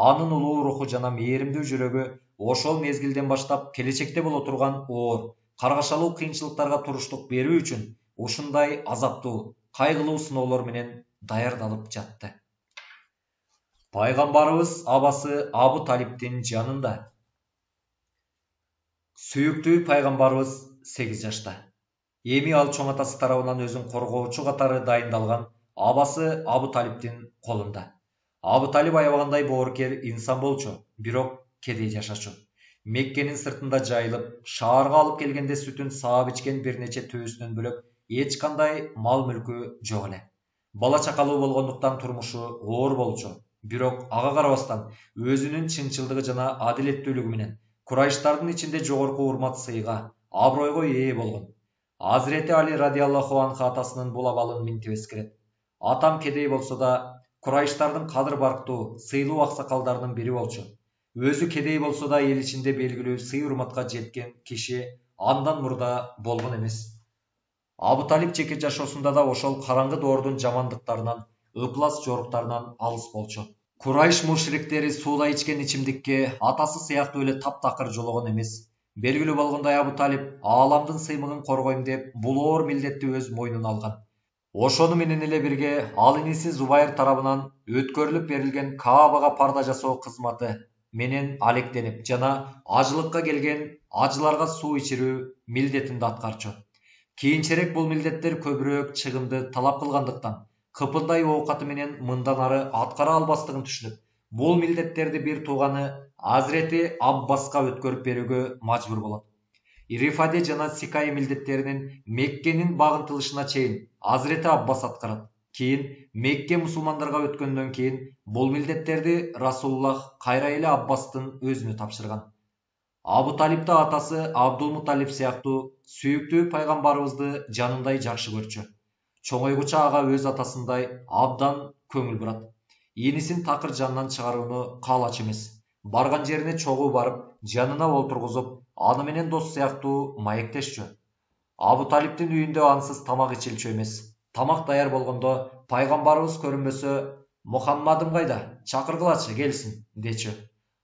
Анын улуу руху жана мээримдүү жүрөгү ошол мезгилден баштап келечекте боло турган оор, каргашалуу кыйынчылыктарга туруштук берүү үчүн ушундай азаптуу, кайгылуу сыноолор менен даярдалып жатты. Пайгамбарыбыз абасы Абу Талиптин жанында. Сүйүктүү пайгамбарыбыз 8 жашта. Эми ал чоң атасы тарабынан өзүн коргоочу катары дайындалган абасы Абу Талиптин колунда. Абу Талип аябагандай боорукер инсан болчу, бирок кедей жашачу. Меккенин сыртында жайылып, шаарга алып келгенде сүтүн саап ичкен бир нече төөсүнөн бөлөк эч кандай мал мүлкү жок эле. Бала чакалуу болгондуктан турмушу оор болчу, бирок ага карабастан өзүнүн чынчылдыгы жана адилеттүүлүгү менен Курайштардын ичинде жогорку урмат сыйга, абройго ээ болгон. Азирети Али радиаллаху анху атасынын бул абалын минтип эскерет. Атам кедей болсо да, Курайштардын кадыр барктуу, сыйлуу аксакалдарынын бири болчу. Өзү кедей болсо да эл ичинде белгилүү сый урматка жеткен киши андан мурда болгон эмес. Абу Талип жеке жашоосунда да ошол караңгы доордун жамандыктарынан, ыплас жоруктарынан алыс болчу. Курайш мушриктери суудай ичкен ичимдикке атасы сыяктуу эле таптакыр жологон эмес. Белгилүү болгондой Абу Талип ааламдын сыймыгын коргойм деп бул оор милдетти өз мойнуна алган. Ошону менен эле бирге ал иниси Зубайр тарабынан өткөрүлүп берилген Каабага парда жасоо кызматы менен алектенип жана ажылыкка келген ажыларга суу ичирүү милдетин да аткарчу. Кийинчерээк бул милдеттер көбүрөөк чыгымды талап кылгандыктан кыпындай оокаты менен мындан ары аткара албастыгын түшүнүп, бул милдеттерди бир тууганы Азирети Аббаска өткөрүп берүүгө мажбур болот. Рифаде жана Сикай милдеттеринин Меккенин багынтылышына чейин Азирети Аббас аткарат. Кийин Мекке мусулмандарга өткөндөн кийин бул милдеттерди Расулуллах кайра эле Аббастын өзүнө тапшырган. Абу Талипти атасы Абдул Муталип сыяктуу сүйүктүү пайгамбарыбызды жанындай жакшы көрчү. Чоңойгуча ага өз атасындай абдан көңүл бурат. Инисин такыр жанынан чыгарууну каалачу эмес. Барган жерине чогуу барып, жанына олтургузуп, аны менен дос сыяктуу маектешчү. Абу Талиптин үйүндө ансыз тамак ичилчү эмес. Тамак даяр болгондо пайгамбарыбыз көрүнбөсө, Мухаммадым кайда? Чакыргылачы келсин, дечү.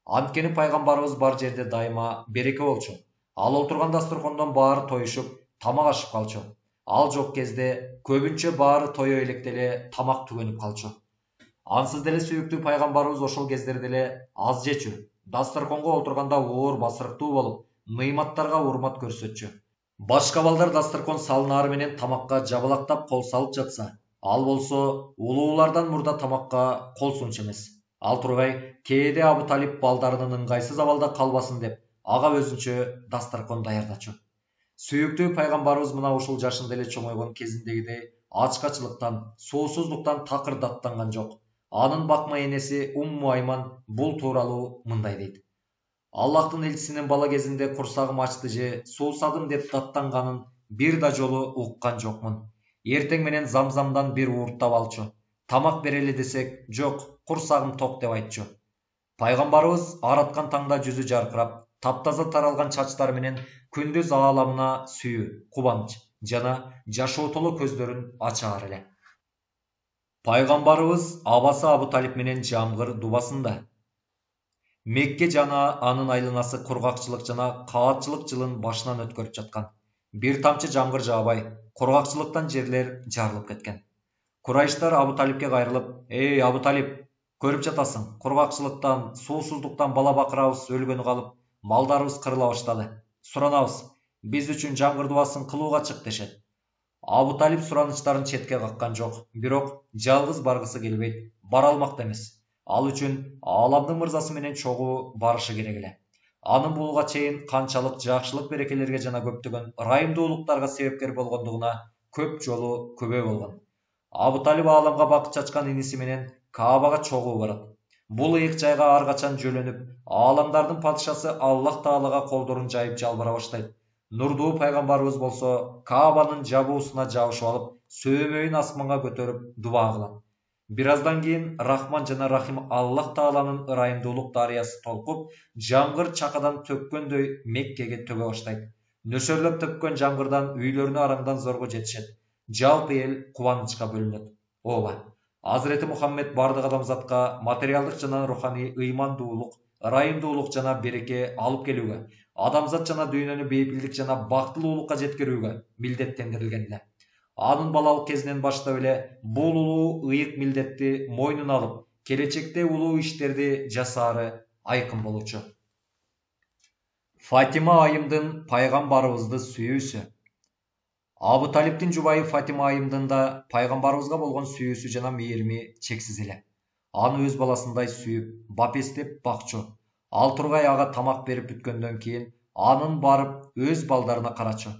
Анткени пайгамбарыбыз бар жерде дайыма береке болчу. Ал олтурган дасторкондон баары тоюшуп, тамак ашып калчу. Ал жок кезде көбүнчө баары тое электе эле тамак түгөнүп калчу. Ансыз деле сүйүктүү пайгамбарыбыз ошол кездерде эле аз жечү. Дасторконго олтурганда оор басырыктуу болуп, ныйматтарга урмат көрсөтчү. Башка балдар дасторкон салынаары менен тамакка жабалактап кол салып жатса, ал болсо улуулардан мурда тамакка кол сунчу эмес. Ал тургай кээде Абу Талип балдарынын ыңгайсыз абалда калбасын деп, ага өзүнчө дасторкон даярдачу. Сүйүктүү пайгамбарыбыз мына ушул жашында эле чоңойгон кезиндегидей ачкачылыктан, суусуздуктан такыр даттанган жок. Анын бакма энеси Умму Айман бул тууралуу мындай дейт. Аллахтын элчисинин бала кезинде курсагым ачты же суусадым деп даттанганын бир да жолу уккан жокмун. Эртең менен замзамдан бир уурттап алчу. Тамак берели десек, жок, курсагым ток деп айтчу. Пайгамбарыбыз аараткан таңда жүзү жаркырап, таптаза таралган чачтары менен күндүз ааламына сүйүү, кубанч жана жашоо толо көздөрүн ачаар эле. Пайгамбарыбыз абасы Абу Талип менен жамгыр дубасында. Мекке жана анын айланасы кургакчылык жана каатчылык жылын башынан өткөрүп жаткан. Бир тамчы жамгыр жаабай, кургакчылыктан жерлер жарылып кеткен. Курайштар Абу Талипке кайрылып: "Эй Абу Талип, көрүп жатасың, кургакчылыктан, суусуздуктан бала бакырабыз өлгөнү калып, малдарыбыз кырыла баштады. Суранабыз, биз үчүн жамгыр дубасын кылууга чык" дешет. Абу Талип суранычтарын четке каккан жок, бирок жалгыз баргысы келбейт, бара алмак да эмес. Ал үчүн ааламдын мырзасы менен чогуу барышы керек эле. Анын буга чейин канчалык жакшылык берекелерге жана көптөгөн ырайымдуулуктарга себепкер болгондугуна көп жолу күбө болгон. Абу Талип ааламга бакыт чачкан иниси менен Каабага чогуу барат. Бул ыйык жайга ар качан жөлөнүп, ааламдардын падышасы Аллах Таалага колдорун жайып жалбара баштайт. Нурдуу пайгамбарыбыз болсо Каабанын жабуусуна жабышып алып, сөөмөйүн асманга көтөрүп дуба кылат. Бир аздан кийин Рахман жана Рахим Аллах Тааланын ырайымдуулук дарыясы толкуп, жамгыр чакадан төккөндөй Меккеге төгө баштайт. Нөсөрлөп төккөн жамгырдан үйлөрүнө араңдан зорго жетишет. Жалпы эл кубанычка бөлүнөт. Ооба, Азирети Мухаммед бардык адамзатка материалдык жана руханий ыймандуулук, ырайымдуулук жана береке алып келүүгө, адамзат жана дүйнөнү бейпилдик жана бактылуулукка жеткирүүгө милдеттендирилген эле. Анын балалык кезинен баштап эле бул улуу ыйык милдетти мойнуна алып, келечекте улуу иштерди жасаары айкын болчу. Фатима айымдын пайгамбарыбызды сүйүүсү. Абу Талиптин жубайы Фатима айымдын да пайгамбарыбызга болгон сүйүүсү жана мээрими чексиз эле. Аны өз баласындай сүйүп, бапестеп бакчу. Ал тургай ага тамак берип бүткөндөн кийин анын барып өз балдарына карачу.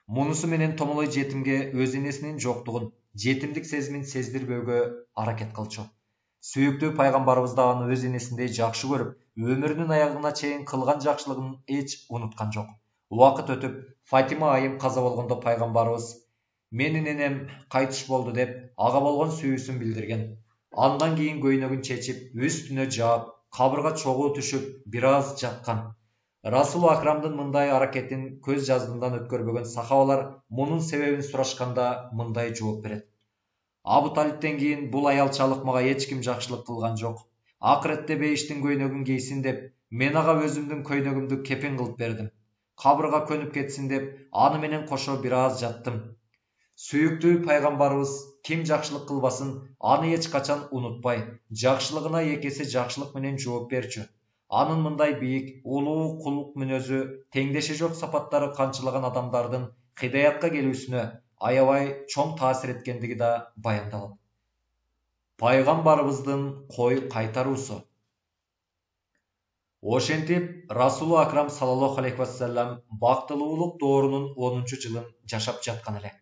Мунусу менен томолой жетимге өз энесинин жоктугун, жетимдик сезимин сездирбөөгө аракет кылчу. Сүйүктүү пайгамбарыбыз да аны өз энесиндей жакшы көрүп, өмүрүнүн аягына чейин кылган жакшылыгын эч унуткан жок. Убакыт өтүп, Фатима айым каза болгондо пайгамбарыбыз "Менин энем кайтыш болду" деп ага болгон сүйүүсүн билдирген. Андан кийин көйнөгүн чечип, үстүнө жаап, кабырга чогуу түшүп, бир аз жаткан. Расул Акрамдын мындай аракетин көз жаздыдан өткөрбөгөн сахабалар мунун себебин сурашканда мындай жооп берет. Абу Талиптен кийин бул аялчалык мага эч ким жакшылык кылган жок. Акыретте бейиштин көйнөгүн кийсин деп, мен ага өзүмдүн көйнөгүмдү кепен кылып бердим. Кабырга көнүп кетсин деп, аны менен кошо бир аз жаттым. Сүйүктүү пайгамбарыбыз ким жакшылык кылбасын, аны эч качан унутпай, жакшылыгына экеси жакшылык менен жооп берчү. Анын мындай бийик, улуу кулдук мүнөзү, теңдеши жок сапаттары канчылаган адамдардын хидаятка келүүсүнө аябай чоң таасир эткендиги да баяндалат. Пайгамбарыбыздын кой кайтаруусу. Ошентип Расул Акрам саллаллаху алейхи вассалам бактылуулук доорунун 10-жылын жашап жаткан эле.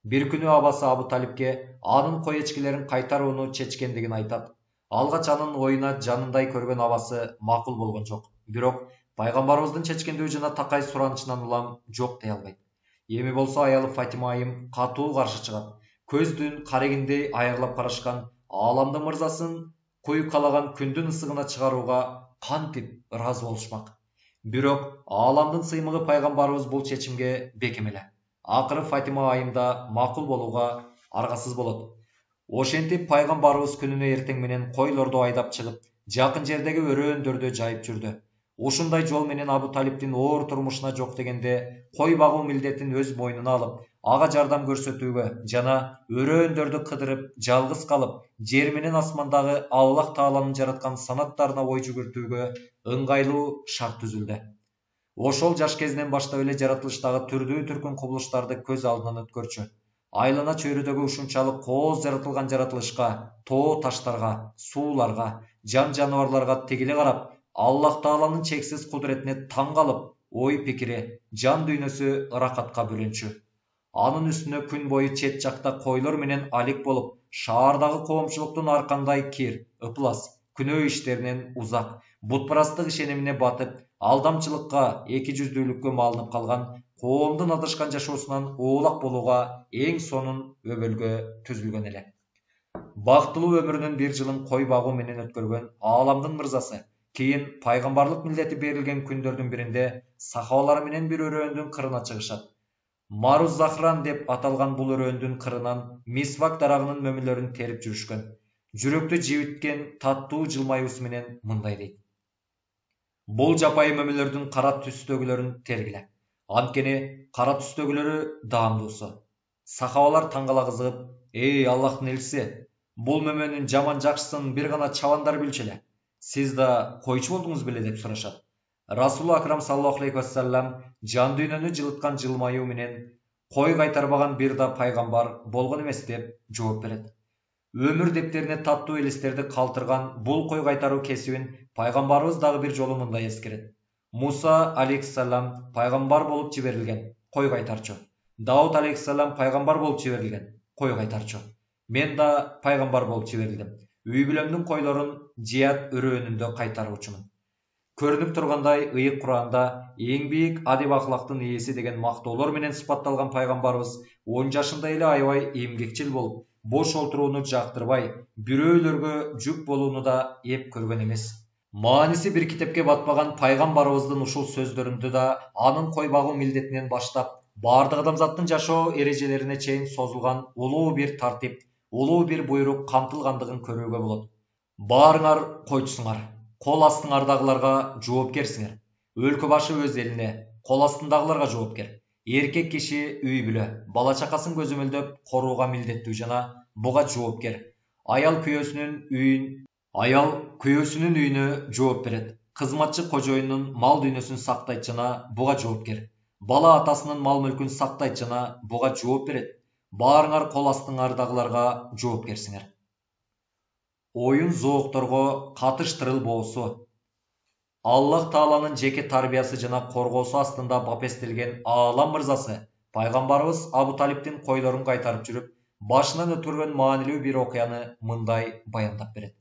Бир күнү абасы Абу Талипке анын кой эчкилерин кайтарууну чечкендигин айтат. Алгач анын оюна жанындай көргөн абасы макул болгон жок. Бирок пайгамбарыбыздын чечкендүү жана такай суранычынан улам жок дей албайт. Эми болсо аялы Фатима айым катуу каршы чыгат. Көздүн карегиндей айырлап карашкан ааламдын мырзасын куйкалаган күндүн ысыгына чыгарууга кантип ыраазы болушмак. Бирок ааламдын сыймыгы пайгамбарыбыз бул чечимге бекем эле. Акыры Фатима айым да макул болууга аргасыз болот. Ошентип пайгамбарыбыз күнүнө эртең менен койлорду айдап чыгып, жакын жердеги өрөөндөрдө жайып жүрдү. Ушундай жол менен Абу Талиптин оор турмушуна жок дегенде кой багуу милдетин өз мойнуна алып, ага жардам көрсөтүүгө жана өрөөндөрдү кыдырып, жалгыз калып, жер менен асмандагы Аллах Тааланын жараткан санаттарына ой жүгүртүүгө ыңгайлуу шарт түзүлдү. Ошол жаш кезинен баштап эле жаратылыштагы түрдүү түркүн кубулуштарды көз алдынан өткөрчү. Айлана чөйрөдөгү ушунчалык кооз жаратылган жаратылышка, тоо таштарга, сууларга, жан жаныбарларга тегиле карап, Аллах Тааланын чексиз кудуретине таң калып, ой пикири, жан дүйнөсү ыракатка бөлөнчү. Анын үстүнө күн бою чет жакта койлор менен алек болуп, шаардагы коомчулуктун аркандай кир, ыплас, күнөө иштеринен узак, бутпарастык ишенимине батып, алдамчылыкка, эки жүздүүлүккө малынып калган коомдун адашкан жашоосунан оолак болууга эң сонун өбөлгө түзүлгөн эле. Бактылуу өмүрүнүн 1 жылын кой багуу менен өткөргөн ааламдын мырзасы кийин пайгамбарлык милдети берилген күндөрдүн биринде сахабалары менен бир өрөөндүн кырына чыгышат. Маруз Захран деп аталган бул өрөөндүн кырынан мисвак дарагынын мөмөлөрүн терип жүрүшкөн. Жүрөктү жибиткен таттуу жылмаюусу менен мындай дейт: "Бул жапайы мөмөлөрдүн кара түстөгүлөрүн тергиле. Анткени кара түстөгүлөрү даамдуусу." Сахабалар таңгала кызыгып: "Эй Аллахтын элчиси, бул мөмөнүн жаман жакшысын бир гана чабандар билчү эле. Сиз да койчу болдуңуз беле?" деп сурашат. Расул Акрам саллаллаху алейхи вассалам жан дүйнөнү жылыткан жылмаюу менен кой кайтарбаган бир да пайгамбар болгон эмес деп жооп берет. Өмүр дептерине таттуу элестерди калтырган бул кой кайтаруу кесибин пайгамбарыбыз дагы бир жолу мындай эскерет. Муса алейхиссалам пайгамбар болуп жиберилген, кой кайтарчу. Дауд алейхиссалам пайгамбар болуп жиберилген, кой кайтарчу. Мен да пайгамбар болуп жиберилдим. Үй бүлөмдүн койлорун жият өрөөнүндө кайтаруучумун. Көрүнүп тургандай, ыйык Куранда эң бийик адеп акылактын ээси деген мактоолор менен сыпатталган пайгамбарыбыз 10 жашында эле аябай эмгекчил болуп, бош олтурууну жактырбай, бирөөлөргө жүк болууну да эп көргөн эмес. Мааниси бир китепке батпаган пайгамбарыбыздын ушул сөздөрүндө да анын кой багуу милдетинен баштап баардык адамзаттын жашоо эрежелерине чейин созулган улуу бир тартип, улуу бир буйрук камтылгандыгын көрүүгө болот. Баарыңар койчусуңар, кол астыңардагыларга жоопкерсиңер. Өлкө башы өз элине, кол астындагыларга жоопкер. Эркек киши үй бүлө, бала чакасын көзөмөлдөп корууга милдеттүү жана буга жоопкер. Аял күйөөсүнүн үйүнө жооп берет. Кызматчы кожоюнун мал дүйнөсүн сактайт жана буга жоопкер. Бала атасынын мал мүлкүн сактайт жана буга жооп берет. Баарыңар кол астыңардагыларга жоопкерсиңер. Оюн зоокторго катыштырылбоосу. Аллах Тааланын жеке тарбиясы жана коргоосу астында бапестелген Аалам мырзасы пайгамбарыбыз Абу Талиптин койлорун кайтарып жүрүп, башынан өткөргөн маанилүү бир окуяны мындай баяндап берет.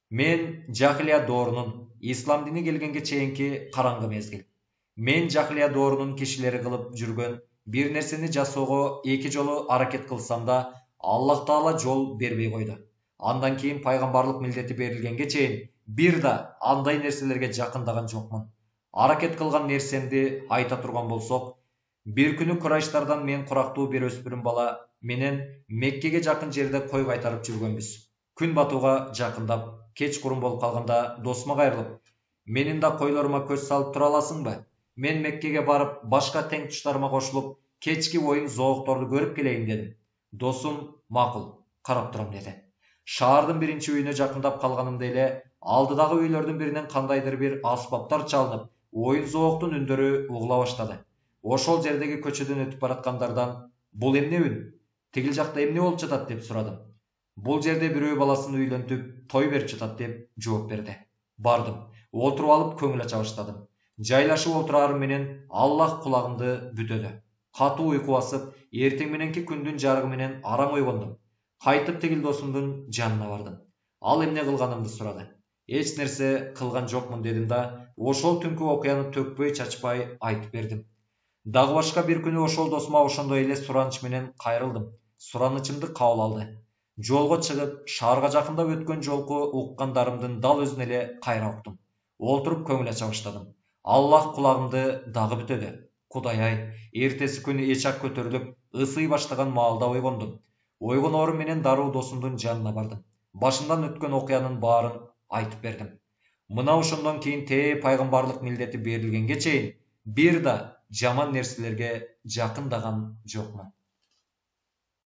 Мен жахилия доорунун, ислам дини келгенге чейинки караңгы мезгил. Мен жахилия доорунун кишилери кылып жүргөн бир нерсени жасоого эки жолу аракет кылсам да, Аллах Таала жол бербей койду. Андан кийин пайгамбарлык милдети берилгенге чейин бир да андай нерселерге жакындаган жокмун. Аракет кылган нерсемди айта турган болсок, бир күнү Курайштардан мен курактуу бир өспүрүм бала менен Меккеге жакын жерде кой кайтарып жүргөнбүз. Күн батууга жакындап, кечкурун болуп калганда досума кайрылып, менин да койлорума көз салып тура аласыңбы? Мен Меккеге барып, башка тең туштарыма кошулуп, кечки оюн зоокторду көрүп келейин дедим. Досум макул, карап турам деди. Шаардын биринчи үйүнө жакындап калганымда эле алдыдагы үйлөрдүн биринен кандайдыр бир аспаптар чалынып, оюн зооктун үндөрү угула баштады. Ошол жердеги көчөдөн өтүп бараткандардан бул эмне үн? Тигил жакта эмне болуп жатат деп сурадым. Бул жерде бирөө баласын үйлөнтүп, той берип жатат деп жооп берди. Бардым, отуруп алып көңүл ача баштадым. Жайлашып отураарым менен Аллах кулагымды бүтөдү. Катуу уйку басып, эртең мененки күндүн жарыгы менен араң ойгондум. Кайтып тигил досумдун жанына бардым. Ал эмне кылганымды сурады. Эч нерсе кылган жокмун дедим да, ошол түнкү окуяны төкпөй чачпай айтып бердим. Дагы башка бир күнү ошол досума ошондой эле сураныч менен кайрылдым. Суранычымды кабыл алды. Жолго чыгып, шаарга жакындап өткөн жолку уккандарымдын дал өзүн эле кайра уктум. Олтуруп көңүл ача баштадым. Аллах кулагымды дагы бүтөдү. Кудай-ай, эртеси күнү эчак көтөрүлүп, ысый баштаган маалда ойгондум. Ойгоноорум менен дароо досумдун жанына бардым. Башымдан өткөн окуянын баарын айтып бердим. Мына ошондон кийин пайгамбарлык милдети берилгенге чейин бир да жаман нерселерге жакындаган жокмун.